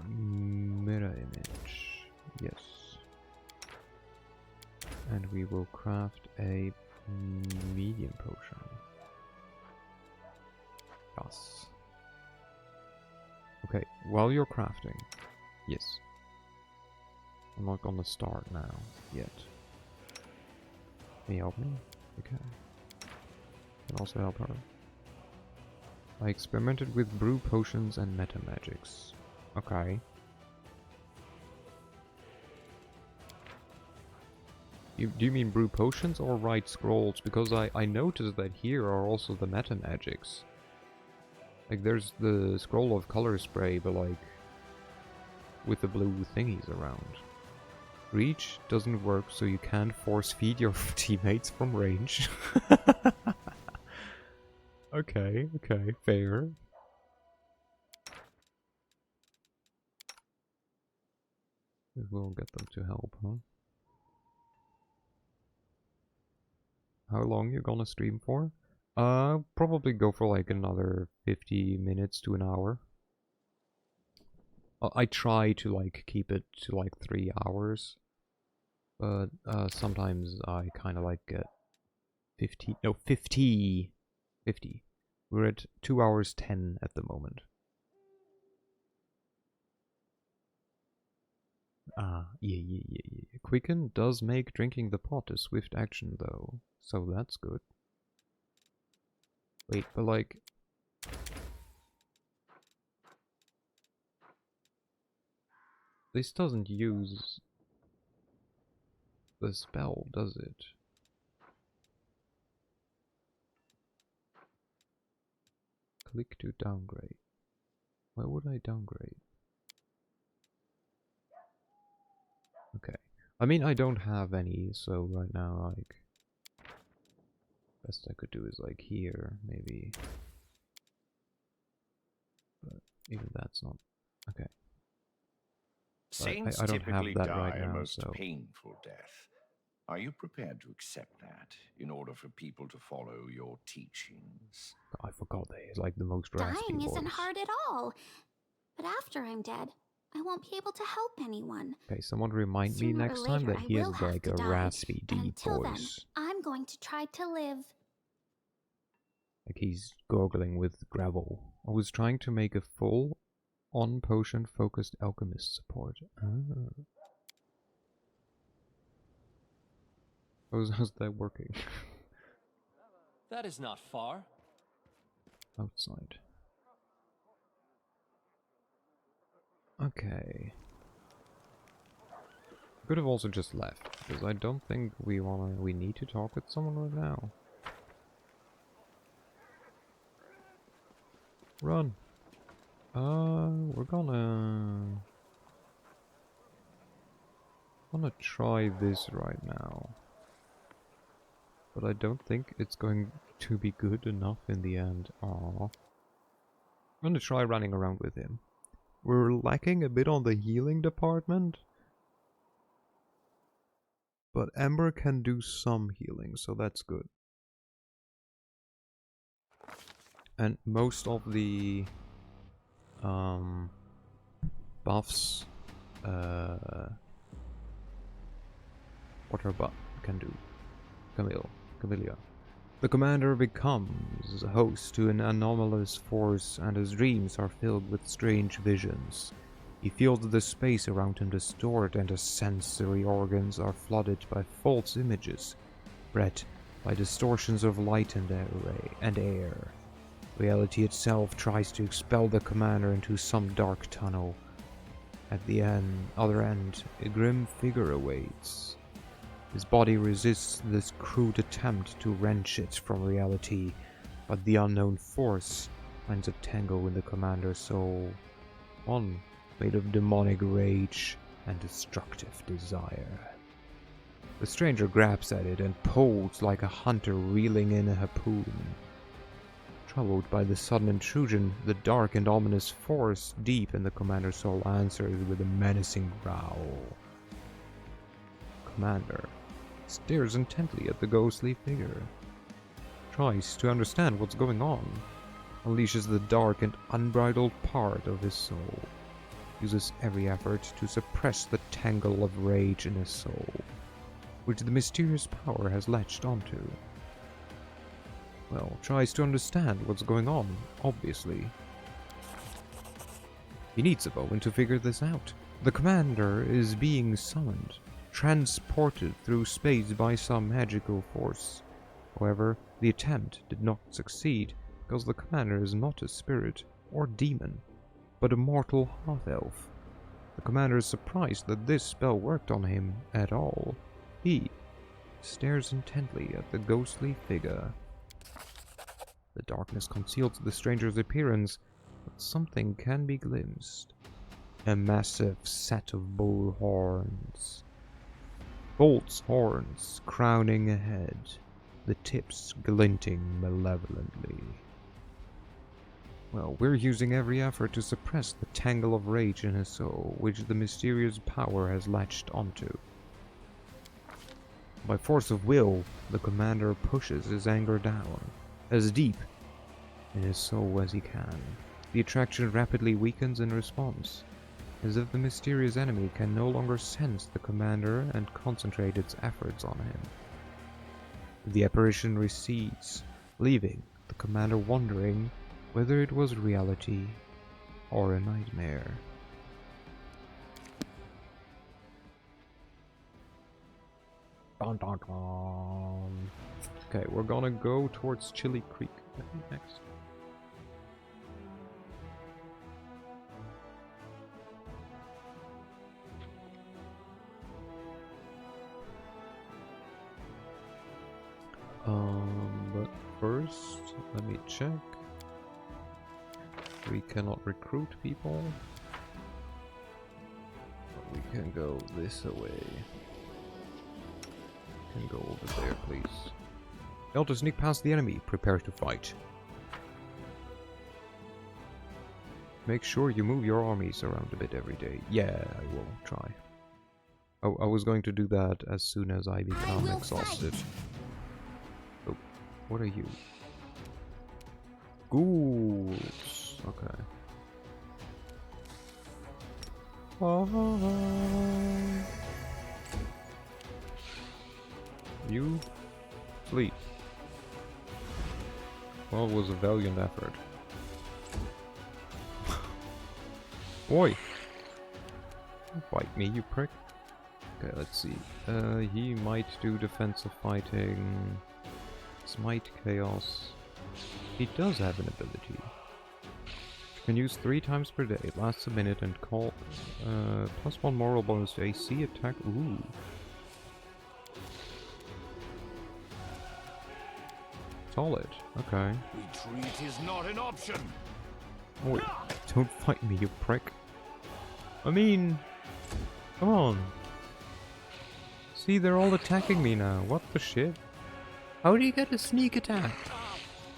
[SPEAKER 1] Mirror image. Yes. And we will craft a medium potion. Yes. Okay, while you're crafting, yes. I'm not gonna start now, yet. Can you help me? Okay. Can also help her. I experimented with brew potions and meta magics. Okay. Do you mean brew potions or write scrolls? Because I noticed that here are also the meta magics. Like, there's the scroll of color spray, but like, with the blue thingies around. Reach doesn't work, so you can't force feed your teammates from range. Okay, fair. We'll get them to help, huh? How long you gonna stream for? Probably go for like another 50 minutes to an hour. I try to like keep it to like 3 hours. But sometimes I kind of like get 50. We're at 2 hours 10 at the moment. Yeah. Quicken does make drinking the pot a swift action though, so that's good. Wait, but like... this doesn't use the spell, does it? Click to downgrade. Why would I downgrade? Okay. I mean, I don't have any, so right now, like... best I could do is like here, maybe. But even that's not... okay.
[SPEAKER 6] Saints
[SPEAKER 1] I don't have
[SPEAKER 6] typically
[SPEAKER 1] that
[SPEAKER 6] die
[SPEAKER 1] right now,
[SPEAKER 6] a most
[SPEAKER 1] so...
[SPEAKER 6] painful death. Are you prepared to accept that in order for people to follow your teachings?
[SPEAKER 1] I forgot they is like the most raspy
[SPEAKER 2] Dying isn't
[SPEAKER 1] voice.
[SPEAKER 2] hard at all. But after I'm dead, I won't be able to help anyone.
[SPEAKER 1] Okay, someone remind me
[SPEAKER 2] Sooner or
[SPEAKER 1] next time
[SPEAKER 2] later,
[SPEAKER 1] that he
[SPEAKER 2] I
[SPEAKER 1] has
[SPEAKER 2] will have
[SPEAKER 1] like
[SPEAKER 2] to
[SPEAKER 1] a
[SPEAKER 2] die,
[SPEAKER 1] raspy,
[SPEAKER 2] and
[SPEAKER 1] deep
[SPEAKER 2] until
[SPEAKER 1] voice.
[SPEAKER 2] then, I'm going to try to live.
[SPEAKER 1] Like he's gurgling with gravel. I was trying to make a full on potion focused alchemist support. How's that working?
[SPEAKER 4] That is not far.
[SPEAKER 1] Outside. Okay. Could have also just left, because I don't think we need to talk with someone right now. Run. We're gonna try this right now. But I don't think it's going to be good enough in the end. Aww. I'm gonna try running around with him. We're lacking a bit on the healing department. But Ember can do some healing, so that's good. And most of the buffs what her buff can do. Camellia. The commander becomes a host to an anomalous force, and his dreams are filled with strange visions. He feels the space around him distort, and his sensory organs are flooded by false images, bred by distortions of light and air. Reality itself tries to expel the commander into some dark tunnel. At the other end, a grim figure awaits. His body resists this crude attempt to wrench it from reality, but the unknown force finds a tangle in the commander's soul. One made of demonic rage and destructive desire. The stranger grabs at it and pulls like a hunter reeling in a harpoon. Troubled by the sudden intrusion, the dark and ominous force deep in the commander's soul answers with a menacing growl. Commander stares intently at the ghostly figure, tries to understand what's going on, unleashes the dark and unbridled part of his soul, uses every effort to suppress the tangle of rage in his soul, which the mysterious power has latched onto. Well, tries to understand what's going on, obviously. He needs a moment to figure this out. The commander is being summoned, transported through space by some magical force. However, the attempt did not succeed, because the commander is not a spirit or demon, but a mortal half-elf. The commander is surprised that this spell worked on him at all. He stares intently at the ghostly figure. The darkness conceals the stranger's appearance, but something can be glimpsed. A massive set of bull horns. Bolt's horns crowning ahead, the tips glinting malevolently. Well, we're using every effort to suppress the tangle of rage in his soul, which the mysterious power has latched onto. By force of will, the commander pushes his anger down, as deep in his soul as he can. The attraction rapidly weakens in response, as if the mysterious enemy can no longer sense the commander and concentrate its efforts on him. The apparition recedes, leaving the commander wondering whether it was reality or a nightmare. Dun, dun, dun. Okay, we're gonna go towards Chili Creek, I think, next. But first, let me check. We cannot recruit people. But we can go this way. Can go over there, please. Fail to sneak past the enemy. Prepare to fight. Make sure you move your armies around a bit every day. Yeah, I will try. Oh, I was going to do that as soon as I become exhausted. Oh, what are you? Ghouls. Okay. You flee. Well, it was a valiant effort. Oi! Don't bite me, you prick. Okay, let's see. He might do defensive fighting. Smite Chaos. He does have an ability. Can use 3 times per day, lasts a minute, and call +1 moral bonus to AC attack. Ooh. Solid. Okay.
[SPEAKER 6] Retreat is not an option.
[SPEAKER 1] Wait, don't fight me, you prick. I mean, come on. See, they're all attacking me now. What the shit? How do you get a sneak attack?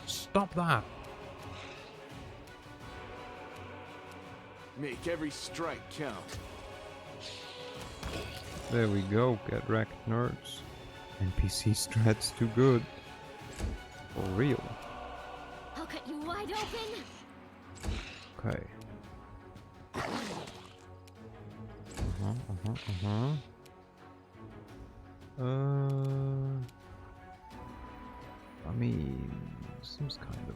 [SPEAKER 1] Stop that.
[SPEAKER 7] Make every strike count.
[SPEAKER 1] There we go. Get wrecked, nerds. NPC strats too good. For real.
[SPEAKER 2] I'll cut you wide open.
[SPEAKER 1] Okay. I mean, seems kind of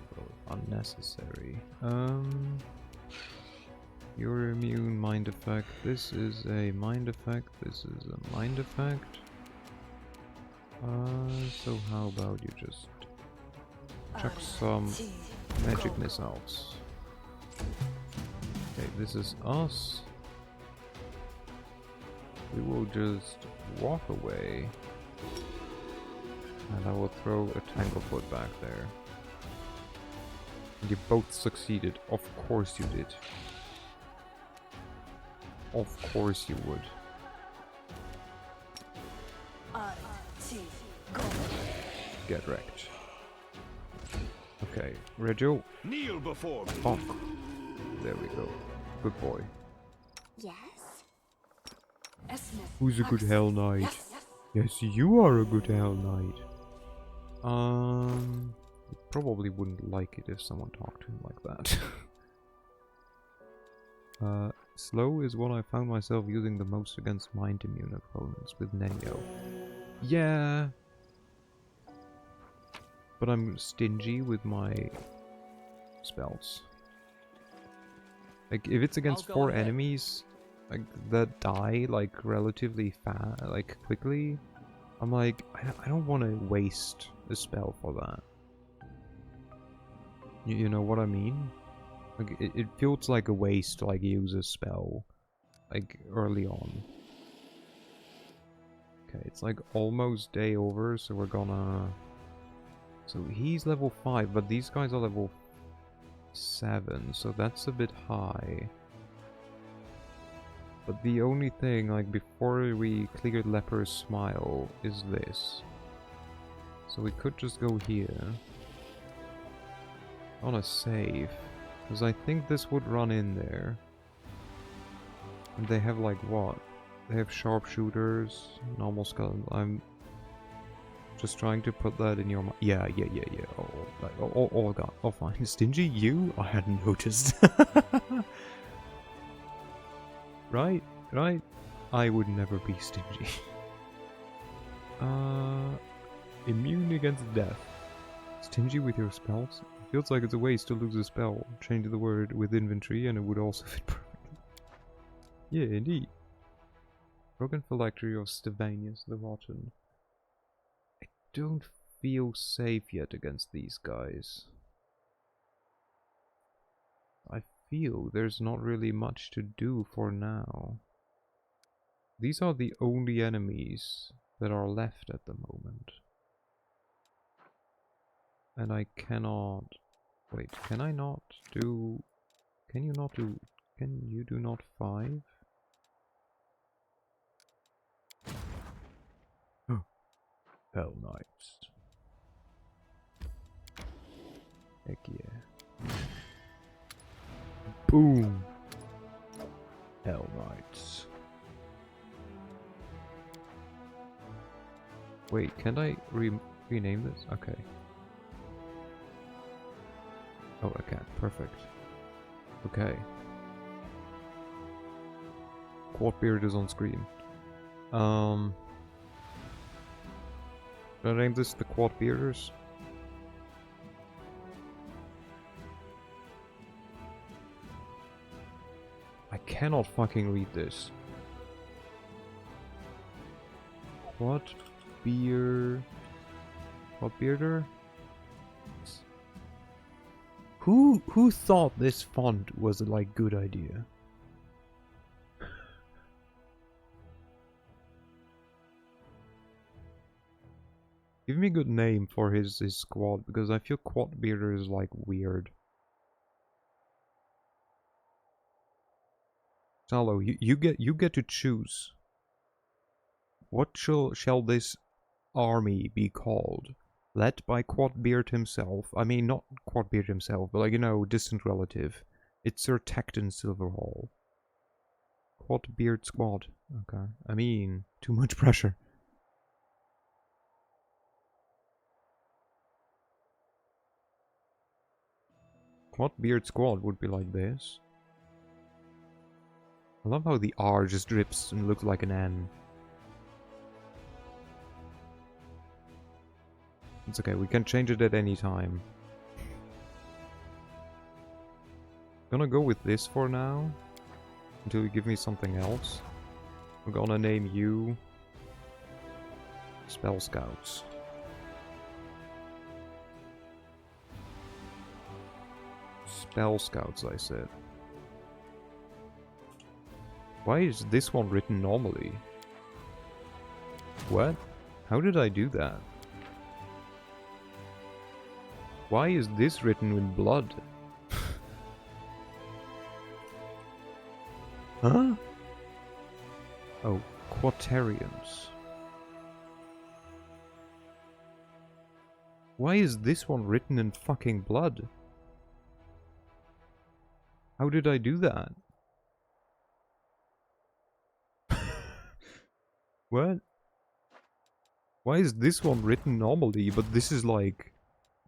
[SPEAKER 1] unnecessary. Your immune mind effect. This is a mind effect. This is a mind effect. So how about you just chuck some magic missiles? Okay, this is us. We will just walk away. And I will throw a Tanglefoot back there. And you both succeeded. Of course you did. Of course you would. Get wrecked. Okay, Reggio.
[SPEAKER 6] Kneel before me.
[SPEAKER 1] Bonk. There we go. Good boy.
[SPEAKER 2] Yes?
[SPEAKER 1] Who's a good Hell Knight? Yes, you are a good Hell Knight. He probably wouldn't like it if someone talked to him like that. Slow is what I found myself using the most against mind immune opponents with Nenyo. Yeah. But I'm stingy with my spells. Like, if it's against 4 enemies, like, that die, like, relatively fast, like, quickly, I'm like, I don't want to waste a spell for that. You know what I mean? Like, it feels like a waste to, like, use a spell, like, early on. Okay, it's, like, almost day over, so we're gonna... So he's level 5, but these guys are level 7, so that's a bit high. But the only thing, like, before we cleared Leper's Smile is this. So we could just go here. On a save. Because I think this would run in there. And they have, like, what? They have sharpshooters, normal skeleton. I'm just trying to put that in your mind. Yeah. Oh, God. Oh, fine. Stingy, you? I hadn't noticed. Right. I would never be stingy. Immune against death. Stingy with your spells? Feels like it's a waste to lose a spell. Change the word with inventory and it would also fit perfectly. Yeah, indeed. Broken Phylactery of Stevanius the Rotten. I don't feel safe yet against these guys. I feel there's not really much to do for now. These are the only enemies that are left at the moment. And I cannot... Wait, can I not do... Can you not do... Can you do not 5? Hellknights. Heck yeah. Boom! Hellknights. Wait, can I rename this? Okay. Oh, I can. Perfect. Okay. Quadbeard is on screen. Should I name this the Quadbearders? I cannot fucking read this. Quadbearder? Who thought this font was a like good idea? Give me a good name for his squad, because I feel Quadbearder is like weird. Salo, you get to choose. What shall this army be called? Led by Quadbeard himself. I mean, not Quadbeard himself, but like, you know, distant relative. It's Sir Tacton Silverhall. Quadbeard squad. Okay. I mean, too much pressure. Quadbeard squad would be like this. I love how the R just drips and looks like an N. It's okay, we can change it at any time. Gonna go with this for now. Until you give me something else. I'm gonna name you... Spell Scouts. Spell Scouts, I said. Why is this one written normally? What? How did I do that? Why is this written in blood? Huh? Oh, Quatarians. Why is this one written in fucking blood? How did I do that? What? Why is this one written normally, but this is like...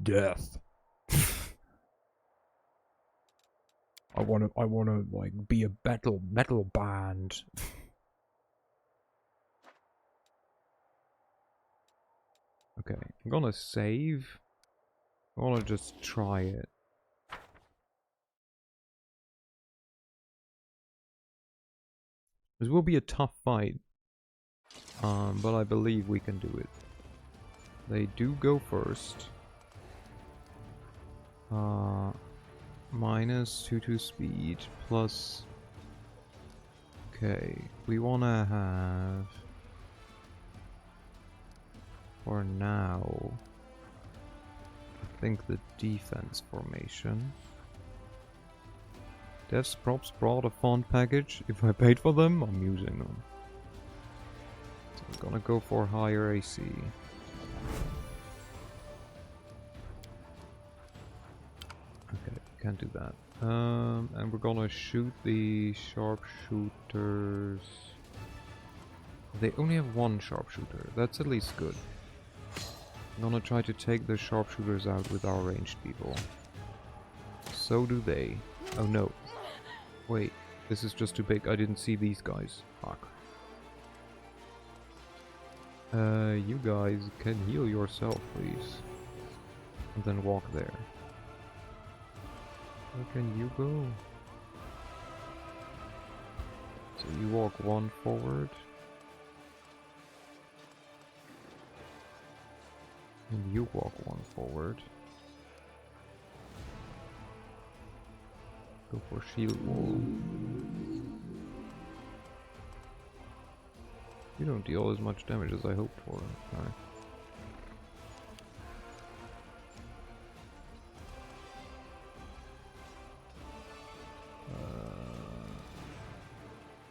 [SPEAKER 1] death. I wanna like be a metal band. Okay, I'm gonna save. I wanna just try it. This will be a tough fight. But I believe we can do it. They do go first. Minus 2 speed, plus... Okay, we wanna have... For now... I think the defense formation. Devs props brought a font package. If I paid for them, I'm using them. So I'm gonna go for higher AC. Okay, can't do that. And we're gonna shoot the sharpshooters. They only have one sharpshooter. That's at least good. I'm gonna try to take the sharpshooters out with our ranged people. So do they. Oh no. Wait, this is just too big. I didn't see these guys. Fuck. You guys can heal yourself, please. And then walk there. Where can you go? So you walk one forward. And you walk one forward. Go for shield wall. You don't deal as much damage as I hoped for. Alright.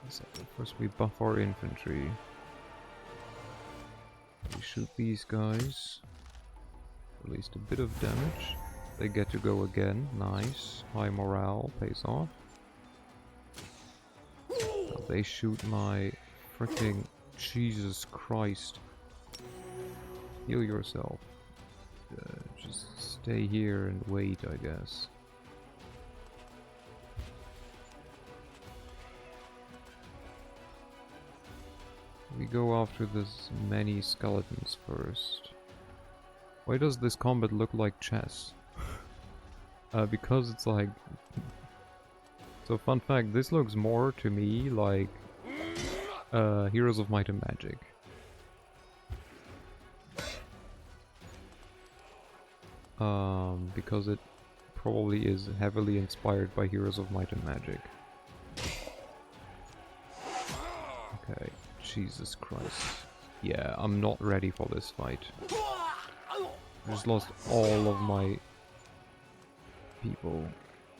[SPEAKER 1] So first we buff our infantry. We shoot these guys. At least a bit of damage. They get to go again. Nice. High morale pays off. Now they shoot my freaking Jesus Christ. Heal yourself. Just stay here and wait, I guess. We go after this many skeletons first. Why does this combat look like chess? Because it's like... So fun fact, this looks more to me like Heroes of Might and Magic. Because it probably is heavily inspired by Heroes of Might and Magic. Okay, Jesus Christ. Yeah, I'm not ready for this fight. I just lost all of my people.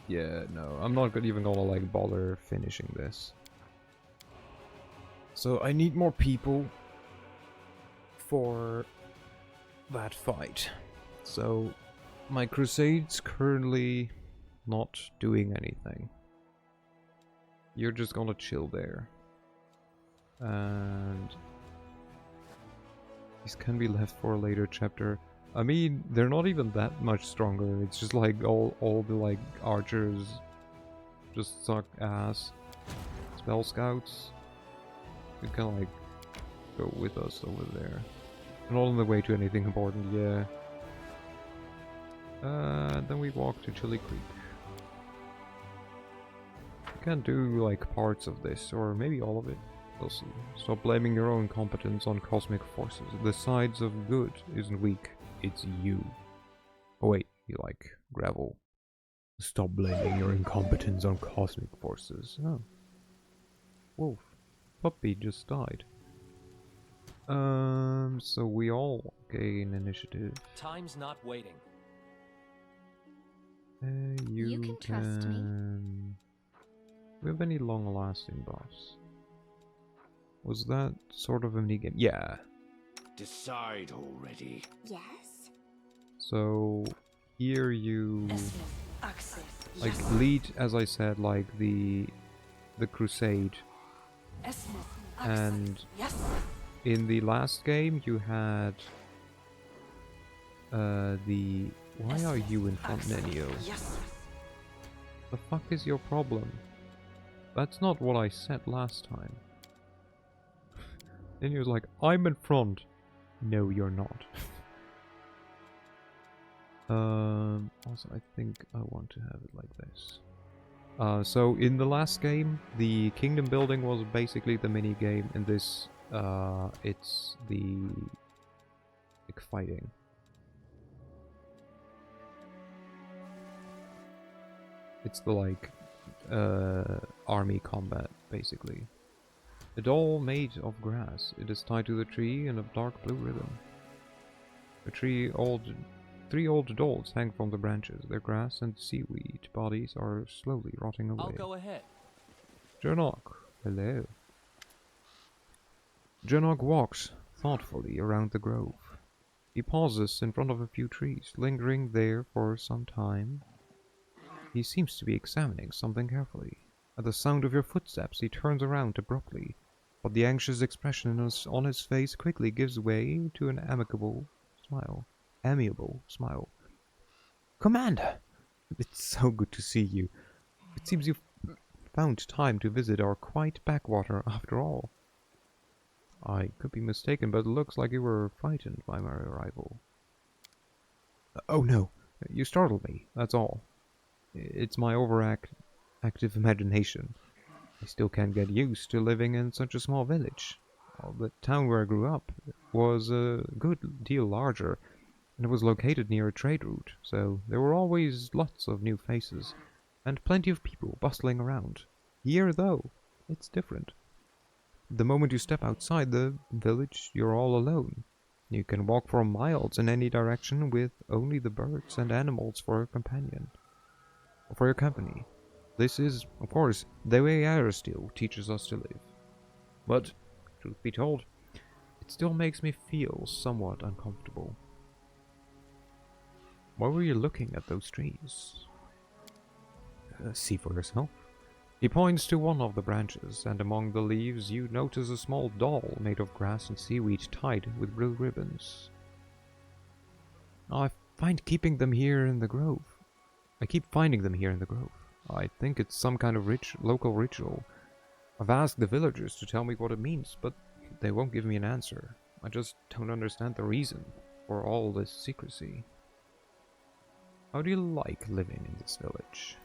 [SPEAKER 1] Yeah, no, I'm not even gonna like bother finishing this. So I need more people for that fight. So my Crusade's currently not doing anything. You're just gonna chill there. And these can be left for a later chapter. I mean, they're not even that much stronger. It's just like all the like archers just suck ass. Spell scouts, you can like go with us over there. We're not on the way to anything important, yeah. Then we walk to Chili Creek. You can do like parts of this, or maybe all of it. We'll see. Stop blaming your own competence on cosmic forces. The sides of good isn't weak, it's you. Oh wait, you like gravel. Stop blaming your incompetence on cosmic forces. Oh. Wolf. Puppy just died. So we all gain initiative.
[SPEAKER 4] Time's not waiting.
[SPEAKER 2] You can trust me.
[SPEAKER 1] Do we have any long-lasting buffs? Was that sort of a minigame? Yeah.
[SPEAKER 6] Decide already.
[SPEAKER 2] Yes?
[SPEAKER 1] So here you like lead, as I said, like the crusade. And in the last game you had the... Why are you in front, Nenio? The fuck is your problem? That's not what I said last time. Nenio's like, I'm in front. No, you're not. Also, I think I want to have it like this. So in the last game, the kingdom building was basically the mini game. In this, it's the like fighting. It's the like army combat basically. A doll made of grass. It is tied to the tree in a dark blue ribbon. A tree old 3 old dolls hang from the branches. Their grass and seaweed bodies are slowly rotting away.
[SPEAKER 4] I'll go ahead.
[SPEAKER 1] Jernok, hello. Jernok walks thoughtfully around the grove. He pauses in front of a few trees, lingering there for some time. He seems to be examining something carefully. At the sound of your footsteps, he turns around abruptly, but the anxious expression on his face quickly gives way to an amiable smile. Commander! It's so good to see you. It seems you've found time to visit our quiet backwater after all. I could be mistaken, but it looks like you were frightened by my arrival. Oh no, you startled me, that's all. It's my active imagination. I still can't get used to living in such a small village. Well, the town where I grew up was a good deal larger, and it was located near a trade route, so there were always lots of new faces, and plenty of people bustling around. Here, though, it's different. The moment you step outside the village, you're all alone. You can walk for miles in any direction with only the birds and animals for your company. This is, of course, the way Aristeel teaches us to live. But, truth be told, it still makes me feel somewhat uncomfortable. Why were you looking at those trees? See for yourself. He points to one of the branches, and among the leaves you notice a small doll made of grass and seaweed tied with blue ribbons. I keep finding them here in the grove. I think it's some kind of local ritual. I've asked the villagers to tell me what it means, but they won't give me an answer. I just don't understand the reason for all this secrecy. How do you like living in this village?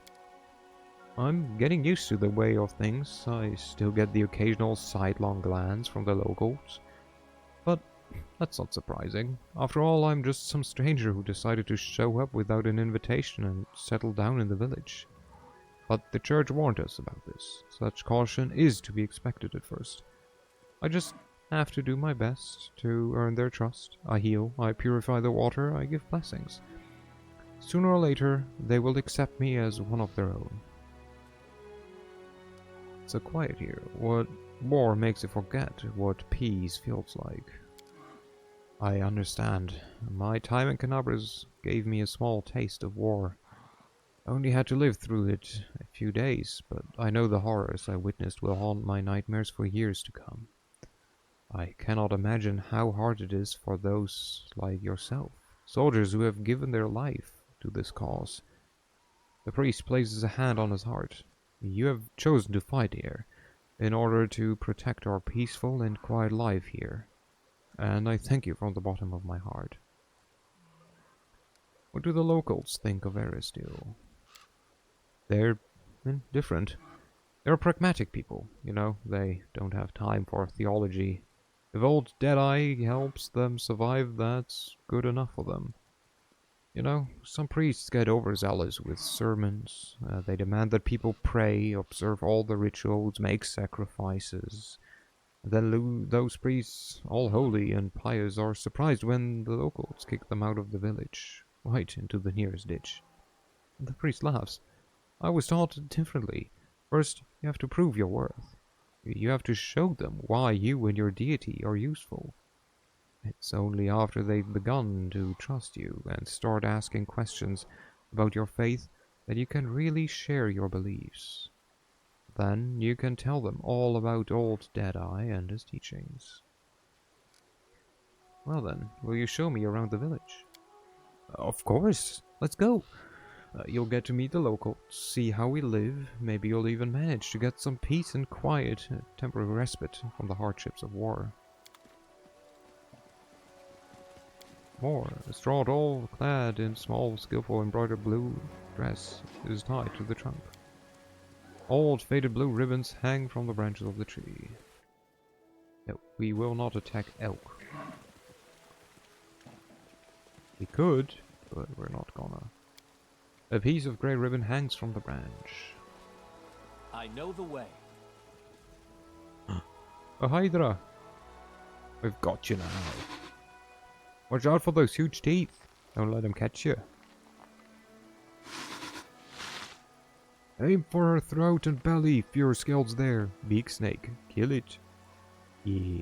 [SPEAKER 1] I'm getting used to the way of things. I still get the occasional sidelong glance from the locals. But that's not surprising. After all, I'm just some stranger who decided to show up without an invitation and settle down in the village. But the church warned us about this. Such caution is to be expected at first. I just have to do my best to earn their trust. I heal, I purify the water, I give blessings. Sooner or later, they will accept me as one of their own. It's so quiet here. What war makes you forget what peace feels like? I understand. My time in Canabras gave me a small taste of war. I only had to live through it a few days, but I know the horrors I witnessed will haunt my nightmares for years to come. I cannot imagine how hard it is for those like yourself, soldiers who have given their life to this cause. The priest places a hand on his heart. You have chosen to fight here, in order to protect our peaceful and quiet life here, and I thank you from the bottom of my heart. What do the locals think of Aristeel? They're different. They're pragmatic people, you know, they don't have time for theology. If old Deadeye helps them survive, that's good enough for them. You know, some priests get overzealous with sermons. They demand that people pray, observe all the rituals, make sacrifices. Then those priests, all holy and pious, are surprised when the locals kick them out of the village, right into the nearest ditch. The priest laughs. I was taught differently. First, you have to prove your worth. You have to show them why you and your deity are useful. It's only after they've begun to trust you and start asking questions about your faith that you can really share your beliefs. Then you can tell them all about old Deadeye and his teachings. Well then, will you show me around the village? Of course, let's go. You'll get to meet the locals, see how we live, maybe you'll even manage to get some peace and quiet, temporary respite from the hardships of war. More, a straw doll clad in small, skillful embroidered blue dress is tied to the trunk. Old faded blue ribbons hang from the branches of the tree. No, we will not attack elk. We could, but we're not gonna. A piece of grey ribbon hangs from the branch.
[SPEAKER 4] I know the way.
[SPEAKER 1] A hydra! We've got you now. Watch out for those huge teeth. Don't let him catch you. Aim for her throat and belly if your skill's there. Big snake. Kill it. Yeah.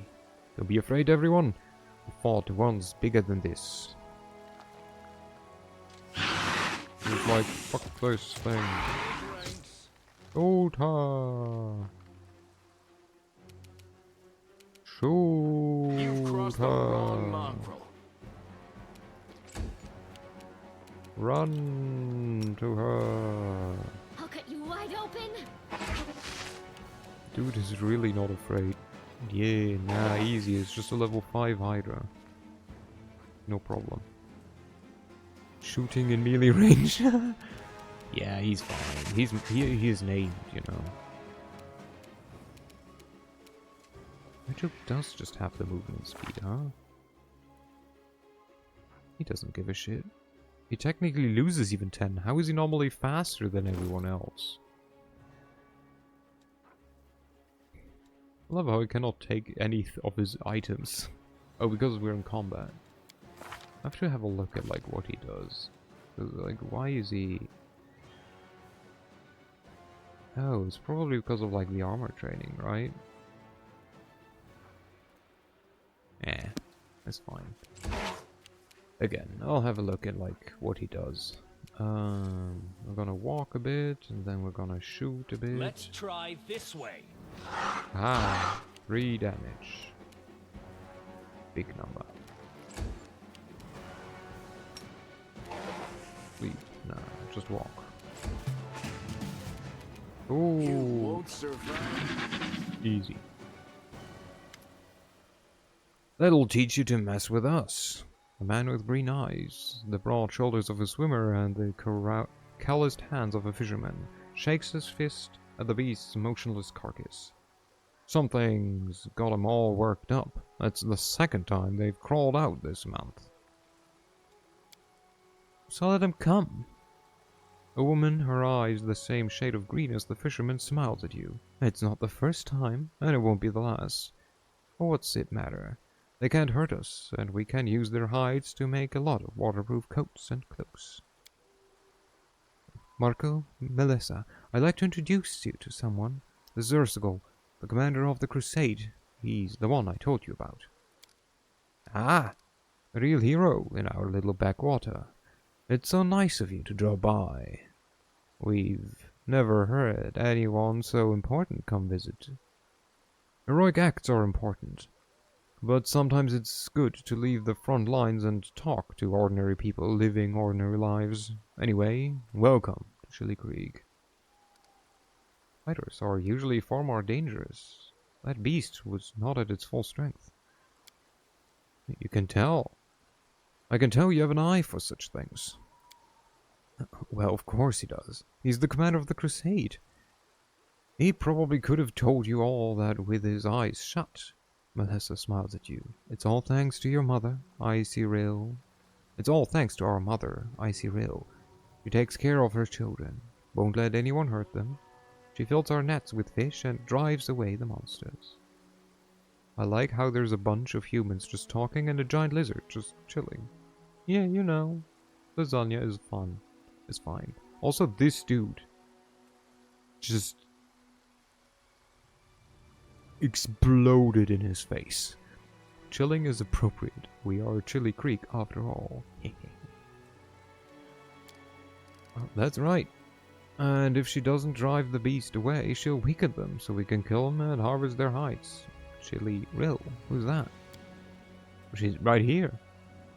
[SPEAKER 1] Don't be afraid, everyone. We fought once bigger than this. It's like, fuck this thing. Shoot her. Shoot
[SPEAKER 7] You've crossed the wrong mongrel.
[SPEAKER 1] Run to her.
[SPEAKER 2] I'll cut you wide open.
[SPEAKER 1] Dude is really not afraid. Yeah, nah, easy. It's just a level 5 Hydra. No problem. Shooting in melee range. Yeah, he's fine. He is named, you know. Nigel does just have the movement speed, huh? He doesn't give a shit. He technically loses even 10. How is he normally faster than everyone else? I love how he cannot take any of his items. Oh, because we're in combat. I have to have a look at like what he does. Like, why is he... Oh, it's probably because of like the armor training, right? Eh, that's fine. Again, I'll have a look at like what he does. We're gonna walk a bit, and then we're gonna shoot a bit.
[SPEAKER 4] Let's try this way.
[SPEAKER 1] Ah, 3 damage. Big number. Leave. No, just walk. Ooh.
[SPEAKER 5] You won't survive.
[SPEAKER 1] Easy. That'll teach you to mess with us. A man with green eyes, the broad shoulders of a swimmer, and the calloused hands of a fisherman, shakes his fist at the beast's motionless carcass. Something's got 'em all worked up. That's the second time they've crawled out this month. So let 'em come. A woman, her eyes the same shade of green as the fisherman, smiles at you. It's not the first time, and it won't be the last. But what's it matter? They can't hurt us, and we can use their hides to make a lot of waterproof coats and cloaks. Marco, Melissa, I'd like to introduce you to someone. The Zersigol, the commander of the Crusade. He's the one I told you about. Ah, a real hero in our little backwater. It's so nice of you to drop by. We've never heard anyone so important come visit. Heroic acts are important, but sometimes it's good to leave the front lines and talk to ordinary people living ordinary lives. Anyway, welcome to Chili Creek. Fighters are usually far more dangerous. That beast was not at its full strength. You can tell. I can tell you have an eye for such things. Well, of course he does. He's the commander of the Crusade. He probably could have told you all that with his eyes shut. Melissa smiles at you. It's all thanks to your mother, Icy Rill. It's all thanks to our mother, Icy Rill. She takes care of her children, won't let anyone hurt them. She fills our nets with fish and drives away the monsters. I like how there's a bunch of humans just talking and a giant lizard just chilling. Yeah, you know, lasagna is fun. It's fine. Also, this dude just exploded in his face. Chilling is appropriate. We are Chili Creek after all. Well, that's right. And if she doesn't drive the beast away, she'll weaken them so we can kill them and harvest their hides. Chili Rill. Who's that? She's right here.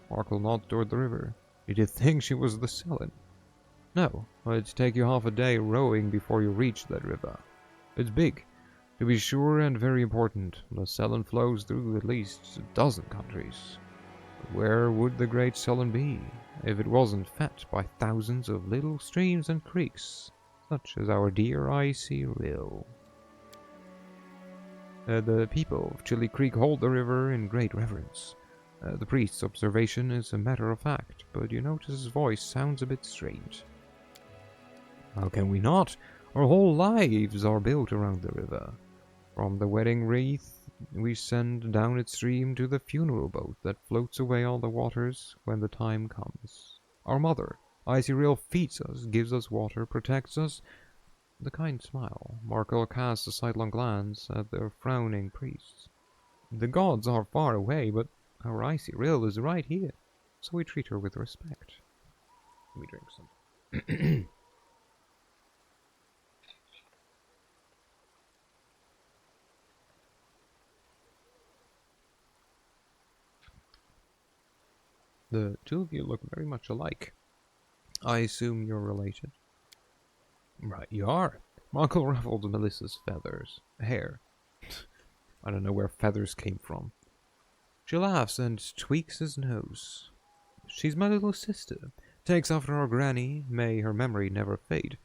[SPEAKER 1] Markle nods toward the river. Did you think she was the Selin? No, it'd take you half a day rowing before you reach that river. It's big, to be sure, and very important. The Selin flows through at least a dozen countries. But where would the great Selin be if it wasn't fed by thousands of little streams and creeks, such as our dear Icy Rill? The people of Chili Creek hold the river in great reverence. The priest's observation is a matter of fact, but you notice his voice sounds a bit strange. How can we not? Our whole lives are built around the river. From the wedding wreath we send down its stream to the funeral boat that floats away on the waters when the time comes. Our mother, Icy Rail, feeds us, gives us water, protects us. The kind smile. Markel casts a sidelong glance at the frowning priests. The gods are far away, but our Icy Rail is right here, so we treat her with respect. Let me drink some. The two of you look very much alike. I assume you're related. Right, you are. Markel ruffled Melissa's hair. I don't know where feathers came from. She laughs and tweaks his nose. She's my little sister. Takes after our granny. May her memory never fade.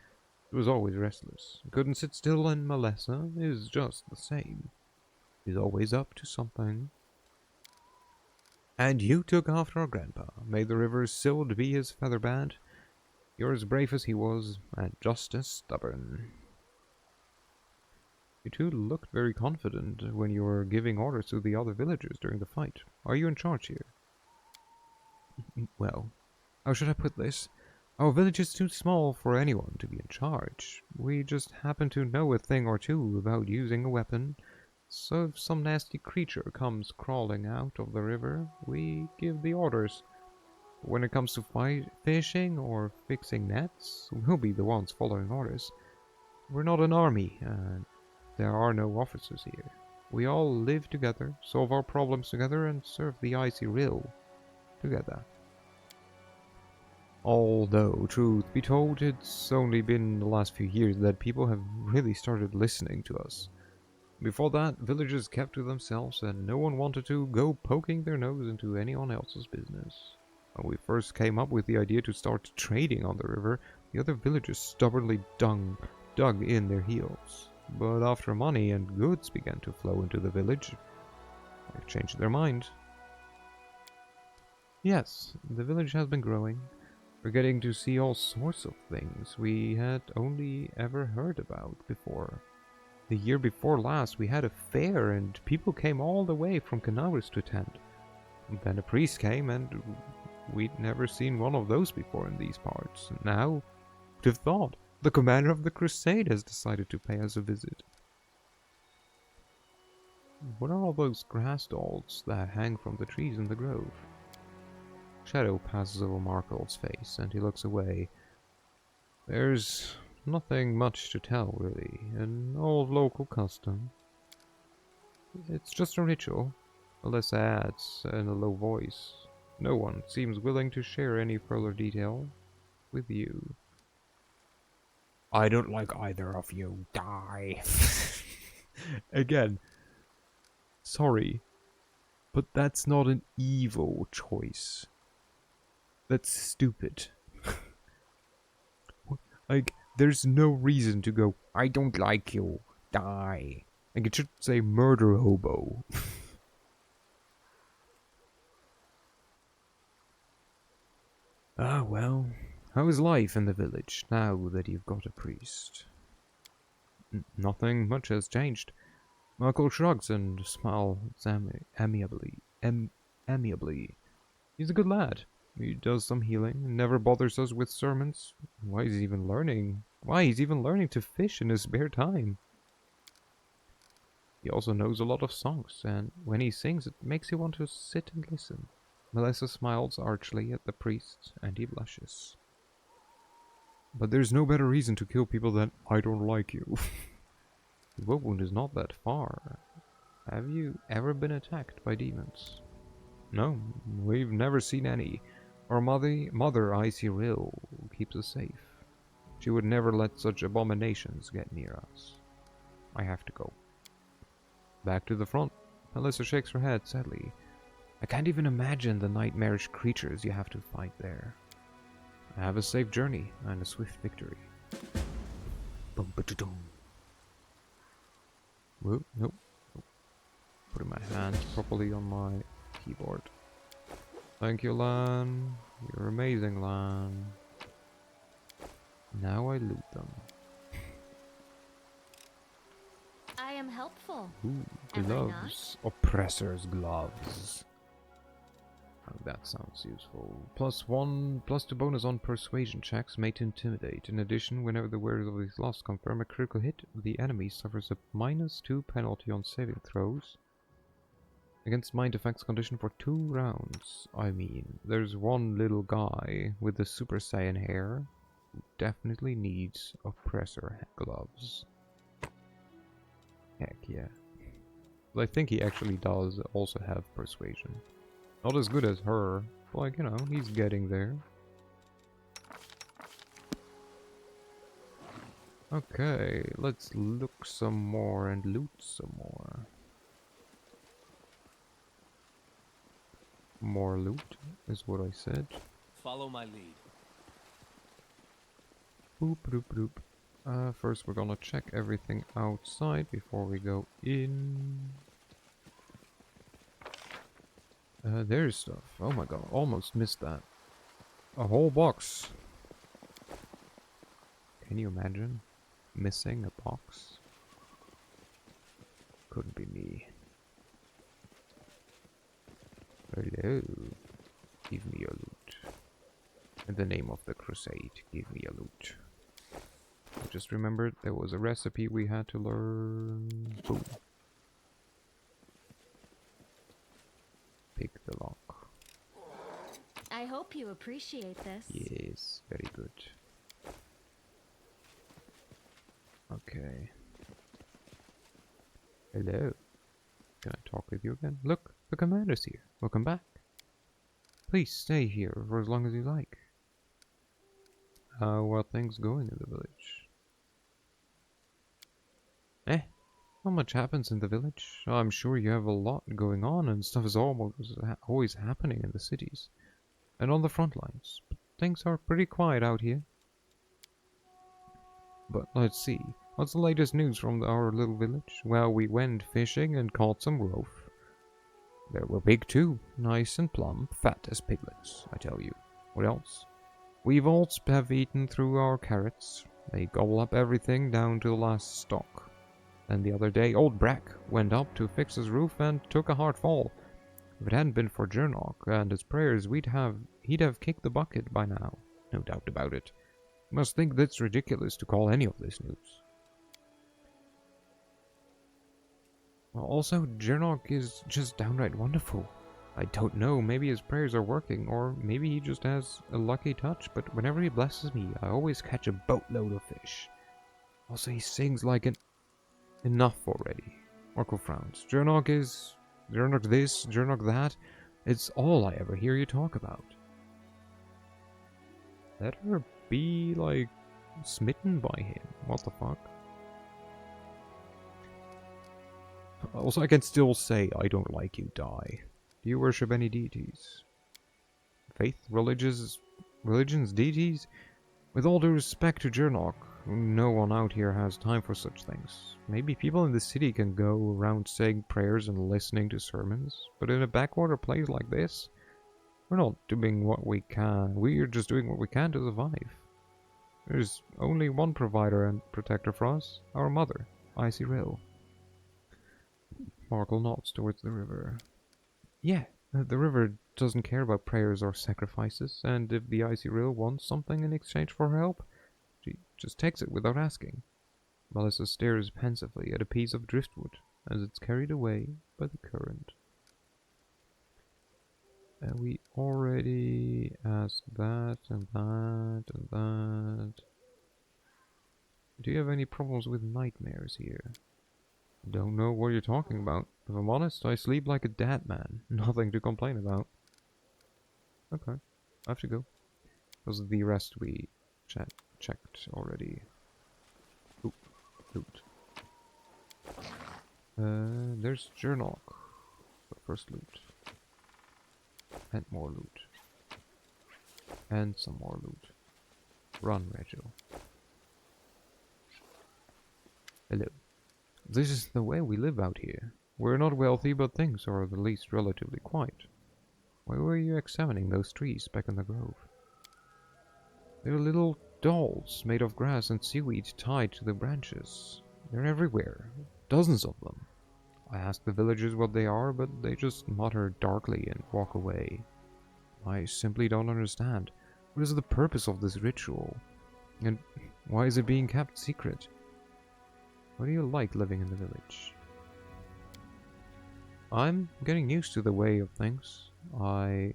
[SPEAKER 1] She was always restless. Couldn't sit still, and Melissa is just the same. She's always up to something. And you took after our grandpa. Made the river still be his feather bed. You're as brave as he was, and just as stubborn. You two looked very confident when you were giving orders to the other villagers during the fight. Are you in charge here? Well, how should I put this? Our village is too small for anyone to be in charge. We just happen to know a thing or two about using a weapon. So if some nasty creature comes crawling out of the river, we give the orders. When it comes to fishing or fixing nets, we'll be the ones following orders. We're not an army, and there are no officers here. We all live together, solve our problems together, and serve the Icy Rill together. Although, truth be told, it's only been the last few years that people have really started listening to us. Before that, villagers kept to themselves, and no one wanted to go poking their nose into anyone else's business. When we first came up with the idea to start trading on the river, the other villagers stubbornly dug in their heels. But after money and goods began to flow into the village, they've changed their mind. Yes, the village has been growing. We're getting to see all sorts of things we had only ever heard about before. The year before last, we had a fair, and people came all the way from Canaris to attend. Then a priest came, and we'd never seen one of those before in these parts. Now, who'd have thought? The commander of the crusade has decided to pay us a visit. What are all those grass dolls that hang from the trees in the grove? Shadow passes over Markel's face, and he looks away. There's nothing much to tell, really. An old local custom. It's just a ritual. Alyssa adds in a low voice. No one seems willing to share any further detail with you. I don't like either of you. Die. Again. Sorry. But that's not an evil choice. That's stupid. Like, there's no reason to go, I don't like you. Die. Like, it should say murder hobo. Ah, well. How is life in the village now that you've got a priest? Nothing much has changed. Markel shrugs and smiles amiably. He's a good lad. He does some healing, never bothers us with sermons. Why he's even learning to fish in his spare time. He also knows a lot of songs, and when he sings it makes you want to sit and listen. Melissa smiles archly at the priest, and he blushes. But there's no better reason to kill people than I don't like you. The wound is not that far. Have you ever been attacked by demons? No, we've never seen any. Our mother Icy Rill keeps us safe. She would never let such abominations get near us. I have to go. Back to the front. Melissa shakes her head sadly. I can't even imagine the nightmarish creatures you have to fight there. Have a safe journey and a swift victory. Boom-ba-da-dum. Whoop, nope. Putting my hands properly on my keyboard. Thank you, Lan. You're amazing, Lan. Now I loot them.
[SPEAKER 2] I
[SPEAKER 10] am helpful.
[SPEAKER 1] Ooh,
[SPEAKER 10] Am I not?
[SPEAKER 1] gloves. Oppressor's gloves. Oh, that sounds useful. +1, +2 bonus on persuasion checks made to intimidate. In addition, whenever the wearers of these gloves confirm a critical hit, the enemy suffers a -2 penalty on saving throws against mind effects condition for 2 rounds. I mean, there's one little guy with the Super Saiyan hair who definitely needs oppressor gloves. Heck yeah. But I think he actually does also have persuasion. Not as good as her, but like, you know, he's getting there. Okay, let's look some more and loot some more. More loot is what I said.
[SPEAKER 4] Follow my lead.
[SPEAKER 1] Boop, doop, doop. First we're gonna check everything outside before we go in. There's stuff. Oh my god, almost missed that. A whole box. Can you imagine missing a box? Couldn't be me. Hello. Give me a loot. In the name of the crusade, give me a loot. I just remembered there was a recipe we had to learn. Boom. Pick the lock.
[SPEAKER 10] I hope you appreciate this.
[SPEAKER 1] Yes, very good. Okay. Hello. Can I talk with you again? Look, the commander's here. Welcome back. Please stay here for as long as you like. How are things going in the village? Not much happens in the village. I'm sure you have a lot going on and stuff is always happening in the cities and on the front lines. But things are pretty quiet out here. But let's see. What's the latest news from our little village? Well, we went fishing and caught some growth. They were big too. Nice and plump. Fat as piglets, I tell you. What else? We've all have eaten through our carrots. They gobble up everything down to the last stalk. And the other day, old Brack went up to fix his roof and took a hard fall. If it hadn't been for Jernok and his prayers, he'd have kicked the bucket by now. No doubt about it. You must think that's ridiculous to call any of this news. Well, also, Jernok is just downright wonderful. I don't know, maybe his prayers are working, or maybe he just has a lucky touch, but whenever he blesses me, I always catch a boatload of fish. Also, he sings like an... Enough already. Orko frowns. Jernok is... Jernok this, Jernok that. It's all I ever hear you talk about. Let her be, like, smitten by him. What the fuck? Also, I can still say I don't like you, die. Do you worship any deities? Faith? Religions? Deities? With all due respect to Jernok, no one out here has time for such things. Maybe people in the city can go around saying prayers and listening to sermons, but in a backwater place like this, we're not doing what we can. We're just doing what we can to survive. There's only one provider and protector for us, our mother, Icy Rill. Markle nods towards the river. Yeah, the river doesn't care about prayers or sacrifices, and if the Icy Rill wants something in exchange for her help, she just takes it without asking. Melissa stares pensively at a piece of driftwood as it's carried away by the current. We already asked that and that and that. Do you have any problems with nightmares here? Don't know what you're talking about. If I'm honest, I sleep like a dead man. Nothing to complain about. Okay, I have to go. Those are the rest we checked already. Oop, loot. There's Jernok. The first loot. And more loot. And some more loot. Run, Rachel. Hello. This is the way we live out here. We're not wealthy, but things are at least relatively quiet. Why were you examining those trees back in the grove? They're little dolls made of grass and seaweed tied to the branches. They're everywhere. Dozens of them. I ask the villagers what they are, but they just mutter darkly and walk away. I simply don't understand. What is the purpose of this ritual? And why is it being kept secret? Why do you like living in the village? I'm getting used to the way of things. I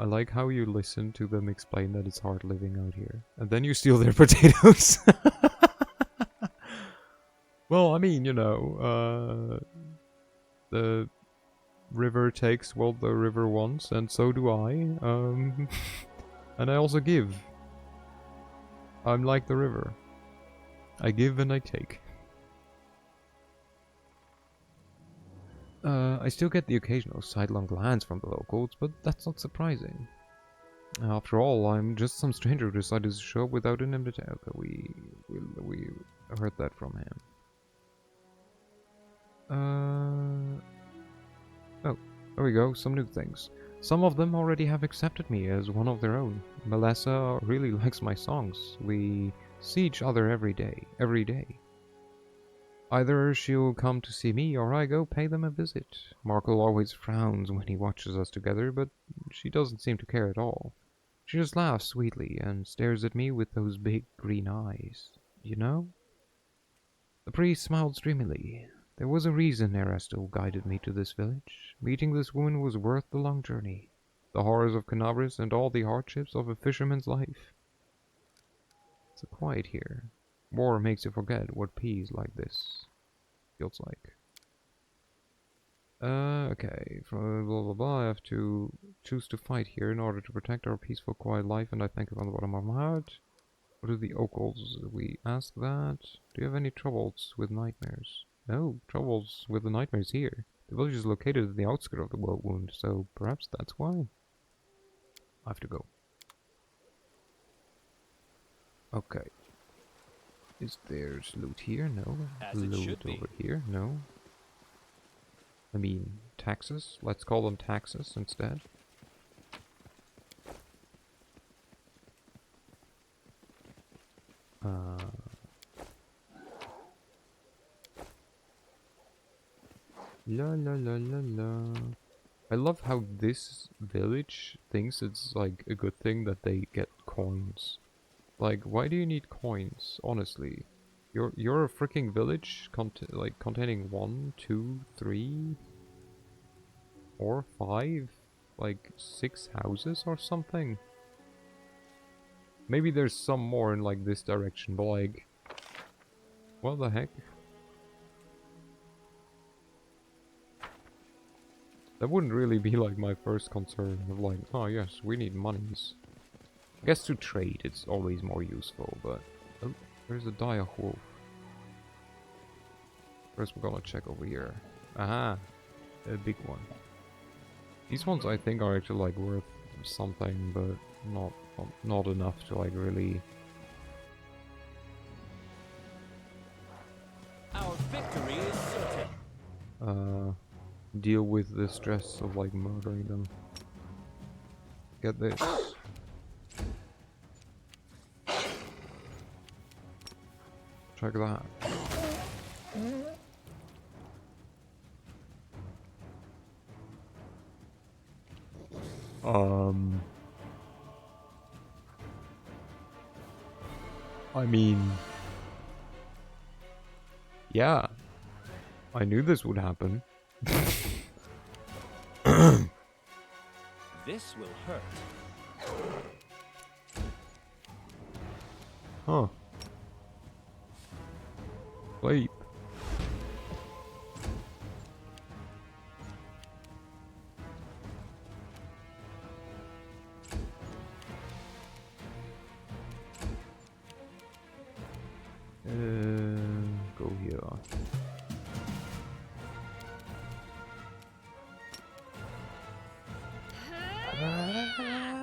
[SPEAKER 1] like how you listen to them explain that it's hard living out here. And then you steal their potatoes. Well, I mean, you know, the river takes what the river wants, and so do I. And I also give. I'm like the river. I give and I take. I still get the occasional sidelong glance from the locals, but that's not surprising. After all, I'm just some stranger who decided to show up without an invitation. Okay, we heard that from him. Oh, there we go, some new things. Some of them already have accepted me as one of their own. Melissa really likes my songs. We see each other every day. Either she'll come to see me or I go pay them a visit. Markle always frowns when he watches us together, but she doesn't seem to care at all. She just laughs sweetly and stares at me with those big green eyes. You know? The priest smiled dreamily. There was a reason Erasto guided me to this village. Meeting this woman was worth the long journey. The horrors of Canabris and all the hardships of a fisherman's life. It's quiet here. War makes you forget what peace like this feels like. Okay, from blah blah blah, I have to choose to fight here in order to protect our peaceful, quiet life, and I thank you from the bottom of my heart. What are the occults? We ask that. Do you have any troubles with nightmares? No, troubles with the nightmares here. The village is located at the outskirts of the world wound, so perhaps that's why. I have to go. Okay. Is there loot here? No. Loot over here? No. I mean, taxes? Let's call them taxes instead. La la la la la. I love how this village thinks it's like a good thing that they get coins. Like, why do you need coins? Honestly, you're a freaking village containing 1, 2, 3, 4, 5, like 6 houses or something. Maybe there's some more in like this direction, but like, what the heck? That wouldn't really be like my first concern of like, oh yes, we need monies. I guess to trade it's always more useful, but... Oh, there's a dire wolf. First we're gonna check over here. Aha! A big one. These ones I think are actually like worth something, but not enough to like really...
[SPEAKER 4] Our victory is certain.
[SPEAKER 1] Deal with the stress of like murdering them. Get this. Check that. I mean, yeah, I knew this would happen.
[SPEAKER 4] This will hurt.
[SPEAKER 1] Huh. Sleep. Go here.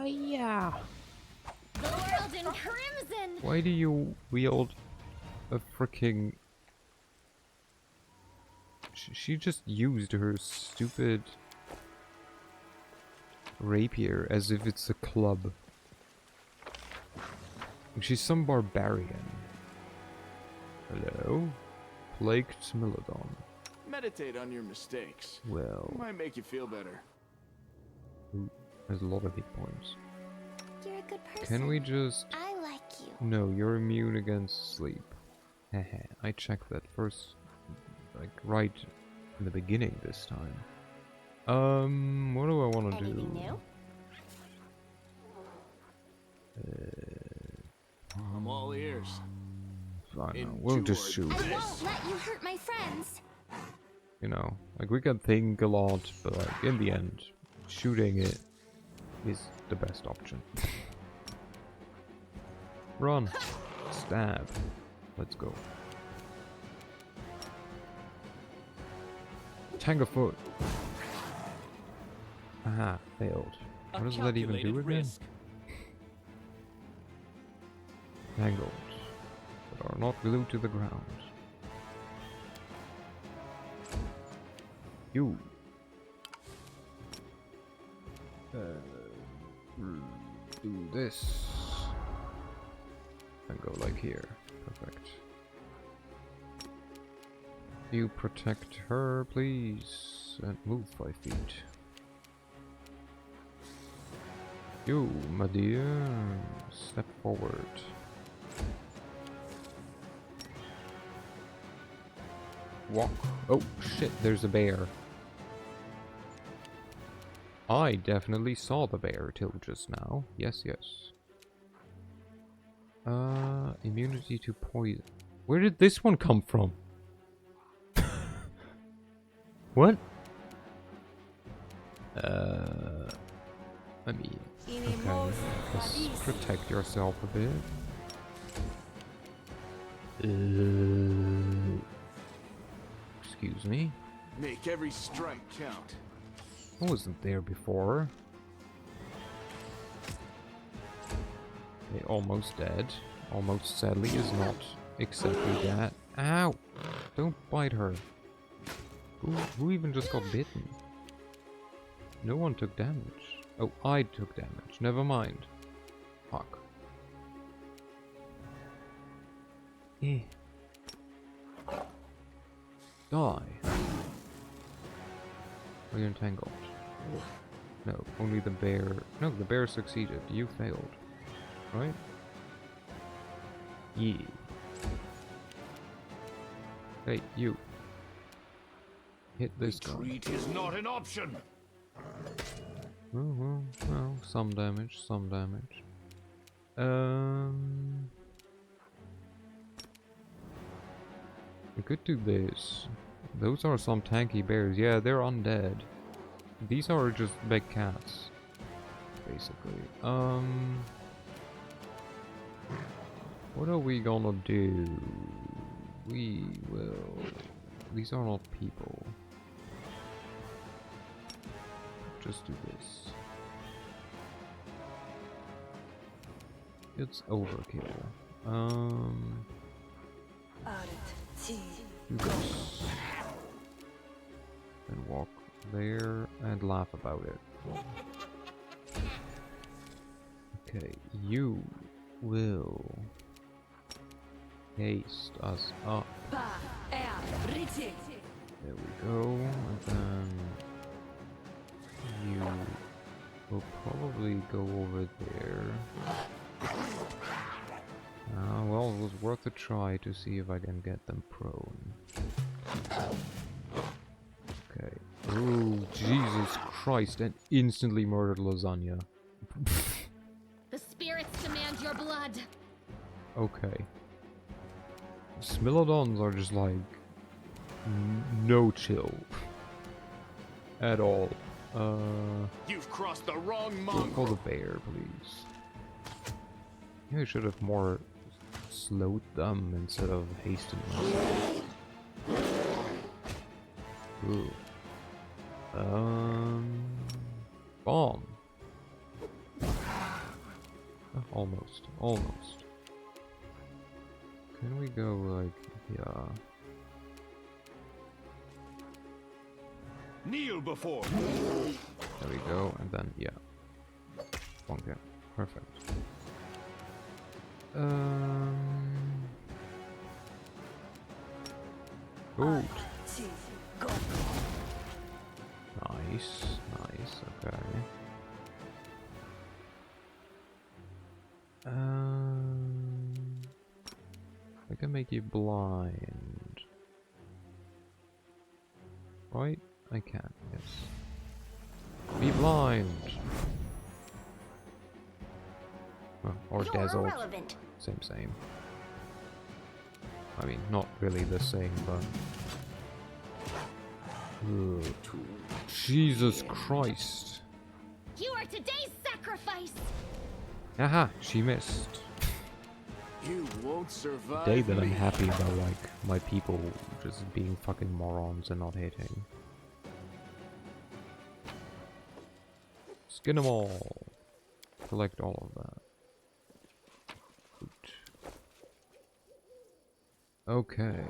[SPEAKER 1] Yeah.
[SPEAKER 10] The world in crimson.
[SPEAKER 1] Why do you wield a freaking... She just used her stupid rapier as if it's a club. She's some barbarian. Hello? Plagued Smilodon.
[SPEAKER 5] Meditate on your mistakes.
[SPEAKER 1] Well,
[SPEAKER 5] Might make you feel better.
[SPEAKER 1] ooh, there's a lot of hit points.
[SPEAKER 2] You're a good person.
[SPEAKER 1] Can we just...
[SPEAKER 2] I like you.
[SPEAKER 1] No, you're immune against sleep. Heh, I checked that first, like, right in the beginning this time. What do I want to do?
[SPEAKER 2] Anything new?
[SPEAKER 5] I'm all ears.
[SPEAKER 1] Fine, we'll just shoot.
[SPEAKER 2] I won't let you hurt my friends.
[SPEAKER 1] You know, like, we can think a lot, but, like, in the end, shooting it is the best option. Run. Stab. Let's go. Tangerfoot. Aha, failed. What does that even do again? Tangled, but are not glued to the ground. You. Do this. And go like here. Perfect. You protect her, please. And move 5 feet. You, my dear. Step forward. Walk. Oh, shit, there's a bear. I definitely saw the bear till just now. Yes, yes. Immunity to poison. Where did this one come from? What? I mean, okay, just protect yourself a bit. Excuse me.
[SPEAKER 5] Make every strike count.
[SPEAKER 1] I wasn't there before. Okay, almost dead. Almost sadly is not exactly that. Ow! Don't bite her. Who even just got bitten? No one took damage. Oh, I took damage. Never mind. Fuck. Eh. Die. Are you entangled? No, only the bear. No, the bear succeeded. You failed. Right? Yeah. Hey, you. Hit this guy.
[SPEAKER 6] Retreat is not an option.
[SPEAKER 1] Well, some damage, some damage. We could do this. Those are some tanky bears. Yeah, they're undead. These are just big cats, basically. What are we gonna do? We will... These are not people. Just do this. It's overkill. Do this. Then walk there and laugh about it. Okay, you will haste us up. There we go, and then you will probably go over there. Well, it was worth a try to see if I can get them prone. Okay. Oh, Jesus Christ, and instantly murdered lasagna.
[SPEAKER 10] The spirits demand your blood.
[SPEAKER 1] Okay. Smilodons are just like no chill at all.
[SPEAKER 5] You've crossed the wrong
[SPEAKER 1] Call
[SPEAKER 5] mongrel.
[SPEAKER 1] the bear, please. Maybe I should have more slowed them instead of hastening myself. Ooh. Bomb. Almost. Almost. Can we go like, yeah.
[SPEAKER 6] Kneel before.
[SPEAKER 1] There we go, and then, yeah. Okay, perfect. Gold. Nice, nice, okay. I can make you blind. Right? I can, yes. Be blind! Oh, or dazzled.
[SPEAKER 10] Irrelevant.
[SPEAKER 1] Same. I mean, not really the same, but... Ugh. Jesus Christ!
[SPEAKER 10] You are today's sacrifice.
[SPEAKER 1] Aha! She missed.
[SPEAKER 5] You won't survive.
[SPEAKER 1] The day that I'm happy about, like, my people just being fucking morons and not hitting. Skin them all. Collect all of that. Good. Okay.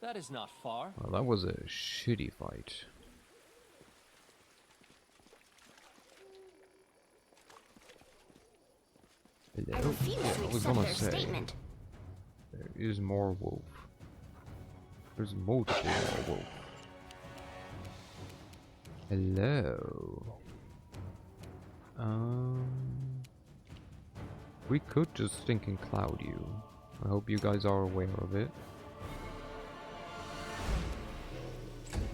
[SPEAKER 4] That is not far.
[SPEAKER 1] Well, that was a shitty fight.
[SPEAKER 10] I refuse to accept their statement.
[SPEAKER 1] There is more wolf. There's multiple more wolf. Hello. We could just stinking cloud you. I hope you guys are aware of it.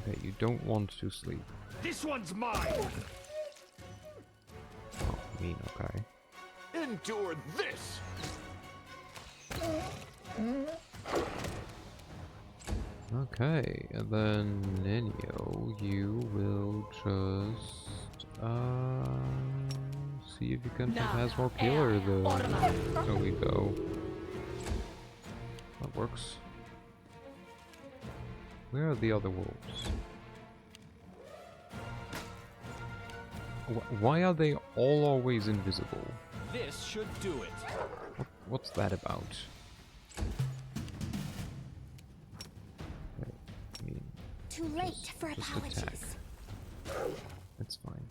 [SPEAKER 1] Okay, you don't want to sleep.
[SPEAKER 4] This one's mine.
[SPEAKER 1] Oh, mean, okay.
[SPEAKER 7] Endure this!
[SPEAKER 1] Okay, and then Nenio, you will just see if you can Phantasmal Killer there we go. That works. Where are the other wolves? Why are they all always invisible?
[SPEAKER 4] This should do it.
[SPEAKER 1] What's that about? Okay, I mean,
[SPEAKER 10] Too late for
[SPEAKER 1] just
[SPEAKER 10] apologies.
[SPEAKER 1] attack. That's fine.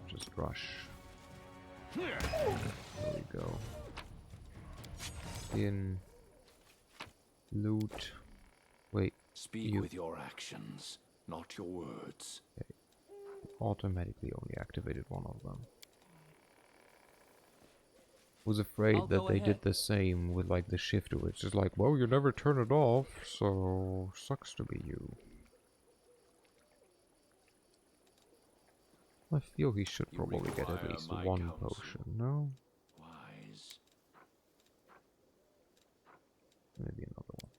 [SPEAKER 1] Just rush. There we go. In loot. Wait.
[SPEAKER 3] Speak with your actions, not your words.
[SPEAKER 1] Okay. Automatically only activated one of them. Was afraid that they did the same with like the shifter. It's just like, well, you never turn it off, so sucks to be you. I feel he should probably get at least one potion, no?
[SPEAKER 3] Wise.
[SPEAKER 1] Maybe another one.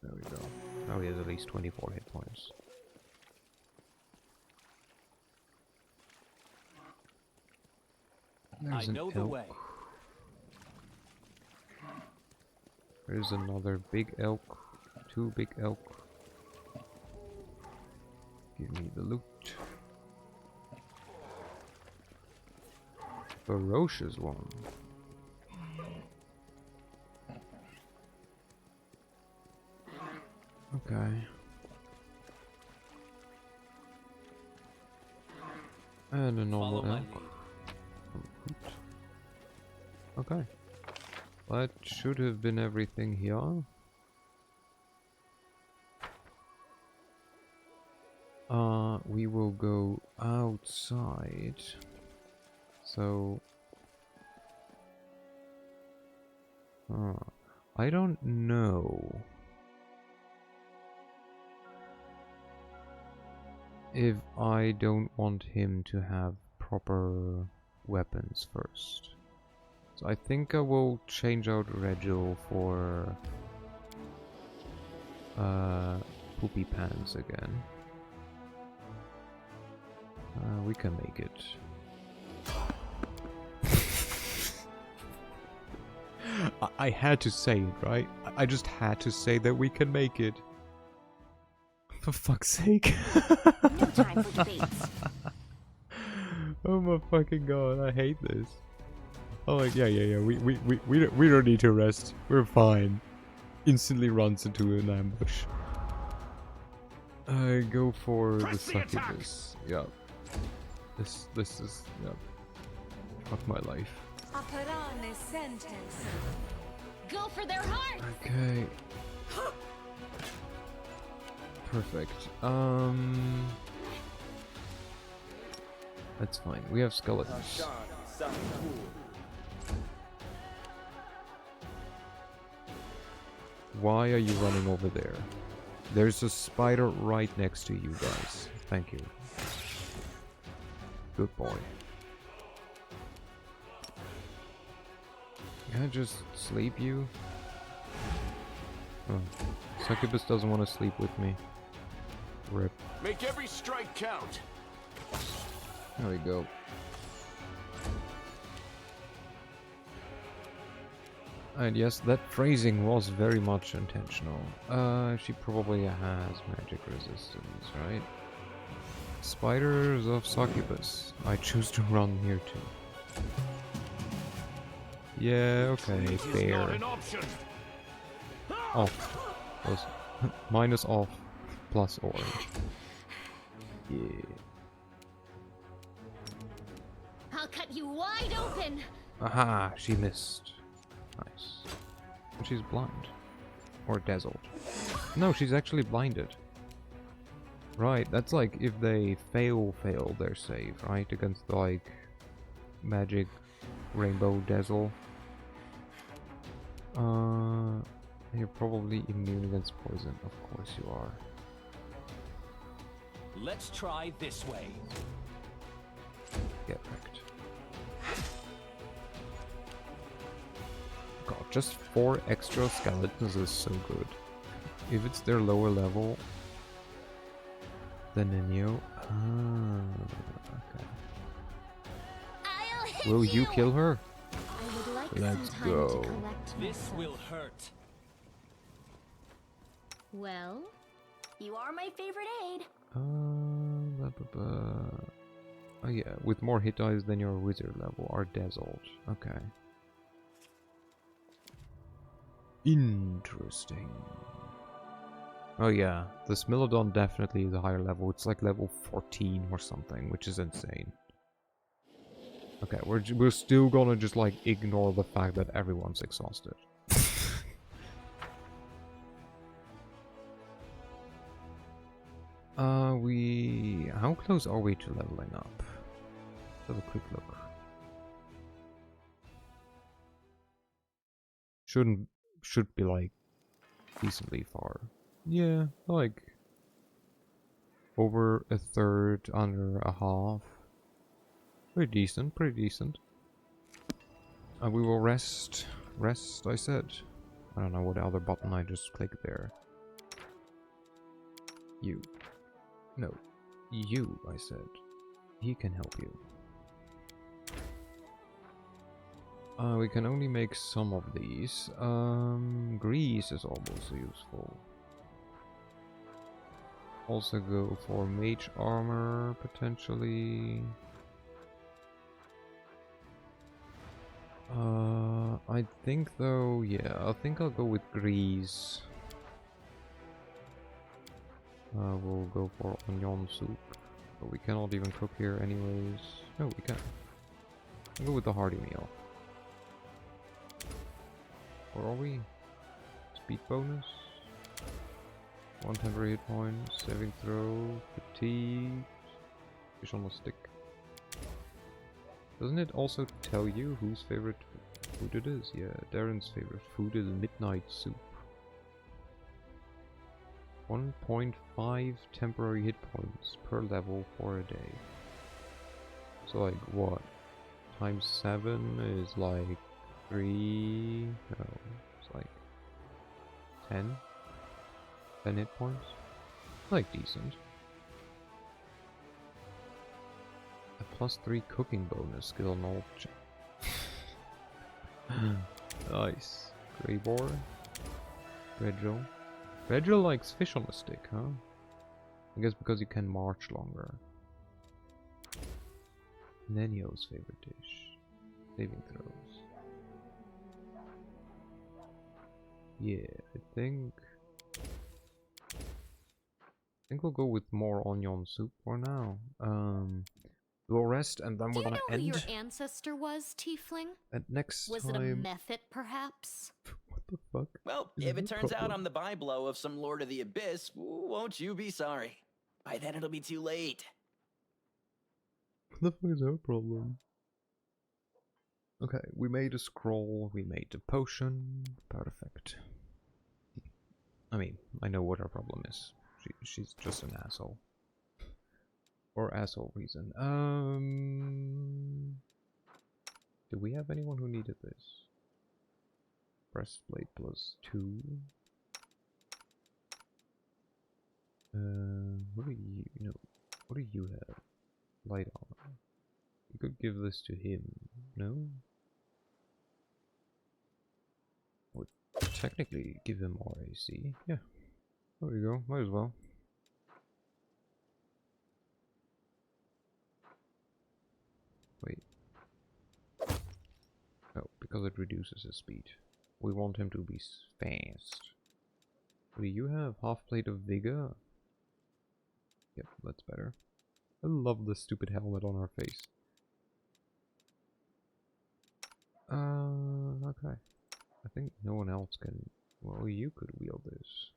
[SPEAKER 1] There we go. Now he has at least 24 hit points. There's
[SPEAKER 4] I know the way.
[SPEAKER 1] There's another big elk. 2 big elk. Give me the loot. Ferocious one. Okay. And a normal elk. Okay. That should have been everything here. We will go outside. So... I don't know if I don't want him to have proper weapons first. So I think I will change out Regil for Poopy Pants again. We can make it. I had to say it, right? I just had to say that we can make it. For fuck's sake.
[SPEAKER 10] No time for debates.
[SPEAKER 1] Oh my fucking god, I hate this. Oh, like, yeah. We don't need to rest. We're fine. Instantly runs into an ambush. I go for the succubus. Yeah. This is, yeah. Fuck my life.
[SPEAKER 11] Operare sentence.
[SPEAKER 10] go for their heart.
[SPEAKER 1] Okay. Perfect. That's fine. We have skeletons. Why are you running over there? There's a spider right next to you guys. Thank you. Good boy. Can I just sleep you? Oh. Succubus doesn't want to sleep with me. Rip.
[SPEAKER 3] Make every strike count.
[SPEAKER 1] There we go. And yes, that phrasing was very much intentional. She probably has magic resistance, right? Spiders of Succubus. I choose to run here too. Yeah, okay, fair. Off. Plus, minus off. Plus orange. Yeah.
[SPEAKER 10] I'll cut you wide open.
[SPEAKER 1] Aha, she missed. Nice. And she's blind. Or dazzled. No, she's actually blinded. Right, that's like if they fail their save, right? Against the, like, magic rainbow dazzle. You're probably immune against poison. Of course you are.
[SPEAKER 4] Let's try this way.
[SPEAKER 1] Get wrecked. God, just 4 extra skeletons is so good. If it's their lower level, then Nenio. Okay. Will you kill her?
[SPEAKER 10] I would like
[SPEAKER 1] Let's
[SPEAKER 10] some time
[SPEAKER 1] go.
[SPEAKER 10] to collect
[SPEAKER 4] This
[SPEAKER 10] myself.
[SPEAKER 4] will hurt.
[SPEAKER 10] Well,
[SPEAKER 2] You are my favorite aide.
[SPEAKER 1] Oh yeah, with more hit dice than your wizard level are dazzled. Okay. Interesting. Oh yeah, the Smilodon definitely is a higher level. It's like level 14 or something, which is insane. Okay, we're still gonna just like ignore the fact that everyone's exhausted. How close are we to leveling up? Let's have a quick look. Should be like decently far. Yeah, like over a third, under a half. Pretty decent, pretty decent. We will rest. Rest, I said. I don't know what other button I just clicked there. You. No. You, I said. He can help you. We can only make some of these. Grease is almost useful. Also go for mage armor, potentially. I think though, yeah, I think I'll go with grease. We'll go for onion soup. But we cannot even cook here anyways. No, we can. I'll go with the hearty meal. Where are we? Speed bonus. 1 temporary hit point, saving throw, fatigue, fish on a stick. Doesn't it also tell you whose favorite food it is? Yeah, Darren's favorite food is midnight soup. 1.5 temporary hit points per level for a day. So like what? Times 7 is like 3... no, it's like 10? 10 hit points? Like decent. A +3 cooking bonus skill knowledge. Nice. Greybor. Redrill. Redrill likes fish on a stick, huh? I guess because you can march longer. Nenio's favorite dish. Saving throws. Yeah, I think we'll go with more onion soup for now. We'll rest and then we're gonna end.
[SPEAKER 10] Do you know who your ancestor was, Tiefling?
[SPEAKER 1] And next
[SPEAKER 10] Was
[SPEAKER 1] time...
[SPEAKER 10] it a method, perhaps?
[SPEAKER 1] What the fuck?
[SPEAKER 11] Well,
[SPEAKER 1] is
[SPEAKER 11] if it
[SPEAKER 1] the
[SPEAKER 11] turns out
[SPEAKER 1] problem?
[SPEAKER 11] I'm the byblow of some Lord of the Abyss, won't you be sorry? By then it'll be too late.
[SPEAKER 1] What the fuck is our problem? Okay, we made a scroll, we made a potion. Perfect. I mean, I know what our problem is. She's just an asshole. For asshole reason. Do we have anyone who needed this? Breastplate +2. What do you know? What do you have? Light armor. You could give this to him, no? Would technically give him more AC. Yeah. There we go. Might as well. Wait. Oh, because it reduces his speed. We want him to be fast. What do you have? Half plate of vigor? Yep, that's better. I love the stupid helmet on our face. Okay. I think no one else can... Well, you could wield this.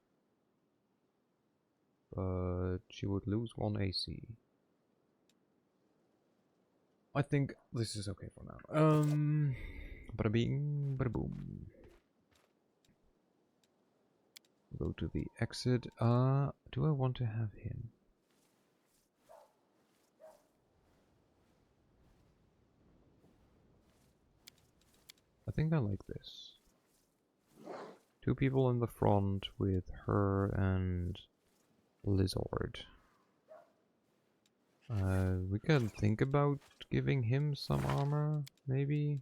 [SPEAKER 1] But she would lose 1 AC. I think this is okay for now. Bada bing, bada boom. Go to the exit. Do I want to have him? I think I like this. 2 people in the front with her and Lizard. We can think about giving him some armor, maybe?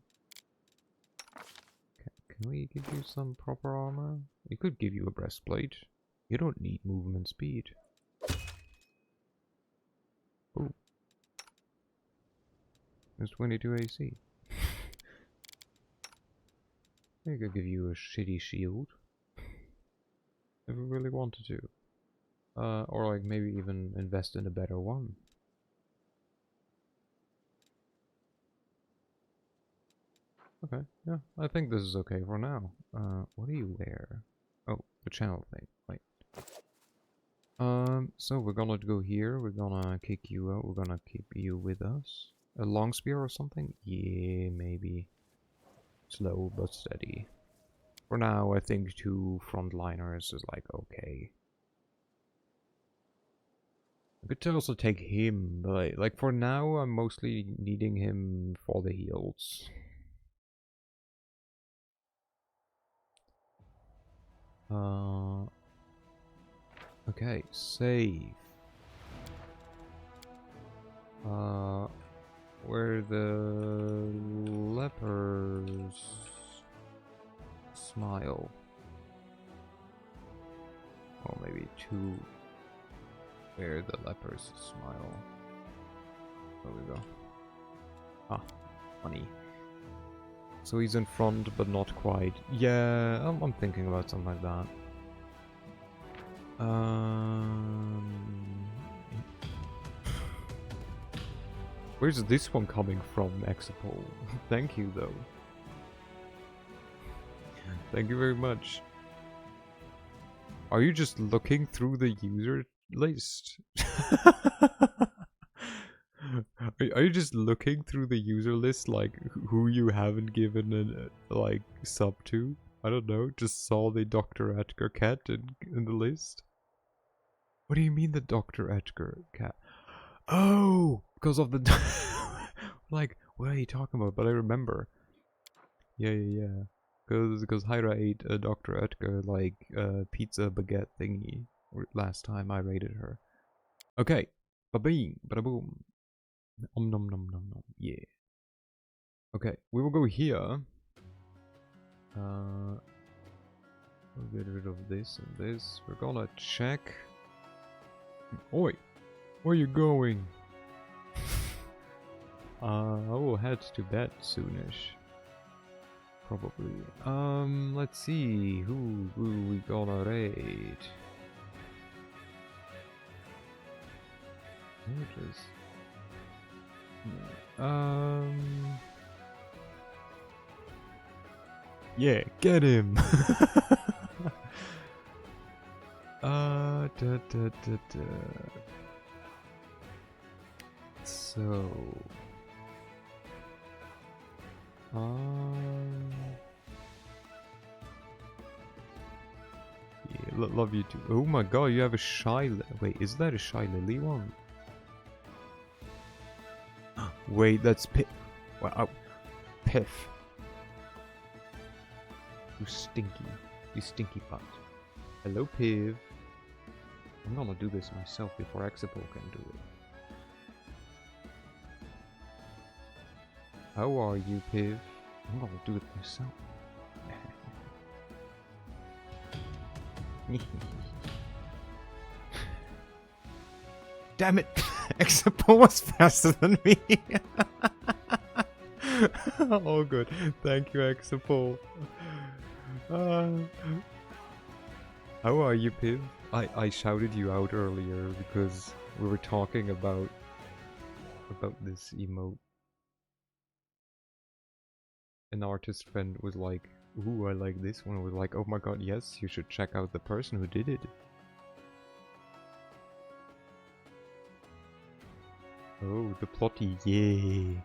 [SPEAKER 1] Can we give you some proper armor? We could give you a breastplate. You don't need movement speed. Ooh. There's 22 AC. We could give you a shitty shield. If we really wanted to. Or like maybe even invest in a better one. Okay, yeah, I think this is okay for now. What do you wear? Oh, the channel thing, right. So we're gonna go here, we're gonna kick you out, we're gonna keep you with us. A long spear or something? Yeah, maybe. Slow but steady. For now, I think 2 frontliners is like okay. I could also take him, but like for now, I'm mostly needing him for the heals. Okay, save. Where the lepers smile. Or maybe 2. Where the lepers smile. There we go. Ah, funny. So he's in front, but not quite. Yeah, I'm thinking about something like that. Where's this one coming from, Exapol? Thank you, though. Thank you very much. Are you just looking through the user list? Are you just looking through the user list, like, who you haven't given a, like, sub to? I don't know, just saw the Dr. Edgar cat in the list? What do you mean the Dr. Edgar cat? Oh! Because of the... like, what are you talking about? But I remember. Yeah. Because Hyra ate a Dr. Edgar, like, pizza baguette thingy last time I raided her. Okay. Ba-bing, ba-da-boom. Om nom nom nom nom. Yeah. Okay, we will go here. We'll get rid of this and this. We're gonna check. Oi! Where are you going? I will head to bed soonish. Probably. Let's see. Who we gonna raid? Images. Yeah, get him! Da, da, da, da. So... Yeah, love you too. Oh my god, you have a shy... Wait, is that a shy lily one? Wait, that's Piff. Wow, Piff. You stinky. You stinky butt. Hello, Piv. I'm gonna do this myself before Exapol can do it. How are you, Piv? I'm gonna do it myself. Damn it! Exapol was faster than me! Oh good. Thank you, Exapol. How are you, Piv? I shouted you out earlier because we were talking about this emote. An artist friend was like, ooh, I like this one. I was like, oh my god, yes, you should check out the person who did it. Oh, the plotty, yay.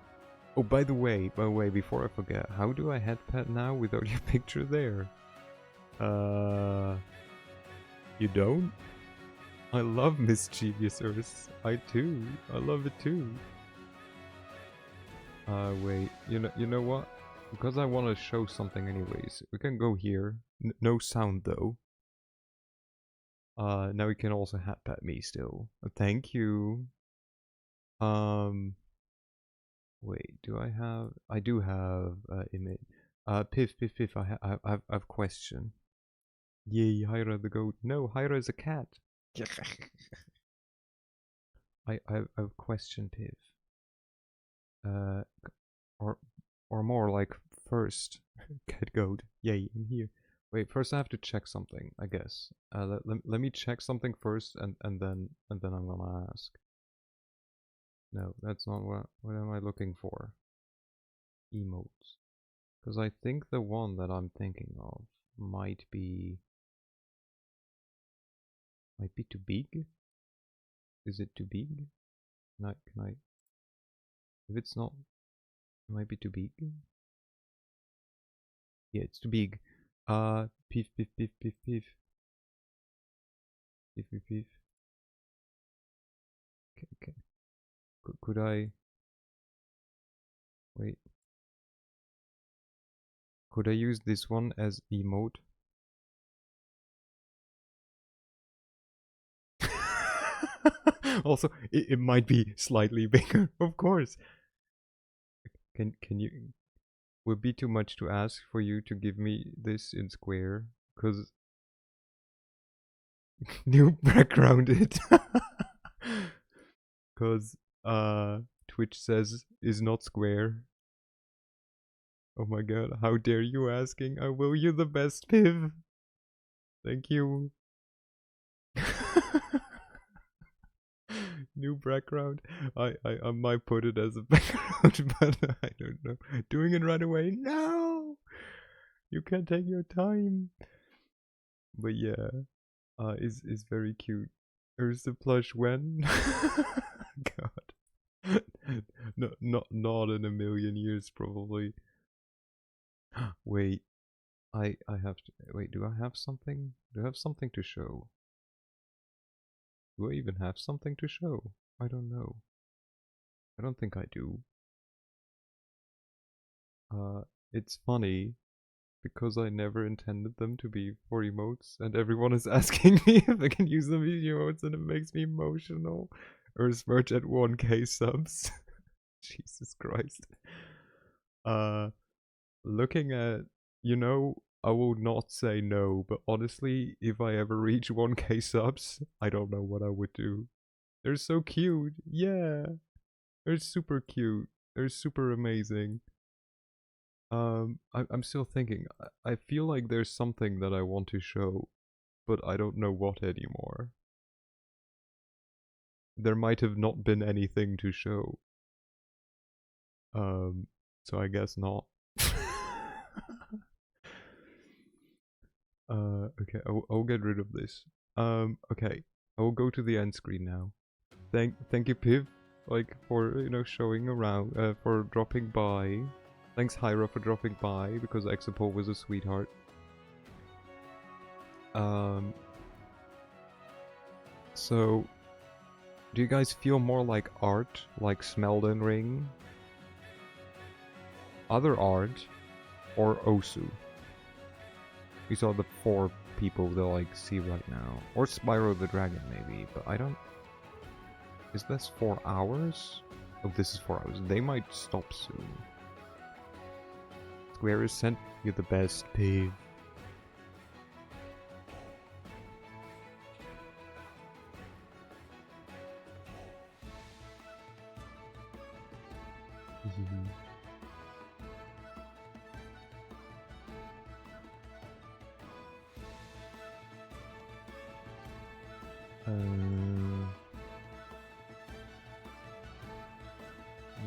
[SPEAKER 1] Oh, by the way, before I forget, how do I head pet now without your picture there? You don't? I love Mischievous Earth. I love it too. Wait, you know what? Because I want to show something anyways, we can go here. No sound though. Now we can also hat pet me still. Thank you. Wait, do I have? I do have image. Piff. I have question. Yay, Hyra the goat. No, Hyra is a cat. I have question, Piff. Or more like first, cat goat. Yay, I'm here. Wait, first I have to check something, I guess. Let me check something first, and then I'm gonna ask. No, that's not what am I looking for? Emotes. Because I think the one that I'm thinking of might be too big. Is it too big? Can I? If it's not, it might be too big. Yeah, it's too big. Piff. Piff. Okay. Could I? Wait. Could I use this one as emote? Also, it might be slightly bigger, of course. Can you? Would be too much to ask for you to give me this in square, cause new background it. Cause Twitch says is not square. Oh my god, how dare you asking? I will you the best, Piv. Thank you. New background. I might put it as a background, but I don't know. Doing it right away. No! You can take your time. But yeah, is very cute. There's the plush when. God. No, not in a million years probably. Wait. I have to wait, do I have something? Do I have something to show? Do I even have something to show? I don't know. I don't think I do. It's funny because I never intended them to be for emotes, and everyone is asking me if I can use them as emotes, and it makes me emotional. Earth merge at 1k subs. Jesus Christ. Looking at, I will not say no, but honestly, if I ever reach 1k subs, I don't know what I would do. They're so cute. Yeah. They're super cute. They're super amazing. I'm still thinking. I feel like there's something that I want to show, but I don't know what anymore. There might have not been anything to show. So I guess not. Okay, I'll get rid of this. Okay, I will go to the end screen now. Thank you, Piv, like, for, you know, showing around, for dropping by. Thanks, Hyra, for dropping by, because Exapol was a sweetheart. So, do you guys feel more like art, like Smeldon Ring, other art, or Osu? These are the 4 people they'll like see right now. Or Spyro the Dragon maybe, but I don't... Is this 4 hours? Oh, this is 4 hours. They might stop soon. Square is sent you the best, P.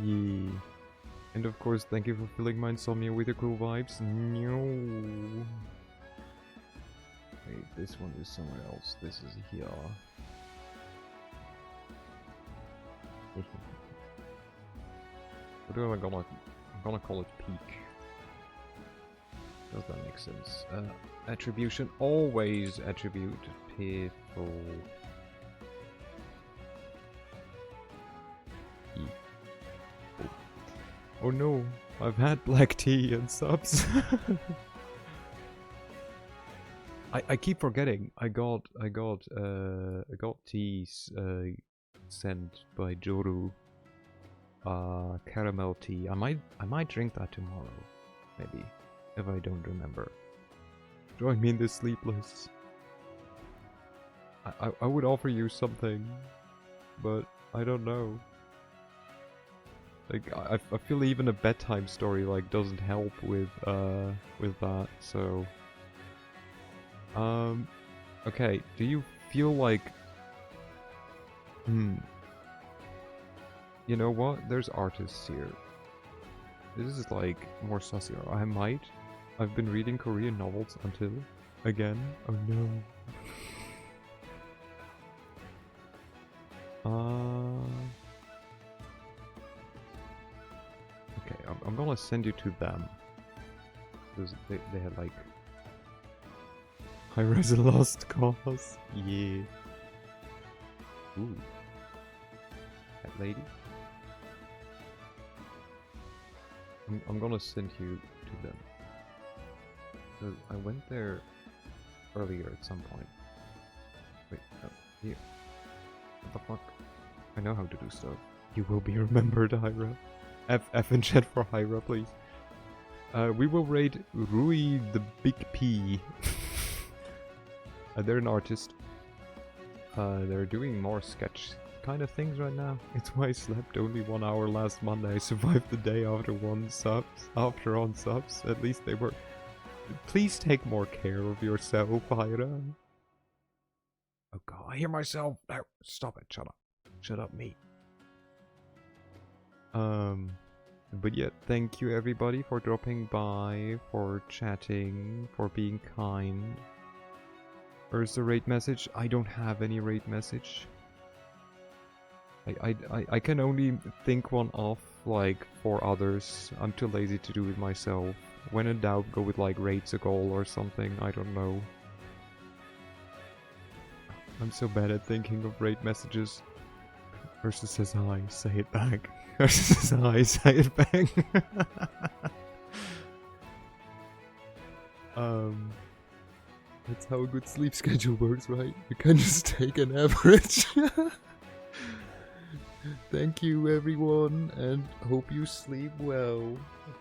[SPEAKER 1] Yeah. And of course, thank you for filling my insomnia with your cool vibes. No. Wait, this one is somewhere else. This is here. What am I gonna... I'm gonna call it peak. Does that make sense? Attribution. Always attribute people. Oh no, I've had black tea and subs. I keep forgetting. I got teas sent by Joru. Caramel tea. I might drink that tomorrow, maybe, if I don't remember. Join me in this sleepless. I would offer you something, but I don't know. Like, I feel even a bedtime story, like, doesn't help with that, so... Okay, do you feel like... You know what? There's artists here. This is, like, more sussy. I've been reading Korean novels until... Again? Oh no. Okay, I'm gonna send you to them. Because they had like... Hyra's a lost cause. Yeah. Ooh. That lady? I'm gonna send you to them. Because I went there earlier at some point. Wait, no, here. What the fuck? I know how to do stuff. You will be remembered, Hyra. F in chat for Hyra, please. We will raid Rui the Big P. They're an artist. They're doing more sketch kind of things right now. It's why I slept only 1 hour last Monday. I survived the day after on subs. At least they were... Please take more care of yourself, Hyra. Oh god, I hear myself. No, stop it. Shut up. Shut up, me. But yeah, thank you everybody for dropping by, for chatting, for being kind. Where's the raid message? I don't have any raid message. I can only think one off, like, for others. I'm too lazy to do it myself. When in doubt, go with, like, raids a goal or something. I don't know. I'm so bad at thinking of raid messages. Ursa says hi, say it back. Ursa says hi, say it back. That's how a good sleep schedule works, right? You can just take an average. Thank you everyone, and hope you sleep well.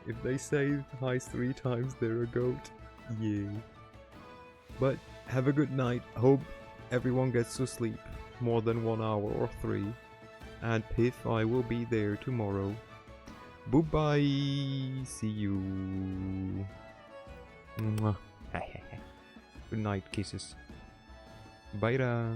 [SPEAKER 1] If they say hi 3 times, they're a goat. Yeah. But have a good night. Hope everyone gets to sleep. More than 1 hour or 3. And Piff, I will be there tomorrow. Bye-bye. See you. Mwah. Good night, kisses. Bye-da.